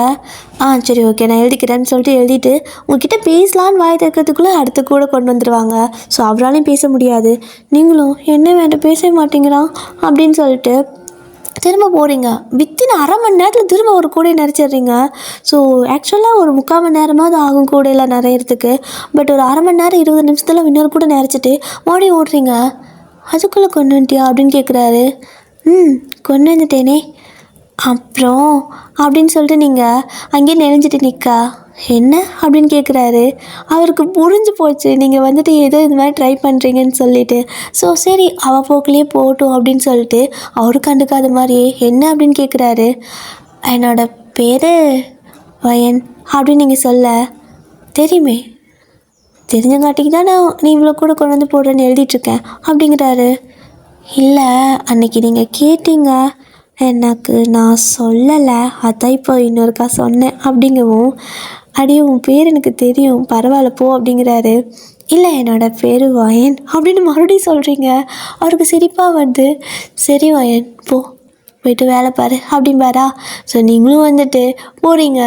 சரி ஓகே நான் எழுதிக்கிறேன்னு சொல்லிட்டு எழுதிட்டு உங்ககிட்ட பேசலான்னு வாய் திறக்கிறதுக்குள்ளே அடுத்த கூட கொண்டு வந்துடுவாங்க. ஸோ அவராலையும் பேச முடியாது. நீங்களும் என்ன வேண்டாம் பேச மாட்டேங்கிறான் அப்படின்னு சொல்லிட்டு திரும்ப போகிறீங்க. வித்தின் அரை மணி நேரத்தில் திரும்ப ஒரு கூடையை நிறச்சிட்றீங்க. ஸோ ஆக்சுவலாக ஒரு 3/4 மணி நேரமாவது ஆகும் கூடையில் நிறையிறதுக்கு. பட் ஒரு அரை மணி நேரம் 20 நிமிஷத்தில் இன்னொரு கூட நிறச்சிட்டு மறுபடியும் ஓடுறீங்க. அதுக்குள்ளே கொண்டு வந்துட்டியா அப்படின்னு கேட்குறாரு. கொண்டு வந்துட்டேனே அப்புறம் அப்படின்னு சொல்லிட்டு நீங்கள் அங்கேயே நெளிஞ்சிட்டு நிற்கா. என்ன அப்படின்னு கேட்குறாரு. அவருக்கு புரிஞ்சு போச்சு நீங்கள் வந்துட்டு ஏதோ இது மாதிரி ட்ரை பண்ணுறீங்கன்னு சொல்லிட்டு. ஸோ சரி அவள் போக்குலேயே போகட்டும் அப்படின்னு சொல்லிட்டு அவரு கண்டுக்காத மாதிரியே என்ன அப்படின்னு கேட்குறாரு. என்னோட பேர் வயன் அப்படின்னு நீங்கள் சொல்ல, தெரியுமே தெரிஞ்சங்காட்டிக்கு தான் நீ இவ்வளோ கூட கொண்டு வந்து போடுறேன்னு எழுதிட்டுருக்கேன் அப்படிங்கிறாரு. இல்லை அன்னைக்கு நீங்கள் கேட்டீங்க எனக்கு நான் சொல்லலை, அதான் இப்போ இன்னொருக்கா சொன்னேன் அப்படிங்கவும், அடியே உன் பேர் எனக்கு தெரியும் பரவாயில்ல போ அப்படிங்கிறாரு. இல்லை என்னோடய பேர் வயன் அப்படின்னு மறுபடியும் சொல்கிறீங்க. அவருக்கு சிரிப்பாக வருது. சரி வயன் போ போய்ட்டு வேலை பாரு அப்படின்பாரா. ஸோ நீங்களும் வந்துட்டு போகிறீங்க.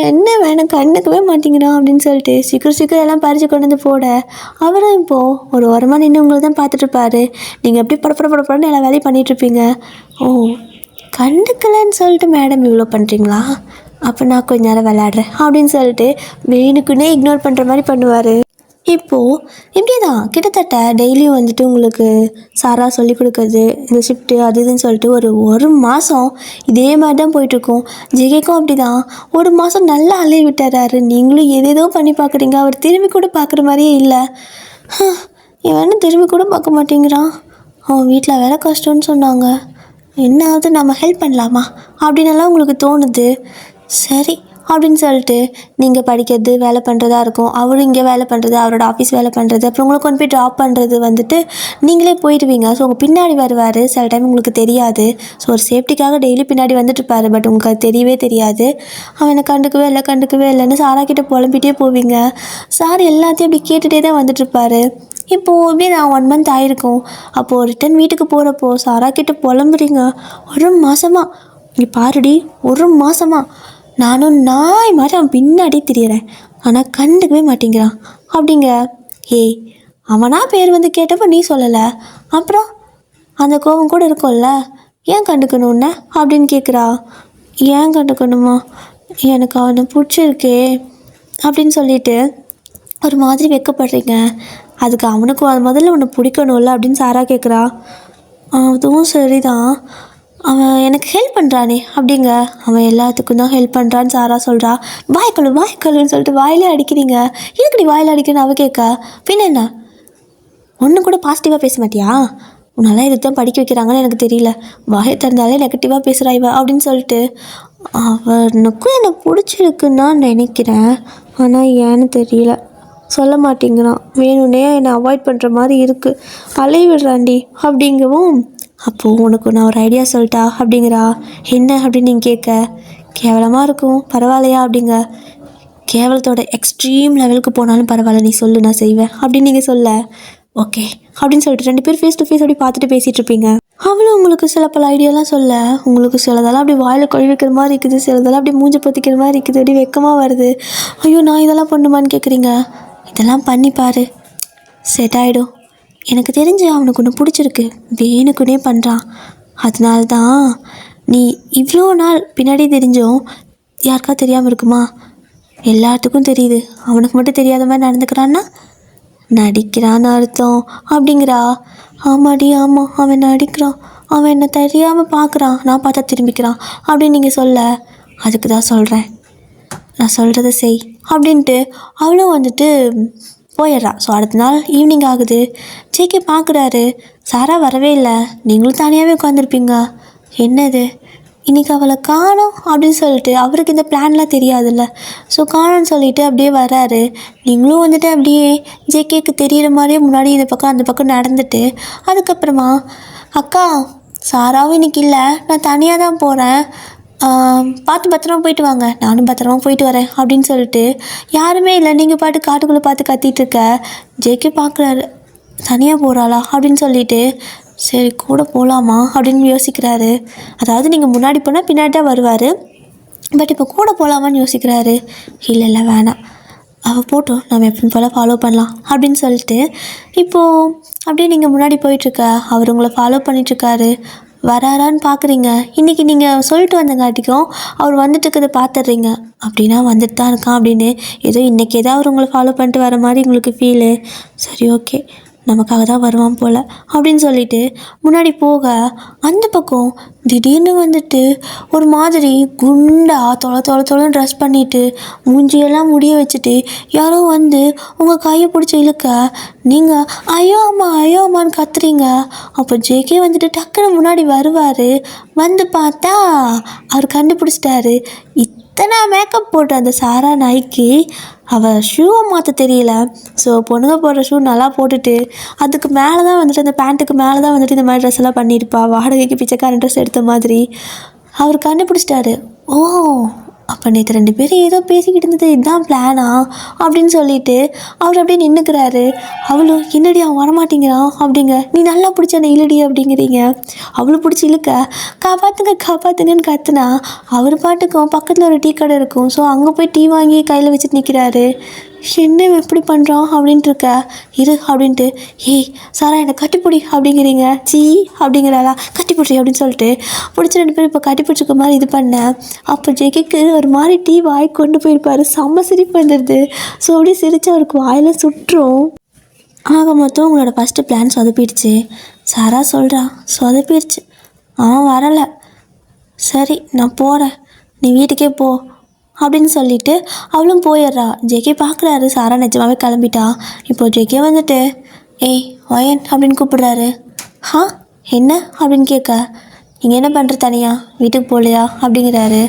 என்ன வேணும் கண்டுக்கவே மாட்டேங்கிறான் அப்படின்னு சொல்லிட்டு சீக்கிரம் எல்லாம் பறித்து கொண்டு வந்து போட, அவரும் இப்போது ஒரு ஓரமாக நின்று உங்களை தான் பார்த்துட்ருப்பாரு. நீங்கள் எப்படி படப்படன்னு எல்லா வேலையும் பண்ணிகிட்ருப்பீங்க. ஓ கண்டுக்கலன்னு சொல்லிட்டு மேடம் இவ்வளோ பண்ணுறீங்களா, அப்போ நான் கொஞ்ச நேரம் விளையாடுறேன் அப்படின்னு சொல்லிட்டு வேணுக்குன்னே இக்னோர் பண்ணுற மாதிரி பண்ணுவார். இப்போது இப்படி தான் கிட்டத்தட்ட டெய்லியும் வந்துட்டு உங்களுக்கு சாரா சொல்லி கொடுக்குறது இந்த ஷிஃப்ட்டு அது இதுன்னு சொல்லிட்டு ஒரு மாதம் இதே மாதிரி தான் போயிட்டுருக்கோம். ஜெகேக்கும் அப்படி தான் ஒரு மாதம் நல்லா அலைய விட்டுறாரு. நீங்களும் எதேதோ பண்ணி பார்க்குறீங்க. அவர் திரும்பி கூட பார்க்குற மாதிரியே இல்லை. இவன் திரும்பி கூட பார்க்க மாட்டேங்கிறான். அவன் வீட்டில் வேலை கஷ்டம்னு சொன்னாங்க. என்னாவது நம்ம ஹெல்ப் பண்ணலாமா அப்படின்னலாம் உங்களுக்கு தோணுது. சரி அப்படின்னு சொல்லிட்டு நீங்கள் படிக்கிறது வேலை பண்ணுறதா இருக்கும். அவரும் இங்கே வேலை பண்ணுறது, அவரோட ஆஃபீஸ் வேலை பண்ணுறது, அப்புறம் உங்களை கொண்டு போய் ட்ராப் பண்ணுறது வந்துட்டு நீங்களே போயிடுவீங்க. ஸோ உங்கள் பின்னாடி வருவார். சில டைம் உங்களுக்கு தெரியாது. ஸோ ஒரு சேஃப்டிக்காக டெய்லி பின்னாடி வந்துட்டுருப்பார். பட் உங்களுக்கு அது தெரியவே தெரியாது. அவனை கண்டுக்கவே இல்லைன்னு சாரா கிட்டே புலம்பிகிட்டே போவீங்க. சார் எல்லாத்தையும் அப்படி கேட்டுகிட்டே தான் வந்துட்டுருப்பார். இப்போது எப்படியே நான் 1 மந்த் ஆகிருக்கும். அப்போது ரிட்டன் வீட்டுக்கு போகிறப்போ சாரா கிட்டே புலம்புறீங்க. ஒரு மாதமாக இங்கே பாருடி, ஒரு மாதமாக நானும் நாய் மாதிரி அவன் பின்னாடி திரியிறேன், ஆனால் கண்டுக்கவே மாட்டேங்கிறான் அப்படிங்க. ஏய் அவனா பேர் வந்து கேட்டப்போ நீ சொல்லலை, அப்புறம் அந்த கோபம் கூட இருக்கும்ல, ஏன் கண்டுக்கணும்ன அப்படின்னு கேட்குறா. ஏன் கண்டுக்கணுமா, எனக்கு அவனை பிடிச்சிருக்கே அப்படின்னு சொல்லிட்டு ஒரு மாதிரி வெக்கப்படுறீங்க. அதுக்கு அவனுக்கு முதல்ல உன்னை பிடிக்கணும்ல அப்படின்னு சாரா கேட்குறா. அதுவும் சரிதான், அவன் எனக்கு ஹெல்ப் பண்ணுறானே அப்படிங்க. அவன் எல்லாத்துக்கும் தான் ஹெல்ப் பண்ணுறான்னு சாரா சொல்கிறா. வாய்க்கழுன்னு சொல்லிட்டு வாயிலே அடிக்கிறீங்க. எதுக்குடி வாயில் அடிக்கிறேன்னு அவ கேட்க, பின்ன என்ன ஒன்று கூட பாசிட்டிவாக பேச மாட்டியா, உன்னால இதுக்கு தான் படிக்க வைக்கிறாங்கன்னு எனக்கு தெரியல, வாயை திறந்தாலே நெகட்டிவாக பேசுகிறா இவ அப்படின்னு சொல்லிட்டு. அவனுக்கும் என்னை பிடிச்சிருக்குன்னு நான் நினைக்கிறேன், ஆனால் ஏன்னு தெரியல, சொல்ல மாட்டேங்கிறான், வேணும்னே என்னை அவாய்ட் பண்ணுற மாதிரி இருக்குது, அலைய விடுறாண்டி அப்படிங்கவும். அப்போது உனக்கு நான் ஒரு ஐடியா சொல்லிட்டா அப்படிங்கிறா. என்ன அப்படின்னு நீங்கள் கேட்க, கேவலமாக இருக்கும் பரவாயில்லையா அப்படிங்க. கேவலத்தோட எக்ஸ்ட்ரீம் லெவலுக்கு போனாலும் பரவாயில்ல, நீ சொல்லு நான் செய்வேன் அப்படின்னு நீங்கள் சொல்ல, ஓகே அப்படின்னு சொல்லிட்டு 2 பேர் ஃபேஸ் டு ஃபேஸ் அப்படி பார்த்துட்டு பேசிகிட்டு இருப்பீங்க. அவளும் உங்களுக்கு சில பல ஐடியாலாம் சொல்ல, உங்களுக்கு சிலதெல்லாம் அப்படி வாயில் கழுவிக்கிற மாதிரி இருக்குது, சிலதெல்லாம் அப்படி மூஞ்சி பற்றிக்கிற மாதிரி இருக்குது, அப்படி வெக்கமாக வருது. ஐயோ நான் இதெல்லாம் பண்ணுமான்னு கேட்குறீங்க. இதெல்லாம் பண்ணிப்பார், செட் ஆகிடும். எனக்கு தெரிஞ்சு அவனுக்கு ஒன்று பிடிச்சிருக்கு, வேணுக்குன்னே பண்ணுறான். அதனால தான் நீ இவ்வளோ நாள் பின்னாடி தெரிஞ்சும் யாருக்கா தெரியாமல் இருக்குமா, எல்லாத்துக்கும் தெரியுது, அவனுக்கு மட்டும் தெரியாத மாதிரி நடந்துக்கிறான்னா நடிக்கிறான்னு அர்த்தம் அப்படிங்கிறா. ஆமாடி ஆமாம், அவன் நடிக்கிறான், அவன் என்னை தெரியாமல் பார்க்குறான், நான் பார்த்தா திரும்பிக்கிறான் அப்படின்னு நீங்கள் சொல்ல, அதுக்கு தான் சொல்கிறேன், நான் சொல்கிறத செய் அப்படின்ட்டு அவளும் வந்துட்டு போயிடுறா. ஸோ அடுத்த நாள் ஈவினிங் ஆகுது. ஜேகே பார்க்குறாரு, சாரா வரவே இல்லை, நீங்களும் தனியாகவே உட்காந்துருப்பீங்க, என்னது இன்றைக்கி அவளை காணோம் அப்படின்னு சொல்லிட்டு அவருக்கு இந்த பிளான்லாம் தெரியாதுல்ல. ஸோ காணோன்னு சொல்லிவிட்டு அப்படியே வராரு. நீங்களும் வந்துட்டு அப்படியே ஜேகேக்கு தெரிகிற மாதிரியே முன்னாடி இந்த பக்கம் அந்த பக்கம் நடந்துட்டு, அதுக்கப்புறமா அக்கா சாராவும் இன்றைக்கி இல்லை, நான் தனியாக தான் போகிறேன், பார்த்து பத்திரமா போயிட்டு வாங்க, நானும் பத்திரமா போயிட்டு வரேன் அப்படின்னு சொல்லிட்டு யாருமே இல்லை, நீங்கள் பாட்டு காட்டுக்குள்ளே பார்த்து கத்திட்டு இருக்க ஜேகே பார்க்குறாரு. தனியாக போகிறாளா அப்படின்னு சொல்லிட்டு சரி கூட போகலாமா அப்படின்னு யோசிக்கிறாரு. அதாவது நீங்கள் முன்னாடி போனால் பின்னாடி தான் வருவார், பட் இப்போ கூட போகலாமான்னு யோசிக்கிறாரு. இல்லை இல்லை வேணாம், அவள் போட்டோம், நம்ம எப்பவும் போல் ஃபாலோ பண்ணலாம் அப்படின்னு சொல்லிட்டு இப்போது அப்படியே நீங்கள் முன்னாடி போயிட்டுருக்க அவர் உங்களை ஃபாலோ பண்ணிகிட்ருக்காரு. வராரான்னு பார்க்குறீங்க. இன்றைக்கி நீங்கள் சொல்லிட்டு வந்தங்காட்டிக்கும் அவர் வந்துட்டு இருக்கிறத பார்த்துட்றீங்க. அப்படின்னா வந்துட்டு தான் இருக்கான் அப்படின்னு ஏதோ இன்றைக்கி ஏதாவது அவர் உங்களை ஃபாலோ பண்ணிட்டு வர மாதிரி உங்களுக்கு ஃபீலு. சரி ஓகே, நமக்காக தான் வருவான் போல் அப்படின்னு சொல்லிட்டு முன்னாடி போக அந்த பக்கம் திடீர்னு வந்துட்டு ஒரு மாதிரி குண்டா தொலைன்னு ட்ரெஸ் பண்ணிவிட்டு மூஞ்சியெல்லாம் முடிய வச்சுட்டு யாரோ வந்து உங்கள் கையை பிடிச்சி இழுக்க நீங்கள் ஐயோ அம்மான்னு கத்துறீங்க. அப்போ ஜேகே வந்துட்டு டக்குன்னு முன்னாடி வருவார். வந்து பார்த்தா அவர் கண்டுபிடிச்சிட்டாரு. இத்தனை மேக்கப் போட்டு அந்த சாரா நாய்க்கு அவள் ஷூவை மாற்ற தெரியல. ஸோ பொண்ணுங்க போடுற ஷூ நல்லா போட்டுட்டு அதுக்கு மேலே தான் வந்துட்டு அந்த பேண்ட்டுக்கு மேலே தான் வந்துட்டு இந்த மாதிரி ட்ரெஸ் எல்லாம் பண்ணியிருப்பா, வாடகைக்கு பிச்சைக்காரன் ட்ரெஸ் எடுத்த மாதிரி. அவர் கண்டுபிடிச்சிட்டாரு. ஓ, அப்போ நேற்று 2 பேரும் ஏதோ பேசிக்கிட்டு இருந்தது இதுதான் பிளானா அப்படின்னு சொல்லிட்டு அவர் அப்படியே நின்றுக்கிறாரு. அவளும் என்னடி அவன் வரமாட்டேங்கிறான் அப்படிங்க, நீ நல்லா பிடிச்ச அந்த இழுடி அப்படிங்கிறீங்க. அவளும் பிடிச்சி இழுக்க காப்பாற்றுங்கன்னு கத்துனா அவர் பாட்டுக்கும் பக்கத்தில் ஒரு டீ கடை இருக்கும். ஸோ அங்கே போய் டீ வாங்கி கையில் வச்சுட்டு நிற்கிறாரு. என்ன எப்படி பண்ணுறான் அப்படின்ட்டு இருக்க இரு அப்படின்ட்டு ஏய் சாரா என்னை கட்டிப்பிடி அப்படிங்கிறீங்க. சீ அப்படிங்கிறாளா, கட்டிப்பிடி அப்படின்னு சொல்லிட்டு பிடிச்ச 2 பேரும் இப்போ கட்டிப்பிடிச்சிருக்க மாதிரி இது பண்ணேன். அப்போ ஜெகிக்கு ஒரு மாதிரி டீ வாய் கொண்டு போயிருப்பார். செம்ம சிரிப்பு வந்துடுது. ஸோ அப்படியே சிரித்து அவருக்கு வாயில் சுற்றும். ஆக மொத்தம் உங்களோட ஃபஸ்ட்டு பிளான் சொதப்பிடுச்சு. சாரா சொல்கிறா சொதப்பிடுச்சு, அவன் வரலை, சரி நான் போகிறேன், நீ வீட்டுக்கே போ அப்படின்னு சொல்லிட்டு அவளும் போயிடுறா. ஜெகே பார்க்குறாரு சாரா நிஜமாவே கிளம்பிட்டா. இப்போது ஜெகே வந்துட்டு ஏய் ஒயன் அப்படின்னு கூப்பிடுறாரு. என்ன அப்படின்னு கேட்க நீங்கள் என்ன பண்ணுற தனியாக வீட்டுக்கு போகலையா அப்படிங்கிறாரு.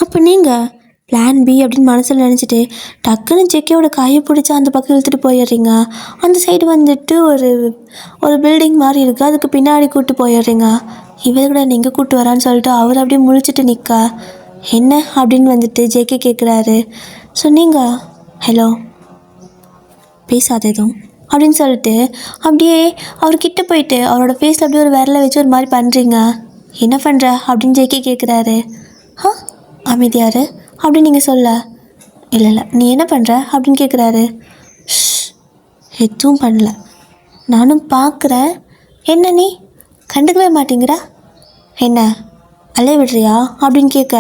அப்போ நீங்கள் பிளான் பி அப்படின்னு மனசில் நினச்சிட்டு டக்குன்னு ஜெக்கேயோட கையை பிடிச்சி அந்த பக்கம் இழுத்துட்டு போயிடுறீங்க. அந்த சைடு வந்துட்டு ஒரு பில்டிங் மாதிரி இருக்குது, அதுக்கு பின்னாடி கூப்பிட்டு போயிடுறீங்க. இவர் கூட நீங்கள் கூப்பிட்டு வரான்னு சொல்லிட்டு அவர் அப்படியே முழிச்சிட்டு நிற்க என்ன அப்படின்னு வந்துட்டு ஜேகே கேட்குறாரு. ஸோ நீங்கள் ஹலோ பேசாத எதுவும் அப்படின்னு சொல்லிட்டு அப்படியே அவர்கிட்ட போயிட்டு அவரோட ஃபேஸில் அப்படியே ஒரு விரலை வச்சு ஒரு மாதிரி பண்ணுறீங்க. என்ன பண்ணுற அப்படின்னு ஜேகே கேட்குறாரு. அமைதியாரு அப்படின்னு நீங்கள் சொல்ல இல்லை நீ என்ன பண்ணுற அப்படின்னு கேட்குறாரு. எதுவும் பண்ணல, நானும் பார்க்குறேன். என்ன நீ கண்டுக்கவே மாட்டேங்கிற, என்ன அலைய விடுறியா அப்படின்னு கேட்க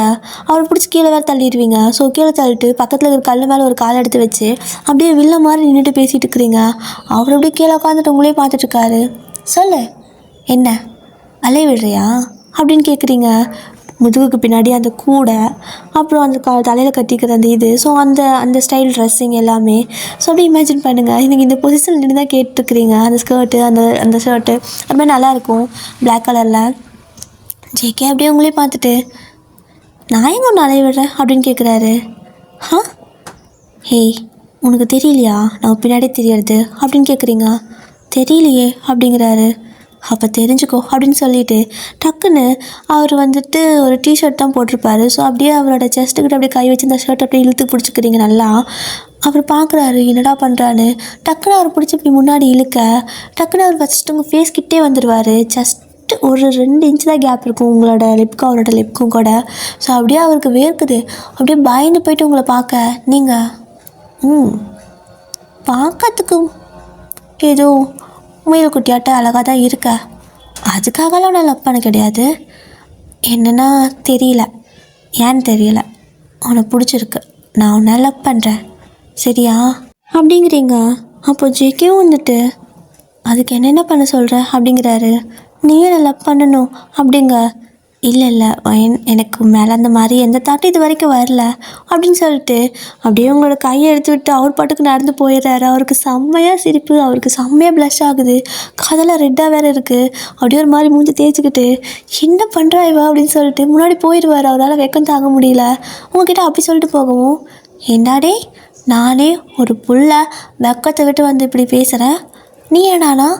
அவரை பிடிச்சி கீழே வேறு தள்ளிடுவீங்க. ஸோ கீழே தள்ளிட்டு பக்கத்தில் இருக்கிற கல் மேலே ஒரு காலை எடுத்து வச்சு அப்படியே வில்ல மாதிரி நின்றுட்டு பேசிகிட்டு இருக்கிறீங்க. அவர் அப்படியே கீழே உட்காந்துட்டு உங்களே பார்த்துட்ருக்காரு. சொல்லு என்ன அலைய விடுறியா அப்படின்னு கேட்குறீங்க. முதுகுக்கு பின்னாடி அந்த கூடை, அப்புறம் அந்த தலையில் கட்டிக்கிற அந்த இது, ஸோ அந்த ஸ்டைல் ட்ரெஸ்ஸிங் எல்லாமே. ஸோ அப்படியே இமேஜின் பண்ணுங்கள், நீங்கள் இந்த பொசிஷனில் நின்று தான் கேட்டுருக்குறீங்க. அந்த ஸ்கர்ட்டு அந்த ஷர்ட்டு அது மாதிரி நல்லாயிருக்கும் பிளாக் கலரில். ஜேகே அப்படியே உங்களே பார்த்துட்டு நான் எங்கே ஒன்று அலைய விடுறேன் அப்படின்னு கேட்குறாரு. ஹேய் உனக்கு தெரியலையா நான் பின்னாடி தெரியறது அப்படின்னு கேட்குறீங்க. தெரியலையே அப்படிங்கிறாரு. அப்போ தெரிஞ்சுக்கோ அப்படின்னு சொல்லிட்டு டக்குன்னு அவர் வந்துட்டு ஒரு டிஷர்ட் தான் போட்டிருப்பாரு. ஸோ அப்படியே அவரோட செஸ்ட்டுக்கிட்ட அப்படியே கை வச்சு இந்த ஷர்ட் அப்படியே இழுத்து பிடிச்சிக்கிறீங்க நல்லா. அவர் பார்க்குறாரு என்னடா பண்ணுறான்னு. டக்குன்னு அவர் பிடிச்சி இப்படி முன்னாடி இழுக்க டக்குன்னு அவர் ஃபஸ்ட்டு உங்கள் ஃபேஸ் கிட்டே வந்துடுவார். ஜஸ்ட்டு ஒரு 2 இன்ச்சு தான் கேப் இருக்கும் உங்களோட லிப்க்கும் அவரோட லிப்க்கும் கூட. ஸோ அப்படியே அவருக்கு வேர்க்குது. அப்படியே பயந்து போயிட்டு உங்களை பார்க்க நீங்கள் பார்க்கறதுக்கு ஏதோ முயல் குட்டியாட்ட அழகாக தான் இருக்க, அதுக்காகலாம் நான் லவ் பண்ண கிடையாது. என்னென்னா தெரியல, ஏன்னு தெரியல, உன்னை பிடிச்சிருக்கு, நான் உன்னை லவ் பண்ணுறேன் சரியா அப்படிங்கிறீங்க. அப்போ ஜேகேவும் வந்துட்டு அதுக்கு என்னென்ன பண்ண சொல்கிற அப்படிங்கிறாரு. நீயே என்னை லவ் பண்ணணும் அப்படிங்க. இல்லை எனக்கு மேலே அந்த மாதிரி எந்த தாட்டும் இது வரைக்கும் வரல அப்படின்னு சொல்லிட்டு அப்படியே உங்களோட கையை எடுத்து விட்டு அவர் பாட்டுக்கு நடந்து போயிடுறாரு. அவருக்கு செம்மையாக சிரிப்பு, அவருக்கு செம்மையாக ப்ளஷ் ஆகுது, காதெல்லாம் ரெட்டாக வேறு இருக்குது. அப்படியே ஒரு மாதிரி மூஞ்சி தேய்ச்சிக்கிட்டு என்ன பண்ணுறா இவா அப்படின்னு சொல்லிட்டு முன்னாடி போயிடுவார். அவரால் வெக்கம் தாங்க முடியல. உங்ககிட்ட அப்படி சொல்லிட்டு போகவும் என்னடே நானே ஒரு புள்ள வெக்கத்தை விட்டு வந்து இப்படி பேசுகிறேன், நீ ஏடானா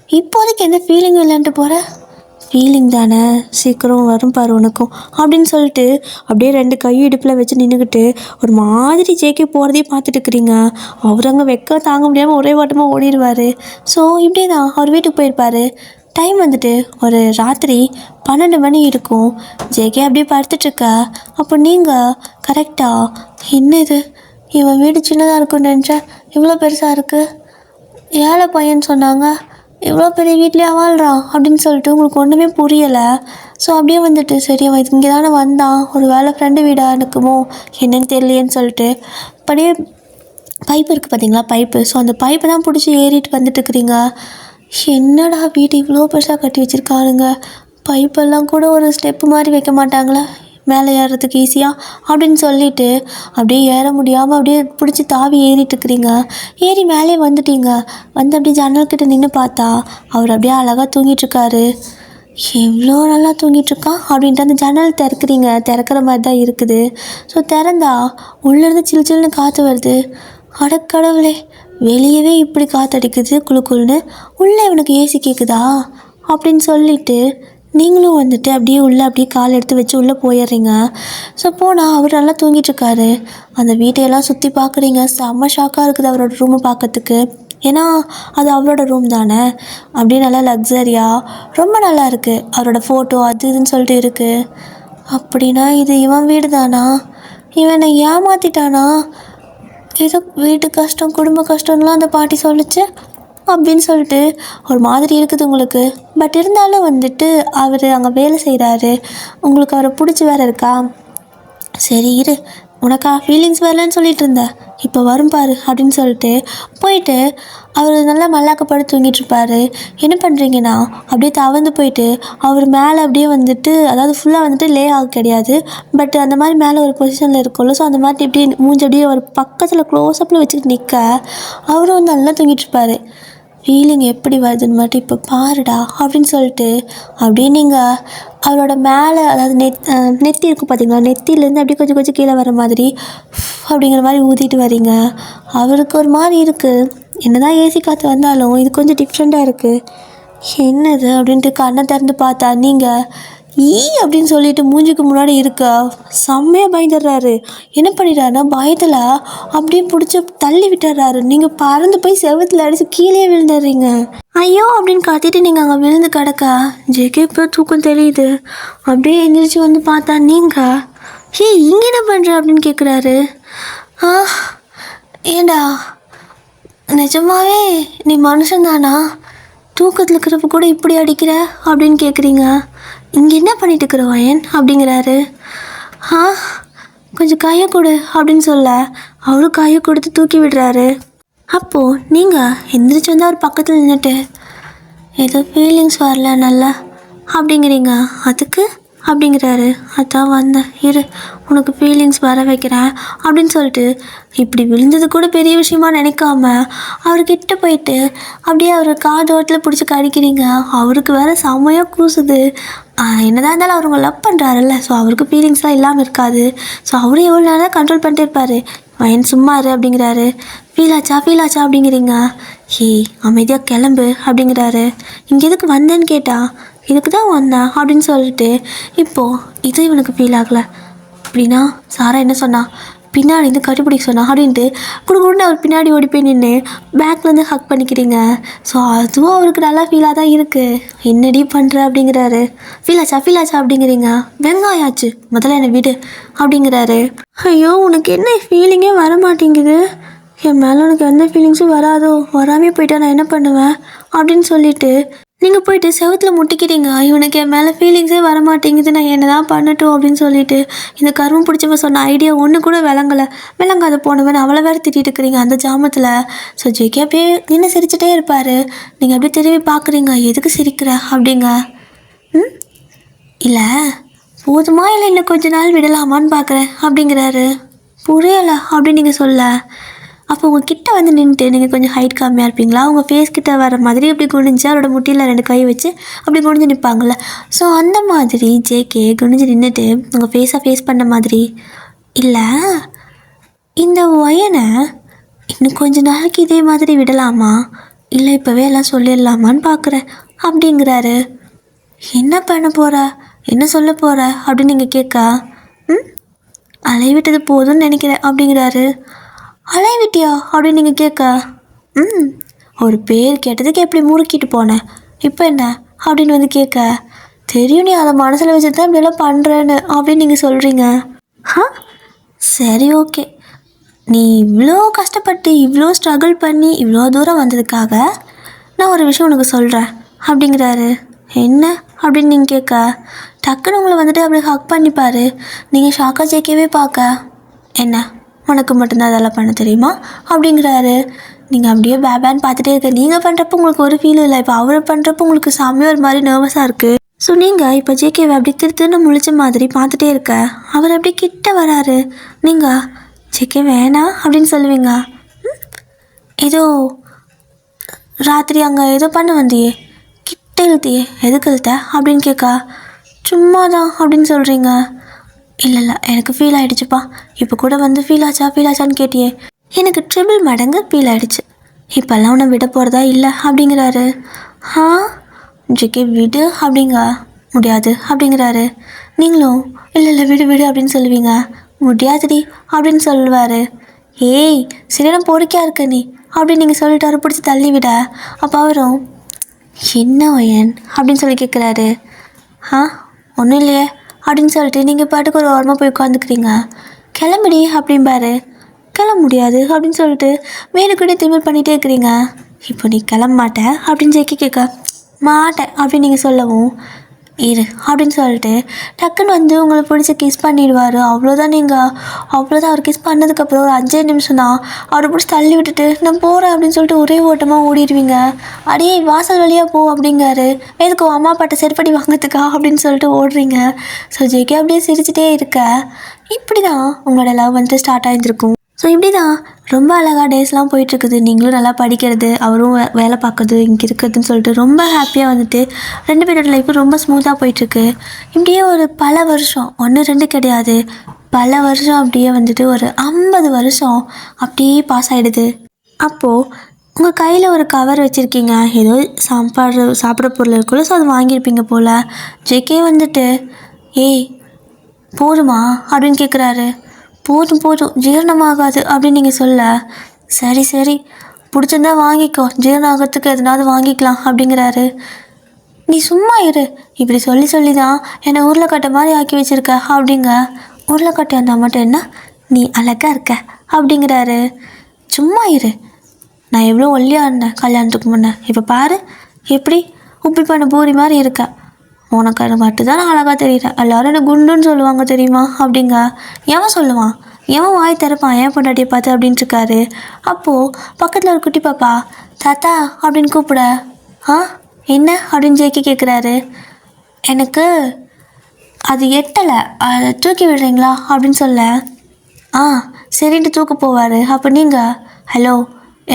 இப்போதைக்கு எந்த ஃபீலிங்கும் இல்லைன்ட்டு போகிற. ஃபீலிங் தானே, சீக்கிரம் வரும் பாரு உனக்கும் அப்படின்னு சொல்லிட்டு அப்படியே 2 கையும் இடுப்பில் வச்சு நின்றுக்கிட்டு ஒரு மாதிரி ஜேகே போகிறதையே பார்த்துட்டு இருக்கிறீங்க. அவர் அங்கே வெக்க தாங்க முடியாமல் ஒரே வாட்டமாக ஓடிடுவார். ஸோ இப்படி தான் அவர் வீட்டுக்கு போயிருப்பார். டைம் வந்துட்டு ஒரு ராத்திரி 12 மணி இருக்கும். ஜேகே அப்படியே படுத்துட்ருக்க. அப்போ நீங்கள் கரெக்டாக என்ன இது, இவன் வீடு சின்னதாக இருக்குன்னு நினச்சேன், இவ்வளோ பெருசாக இருக்குது, ஏழை பையன் சொன்னாங்க, இவ்வளோ பெரிய வீட்லேயே வாழ்கிறான் அப்படின்னு சொல்லிட்டு உங்களுக்கு ஒன்றுமே புரியலை. ஸோ அப்படியே வந்துட்டு சரி அவன் இங்கே தானே வந்தான், ஒரு வேளை ஃப்ரெண்டு வீடாக இருக்குமோ என்னன்னு தெரியலையேன்னு சொல்லிட்டு அப்படியே பைப்பு இருக்குது பார்த்தீங்களா, பைப்பு. ஸோ அந்த பைப்பை தான் பிடிச்சி ஏறிட்டு வந்துட்டுருக்குறீங்க. என்னடா வீடு இவ்வளோ பெருசாக கட்டி வச்சுருக்கானுங்க, பைப்பெல்லாம் கூட ஒரு ஸ்டெப்பு மாதிரி வைக்க மாட்டாங்களா மேலே ஏறுறதுக்கு ஈஸியாக அப்படின்னு சொல்லிட்டு அப்படியே ஏற முடியாமல் அப்படியே பிடிச்சி தாவி ஏறிட்டுருக்குறீங்க. ஏறி மேலே வந்துட்டீங்க. வந்து அப்படியே ஜன்னல்கிட்ட நின்று பார்த்தா அவர் அப்படியே அழகாக தூங்கிட்டுருக்காரு. எவ்வளோ நல்லா தூங்கிட்டுருக்கான் அப்படின்ட்டு அந்த ஜன்னல் திறக்கிறீங்க. திறக்கிற மாதிரி தான் இருக்குது. ஸோ திறந்தா உள்ளேருந்து சில்லு சில்லுன்னு காற்று வருது. அடக்கடவுளே, வெளியவே இப்படி காற்றடிக்குது குளுக்குள்னு, உள்ளே இவனுக்கு ஏசி கேட்குதா அப்படின்னு சொல்லிட்டு நீங்களும் வந்துட்டு அப்படியே உள்ளே அப்படியே கால் எடுத்து வச்சு உள்ளே போயிடுறீங்க. ஸோ போனால் அவர் நல்லா தூங்கிட்டுருக்காரு. அந்த வீட்டையெல்லாம் சுற்றி பார்க்குறீங்க. செம்ம ஷாக்காக இருக்குது அவரோட ரூமை பார்க்கறதுக்கு. ஏன்னா அது அவரோட ரூம் தானே. அப்படியே நல்லா லக்ஸரியாக ரொம்ப நல்லா இருக்குது. அவரோட ஃபோட்டோ அது இதுன்னு சொல்லிட்டு இருக்குது. அப்படின்னா இது இவன் வீடு தானா, இவனை ஏமாற்றிட்டானா, ஏதோ வீட்டு கஷ்டம் குடும்ப கஷ்டம்லாம் அந்த பாட்டி சொல்லிச்சு அப்படின்னு சொல்லிட்டு ஒரு மாதிரி இருக்குது உங்களுக்கு. பட் இருந்தாலும் வந்துட்டு அவர் அங்கே வேலை செய்கிறாரு, உங்களுக்கு அவரை பிடிச்சி வேறு இருக்கா. சரி இரு, உனக்கா ஃபீலிங்ஸ் வரலன்னு சொல்லிட்டு இருந்த, இப்போ வரும் பாரு அப்படின்னு சொல்லிட்டு போயிட்டு அவர் நல்லா மல்லாக்கப்படுத்து தூங்கிட்டுருப்பார். என்ன பண்ணுறீங்கன்னா அப்படியே தவந்து போயிட்டு அவர் மேலே அப்படியே வந்துட்டு, அதாவது ஃபுல்லாக வந்துட்டு லே ஆக கிடையாது, பட் அந்த மாதிரி மேலே ஒரு பொசிஷனில் இருக்கும்ல, ஸோ அந்த மாதிரி இப்படி மூஞ்சி அப்படியே ஒரு பக்கத்தில் க்ளோஸ்அப்பில் வச்சுக்கிட்டு நிற்க அவரும் வந்து நல்லா தூங்கிட்டுருப்பார். ஃபீலிங் எப்படி வருதுன்னு மட்டும் இப்போ பாருடா அப்படின்னு சொல்லிட்டு அப்படியே நீங்கள் அவரோட மேலே, அதாவது நெத்தி இருக்கும் பார்த்தீங்களா, நெத்திலேருந்து அப்படியே கொஞ்சம் கொஞ்சம் கீழே வர மாதிரி அப்படிங்கிற மாதிரி ஊதிட்டு வரீங்க. அவருக்கு ஒரு மாதிரி இருக்குது. என்ன தான் ஏசி காற்று வந்தாலும் இது கொஞ்சம் டிஃப்ரெண்ட்டாக இருக்குது. என்னது அப்படின்ட்டு கண்ணை திறந்து பார்த்தா நீங்கள் அப்படின்னு சொல்லிட்டு மூஞ்சிக்கு முன்னாடி இருக்க செம்மையாக பயந்துடுறாரு. என்ன பண்ணிடுறாருன்னா பயத்தில் அப்படியே பிடிச்சி தள்ளி விட்டுறாரு. நீங்கள் பறந்து போய் செவத்தில் அடித்து கீழே விழுந்துடுறீங்க. ஐயோ அப்படின்னு காத்திட்டு நீங்கள் அங்கே விழுந்து கிடக்க ஜேகே இப்போ தூக்கம் தெரியுது. அப்படியே எழுந்திரிச்சு வந்து பார்த்தா நீங்கள் இங்கே என்ன பண்ணுற அப்படின்னு கேட்குறாரு. ஏண்டா நிஜமாவே நீ மனுஷன்தானா, தூக்கத்தில் இருக்கிறப்ப கூட இப்படி அடிக்கிற அப்படின்னு கேட்குறீங்க. இங்கே என்ன பண்ணிட்டு இருக்கிற வயன் அப்படிங்கிறாரு. கொஞ்சம் கையை கொடு அப்படின்னு சொல்ல அவரும் கையை கொடுத்து தூக்கி விடுறாரு. அப்போது நீங்கள் எந்திரிச்சு வந்து அவர் பக்கத்தில் நின்றுட்டு ஏதோ ஃபீலிங்ஸ் வரல நல்லா அப்படிங்கிறீங்க. அதுக்கு அப்படிங்கிறாரு. அதான் வந்தேன், இரு உனக்கு ஃபீலிங்ஸ் வர வைக்கிறேன் அப்படின்னு சொல்லிட்டு இப்படி விழுந்தது கூட பெரிய விஷயமா நினைக்காம அவர்கிட்ட போயிட்டு அப்படியே அவர் காதோட்டில் பிடிச்சி கடிக்கிறீங்க. அவருக்கு வேறு செம்மையாக கூசுது. என்னதான் இருந்தாலும் அவர் உங்களை லவ் பண்ணுறாருல்ல, ஸோ அவருக்கு ஃபீலிங்ஸ்லாம் இல்லாமல் இருக்காது. ஸோ அவரும் எவ்வளோ நேரம் கண்ட்ரோல் பண்ணிட்டே இருப்பார். வயன் சும்மா இரு அப்படிங்கிறாரு. ஃபீல் ஆச்சா அப்படிங்கிறீங்க. அமைதியாக கிளம்பு அப்படிங்கிறாரு. இங்கே எதுக்கு வந்தேன்னு கேட்டா இதுக்கு தான் வந்தேன் அப்படின்னு சொல்லிட்டு இப்போது இது இவனுக்கு ஃபீல் ஆகலை. அப்படின்னா சாரா என்ன சொன்னா, பின்னாடி இருந்து கட்டிப்பிடிக்க சொன்னா அப்படின்ட்டு குடுக்குன்னு அவர் பின்னாடி ஓடி போய் நின்று பேக்லேருந்து ஹக் பண்ணிக்கிறீங்க. ஸோ அதுவும் அவருக்கு நல்லா ஃபீலாக தான் இருக்குது. என்னடி பண்ணுற அப்படிங்கிறாரு. ஃபீல் ஆச்சா அப்படிங்கிறீங்க. வெங்காயம் ஆச்சு, முதல்ல என்னை விடு அப்படிங்கிறாரு. ஐயோ உனக்கு என்ன ஃபீலிங்கே வர மாட்டேங்குது, என் மேலே உனக்கு எந்த ஃபீலிங்ஸும் வராமே போயிட்டா நான் என்ன பண்ணுவேன் அப்படின்னு சொல்லிட்டு நீங்கள் போயிட்டு செவத்தில் முட்டிக்கிறீங்க. இவனுக்கு என் மேலே ஃபீலிங்ஸே வரமாட்டேங்குது, நான் என்ன தான் பண்ணட்டும் அப்படின்னு சொல்லிட்டு இந்த கரும்பு பிடிச்சவன் சொன்ன ஐடியா ஒன்று கூட விளங்காத போனவன் அவளை வேறு திட்டிகிட்டு இருக்கிறீங்க அந்த ஜாமத்தில். ஸோ ஜேகே அப்படியே நின்று சிரிச்சிட்டே இருப்பார். நீங்கள் அப்படியே திரும்பி பார்க்குறீங்க. எதுக்கு சிரிக்கிற அப்படிங்க. இல்லை போதுமா, இல்லை இன்னும் கொஞ்ச நாள் விடலாமான்னு பார்க்குறேன் அப்படிங்கிறாரு. புரியலை அப்படின்னு நீங்கள் சொல்ல அப்போ உங்கள் கிட்டே வந்து நின்றுட்டு நீங்கள் கொஞ்சம் ஹைட் கம்மியாக இருப்பீங்களா, உங்கள் ஃபேஸ் கிட்ட வர மாதிரி அப்படி குனிஞ்சு அவரோட முட்டியில் 2 கை வச்சு அப்படி குனிஞ்சு நிற்பாங்கள்ல, ஸோ அந்த மாதிரி ஜேகே குனிஞ்சு நின்றுட்டு உங்கள் ஃபேஸ் பண்ண மாதிரி. இல்லை இந்த ஒயனை இன்னும் கொஞ்ச நாளைக்கு இதே மாதிரி விடலாமா, இல்லை இப்போவே எல்லாம் சொல்லிடலாமான்னு பார்க்குறேன் அப்படிங்கிறாரு. என்ன பண்ண போகிற, என்ன சொல்ல போகிற அப்படின்னு நீங்கள் கேட்க, ம் அலைவிட்டது போதும்னு நினைக்கிறேன் அப்படிங்கிறாரு. அலைவிட்டியா அப்படின்னு நீங்கள் கேட்க, ம் ஒரு பேர் கேட்டதுக்கு எப்படி முறுக்கிட்டு போனேன், இப்போ என்ன அப்படின்னு வந்து கேட்க, தெரியும் நீ அதை மனசில் வச்சுட்டு தான் இப்படியெல்லாம் பண்ணுறேன்னு அப்படின்னு நீங்கள் சொல்கிறீங்க. ஆ சரி ஓகே, நீ இவ்வளோ கஷ்டப்பட்டு இவ்வளோ ஸ்ட்ரகிள் பண்ணி இவ்வளோ தூரம் வந்ததுக்காக நான் ஒரு விஷயம் உனக்கு சொல்கிறேன் அப்படிங்கிறாரு. என்ன அப்படின்னு நீங்கள் கேட்க, டக்குன்னு உங்களை வந்துட்டு அப்படி ஹக் பண்ணிப்பார். நீங்கள் ஷாக்காக ஜேக்கவே பார்க்க, என்ன உனக்கு மட்டும்தான் அதெல்லாம் பண்ண தெரியுமா அப்படிங்கிறாரு. நீங்கள் அப்படியே பேபேன்னு பார்த்துட்டே இருக்க. நீங்கள் பண்ணுறப்போ உங்களுக்கு ஒரு ஃபீல் இல்லை, இப்போ அவர் பண்ணுறப்போ உங்களுக்கு சாமியாக ஒரு மாதிரி நர்வஸாக இருக்குது. ஸோ நீங்கள் இப்போ ஜேகேவை அப்படி திருன்னு முழிச்ச மாதிரி பார்த்துட்டே இருக்க. அவர் அப்படியே கிட்ட வராரு. நீங்கள் ஜேகே வேணாம் அப்படின்னு சொல்லுவீங்க. ஏதோ ராத்திரி அங்கே ஏதோ பண்ண வந்தியே, கிட்ட இழுத்தியே, எதுக்கு இழுத்த அப்படின்னு கேட்க, சும்மா தான் அப்படின்னு சொல்கிறீங்க. இல்லை எனக்கு ஃபீல் ஆகிடுச்சுப்பா, இப்போ கூட வந்து ஃபீல் ஆச்சான்னு கேட்டியே, எனக்கு ட்ரிபிள் மடங்கு ஃபீல் ஆகிடுச்சு, இப்போல்லாம் உன்னை விட போகிறதா இல்லை அப்படிங்கிறாரு. ஜேகே விடு அப்படிங்க, முடியாது அப்படிங்கிறாரு. நீங்களும் இல்லை விடு அப்படின்னு சொல்லுவீங்க. முடியாதுடி அப்படின்னு சொல்லுவார். ஏய் சரியான பொறுக்கியாக இருக்க நீ அப்படின்னு நீங்கள் சொல்லிட்டு அவரை பிடிச்சி தள்ளி விட, அப்போ அவரும் என்ன ஒயன் அப்படின்னு சொல்லி கேட்குறாரு. ஒன்றும் இல்லையே அப்படின்னு சொல்லிட்டு நீங்கள் பாட்டுக்கு ஒரு ஓரமாக போய் உட்காந்துக்கிறீங்க. கிளம்புடி அப்படிம்பாரு. கிளம்ப முடியாது அப்படின்னு சொல்லிட்டு வேணுக்கூட திமிர் பண்ணிகிட்டே இருக்கிறீங்க. இப்போ நீ கிளம்ப மாட்டேன் அப்படின்னு ஜேகே கேட்க, மாட்டேன் அப்படின்னு நீங்கள் சொல்லவும், இரு அப்படின்னு சொல்லிட்டு டக்குன்னு வந்து உங்களை பிடிச்சி கிஸ் பண்ணிடுவார். அவ்வளோதான். அவர் கிஸ் பண்ணதுக்கப்புறம் ஒரு 5 நிமிஷம் தான் அவரை பிடிச்சி தள்ளி விட்டுட்டு நான் போகிறேன் அப்படின்னு சொல்லிட்டு ஒரே ஓட்டமாக ஓடிடுவீங்க. அடியே வாசல் வழியாக போ அப்படிங்காரு. எதுக்கு அம்மா அப்பாட்ட செருப்படி வாங்கிறதுக்கா அப்படின்னு சொல்லிட்டு ஓடுறீங்க. ஸோ ஜேகே அப்படியே சிரிச்சிட்டே இருக்க. இப்படி தான் உங்களோட லவ் வந்துட்டு ஸ்டார்ட் ஆகிருக்கும். ஸோ இப்படி தான் ரொம்ப அழகாக டேஸ்லாம் போயிட்டுருக்குது. நீங்களும் நல்லா படிக்கிறது, அவரும் வேலை பார்க்குறது, இங்கே இருக்கிறதுன்னு சொல்லிட்டு ரொம்ப ஹாப்பியாக வந்துட்டு 2 பேரோட லைஃப்பும் ரொம்ப ஸ்மூத்தாக போயிட்டுருக்கு. இப்படியே ஒரு பல வருஷம், 1 2 கிடையாது, பல வருஷம் அப்படியே வந்துட்டு ஒரு 50 வருஷம் அப்படியே பாஸ் ஆகிடுது. அப்போது உங்கள் கையில் ஒரு கவர் வச்சுருக்கீங்க, ஏதோ சாப்பிட்ற பொருள் இருக்குல்ல, ஸோ அது வாங்கியிருப்பீங்க போல். ஜேகே வந்துட்டு ஏய் போதுமா அப்படின்னு கேட்குறாரு. போதும் ஜீரணமாகாது அப்படின்னு நீங்கள் சொல்ல, சரி பிடிச்சிருந்தா வாங்கிக்கோ, ஜீரணம் ஆகிறதுக்கு எதனாவது வாங்கிக்கலாம் அப்படிங்கிறாரு. நீ சும்மா இரு, இப்படி சொல்லி தான் என்னை உருளைக்கட்டை மாதிரி ஆக்கி வச்சுருக்க அப்படிங்க. உருளைக்கட்டை இருந்தால் மட்டும் என்ன, நீ அழகாக இருக்க அப்படிங்கிறாரு. சும்மா இரு, நான் எவ்வளோ ஒல்லியாக இருந்தேன் கல்யாணத்துக்கு முன்னே, இப்போ பாரு எப்படி உப்பி பண்ண பூரி மாதிரி இருக்க, உனக்கு அது மட்டும்தான் நான் அழகாக தெரியுறேன், எல்லோரும் எனக்கு குண்டுன்னு சொல்லுவாங்க தெரியுமா அப்படிங்க. எவன் சொல்லுவான், எவன் வாய் திறப்பான் ஏன் பொண்டாட்டியை பார்த்து அப்படின்ட்டு இருக்காரு. அப்போது பக்கத்தில் ஒரு குட்டி பாப்பா தாத்தா அப்படின்னு கூப்பிட, என்ன அப்படின்னு ஜேகே கேட்குறாரு. எனக்கு அது எட்டலை, அதை தூக்கி விடுறீங்களா அப்படின்னு சொல்ல, சரின்ட்டு தூக்க போவார். அப்போ நீங்கள் ஹலோ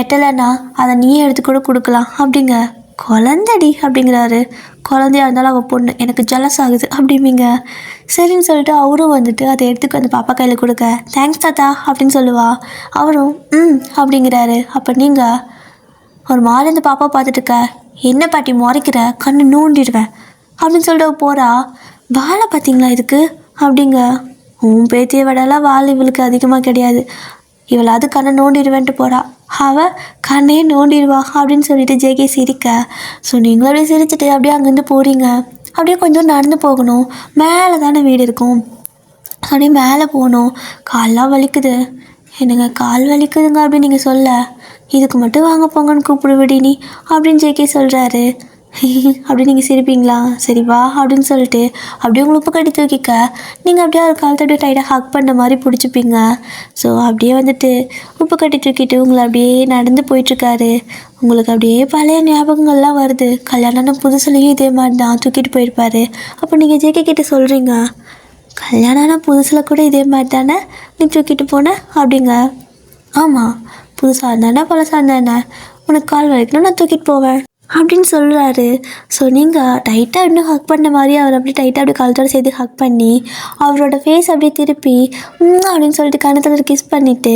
எட்டலைன்னா அதை நீயே எடுத்து கூட கொடுக்கலாம் அப்படிங்க. குழந்தடி அப்படிங்கிறாரு. குழந்தையா இருந்தாலும் அவள் பொண்ணு, எனக்கு ஜலஸ் ஆகுது அப்படிம்பிங்க. சரின்னு சொல்லிட்டு அவரும் வந்துட்டு அதை எடுத்துக்கு அந்த பாப்பா கையில் கொடுக்க, தேங்க்ஸ் தாத்தா அப்படின்னு சொல்லுவா. அவரும் அப்படிங்கிறாரு. அப்போ நீங்கள் ஒரு மாதிரி அந்த பாப்பா பார்த்துட்டுருக்க, என்ன பாட்டி முறைக்கிற, கண்ணு நோண்டிடுவேன் அப்படின்னு சொல்லிட்டு போகிறா. வாழை பார்த்தீங்களா இதுக்கு அப்படிங்க. உன் பேத்தியை விடலாம் வாள் இவளுக்கு அதிகமாக கிடையாது, இவளாவது கண்ணை நோண்டிடுவேன்ட்டு போகிறா, அவள் கண்ணே நோண்டிடுவா அப்படின்னு சொல்லிட்டு ஜேகே சிரிக்க. ஸோ நீங்களும் அப்படியே சிரிச்சுட்டு அப்படியே அங்கேருந்து போகிறீங்க. அப்படியே கொஞ்சம் நடந்து போகணும், மேலே தானே வீடு இருக்கும், அப்படியே மேலே போகணும். கால்லாம் வலிக்குது, என்னங்க கால் வலிக்குதுங்க அப்படின்னு நீங்கள் சொல்ல, இதுக்கு மட்டும் வாங்க போங்கன்னு கூப்பிடு விடி நீ அப்படின்னு ஜேகே சொல்கிறாரு. அப்படின்னு நீங்கள் சிரிப்பீங்களா, சரி வா அப்படின்னு சொல்லிட்டு அப்படியே உங்களை உப்பு கட்டி தூக்கிக்க. நீங்கள் அப்படியே ஒரு காலத்தை அப்படியே டைட்டாக ஹக் பண்ணுற மாதிரி பிடிச்சிப்பீங்க. ஸோ அப்படியே வந்துட்டு உப்பு கட்டி தூக்கிட்டு உங்களை அப்படியே நடந்து போயிட்டுருக்காரு. உங்களுக்கு அப்படியே பழைய ஞாபகங்கள்லாம் வருது. கல்யாணம் புதுசுலேயும் இதே மாதிரி தான் தூக்கிட்டு போயிருப்பார். அப்போ நீங்கள் ஜேகே கிட்ட சொல்கிறீங்க, கல்யாணம் புதுசில் கூட இதே மாதிரி தானே நீ தூக்கிட்டு போன அப்படிங்க. ஆமாம், புதுசாக இருந்தானே பழசாக இருந்தானே, உனக்கு கால் வலிக்கணும் நான் தூக்கிட்டு போவேன் அப்படின்னு சொல்கிறாரு. ஸோ நீங்கள் டைட்டாக இன்னும் ஹக் பண்ண மாதிரி அவர் அப்படியே டைட்டாக அப்படி கழுத்தோடு சேர்த்து ஹக் பண்ணி அவரோட ஃபேஸ் அப்படியே திருப்பி அப்படின்னு சொல்லிட்டு கணத்தில் கிஸ் பண்ணிவிட்டு,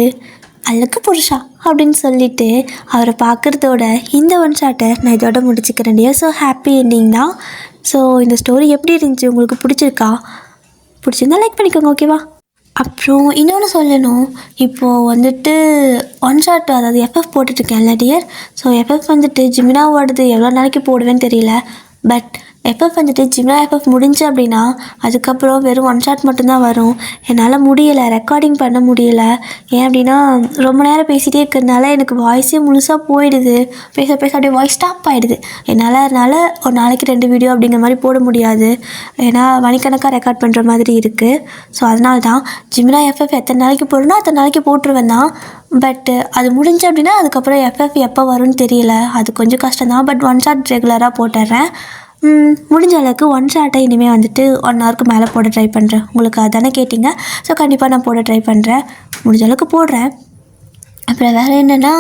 அழகு புருஷா அப்படின்னு சொல்லிவிட்டு அவரை பார்க்குறதோட இந்த ஒன் ஷாட்டை நான் இதோட முடிச்சுக்கிறேன். ஸோ ஹாப்பி எண்டிங் தான். ஸோ இந்த ஸ்டோரி எப்படி இருந்துச்சு, உங்களுக்கு பிடிச்சிருக்கா? பிடிச்சிருந்தா லைக் பண்ணிக்கோங்க, ஓகேவா? அப்புறம் இன்னொன்று சொல்லணும், இப்போது வந்துட்டு ஒன் ஷாட் அதாவது எஃப்எஃப் போட்டுட்ருக்கேன்ல டியர். ஸோ எஃப்எஃப் வந்துட்டு ஜிமினாவோடது எவ்வளோ நாளைக்கு போடுவேன்னு தெரியல. பட் எஃப்எஃப் வந்துட்டு ஜிமினா எஃப்எஃப் முடிஞ்சு அப்படின்னா அதுக்கப்புறம் வெறும் ஒன் ஷாட் மட்டும்தான் வரும். என்னால் முடியலை, ரெக்கார்டிங் பண்ண முடியலை. ஏன் அப்படின்னா ரொம்ப நேரம் பேசிகிட்டே இருக்கிறதுனால எனக்கு வாய்ஸே முழுசாக போயிடுது. பேச பேச அப்படியே வாய்ஸ் ஸ்டாப் ஆகிடுது. அதனால் ஒரு நாளைக்கு 2 வீடியோ அப்படிங்கிற மாதிரி போட முடியாது. ஏன்னா மணிக்கணக்காக ரெக்கார்ட் பண்ணுற மாதிரி இருக்குது. ஸோ அதனால தான் ஜிமினா எஃப்எஃப் எத்தனை நாளைக்கு போடணும் அத்தனை நாளைக்கு போட்டுருவேன் தான். பட்டு அது முடிஞ்சு அப்படின்னா அதுக்கப்புறம் எஃப்எஃப் எப்போ வரும்னு தெரியல. அது கொஞ்சம் கஷ்டம்தான். பட் ஒன் ஷாட் ரெகுலராக போட்டுடுறேன். முடிஞ்ச அளவுக்கு ஒன் ஷாட்டை இனிமேல் வந்துட்டு 1 ஹவருக்கு மேலே போட ட்ரை பண்ணுறேன். உங்களுக்கு அதானே கேட்டிங்க. ஸோ கண்டிப்பாக நான் போட ட்ரை பண்ணுறேன். முடிஞ்ச அளவுக்கு போடுறேன். அப்புறம் வேறு என்னென்னா,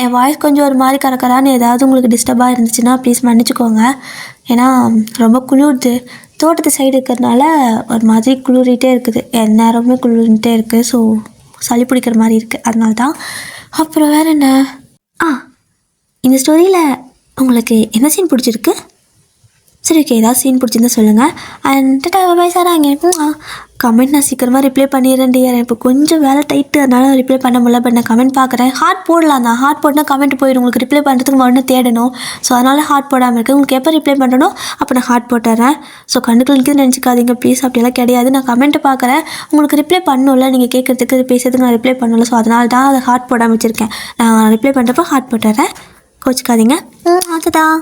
என் வாய்ஸ் கொஞ்சம் ஒரு மாதிரி கரக்கரான்னு ஏதாவது உங்களுக்கு டிஸ்டர்பாக இருந்துச்சுன்னா ப்ளீஸ் மன்னிச்சிக்கோங்க. ஏன்னா ரொம்ப குளிருது. தோட்டத்து சைடு இருக்கிறதுனால ஒரு மாதிரி குளிரிட்டே இருக்குது. நேரமே குளிர்ந்துட்டே இருக்குது. ஸோ சளி பிடிக்கிற மாதிரி இருக்குது. அதனால தான். அப்புறம் வேறு என்ன, இந்த ஸ்டோரியில் உங்களுக்கு என்ன சீன் பிடிச்சிருக்கு? சரி, ஓகே, ஏதாவது சீன் பிடிச்சிருந்தா சொல்லுங்கள். And bye சாராங்க. கமெண்ட் நான் சீக்கிரமாக ரிப்ளை பண்ணிடுறேன் டியர். இப்போ கொஞ்சம் வேலை டைட்டு, அதனால ரிப்ளை பண்ண முடியல. பட் நான் கமெண்ட் பார்க்குறேன். ஹார்ட் போடலாம் தான். ஹார்ட் போட்டால் கமெண்ட் போயிடும். உங்களுக்கு ரிப்ளை பண்ணுறதுக்கு மறுபடியும் தேடணும். ஸோ அதனால் ஹார்ட் போடாமல் இருக்குது. உங்களுக்கு எப்போ ரிப்ளை பண்ணணும் அப்போ நான் ஹார்ட் போட்டுறேன். ஸோ கண்டுக்களுக்கு நினச்சிக்காதீங்க ப்ளீஸ். அப்படியெல்லாம் கிடையாது. நான் கமெண்ட்டு பார்க்குறேன். உங்களுக்கு ரிப்ளை பண்ணல, நீங்கள் கேட்குறதுக்கு பேசுறதுக்கு நான் ரிப்ளை பண்ணல. ஸோ அதனால தான் அதை ஹார்ட் போடாமல் வச்சுருக்கேன். நான் ரிப்ளை பண்ணுறப்போ ஹார்ட் போட்டுறேன். கோச்சிக்காதீங்க. அதுதான்.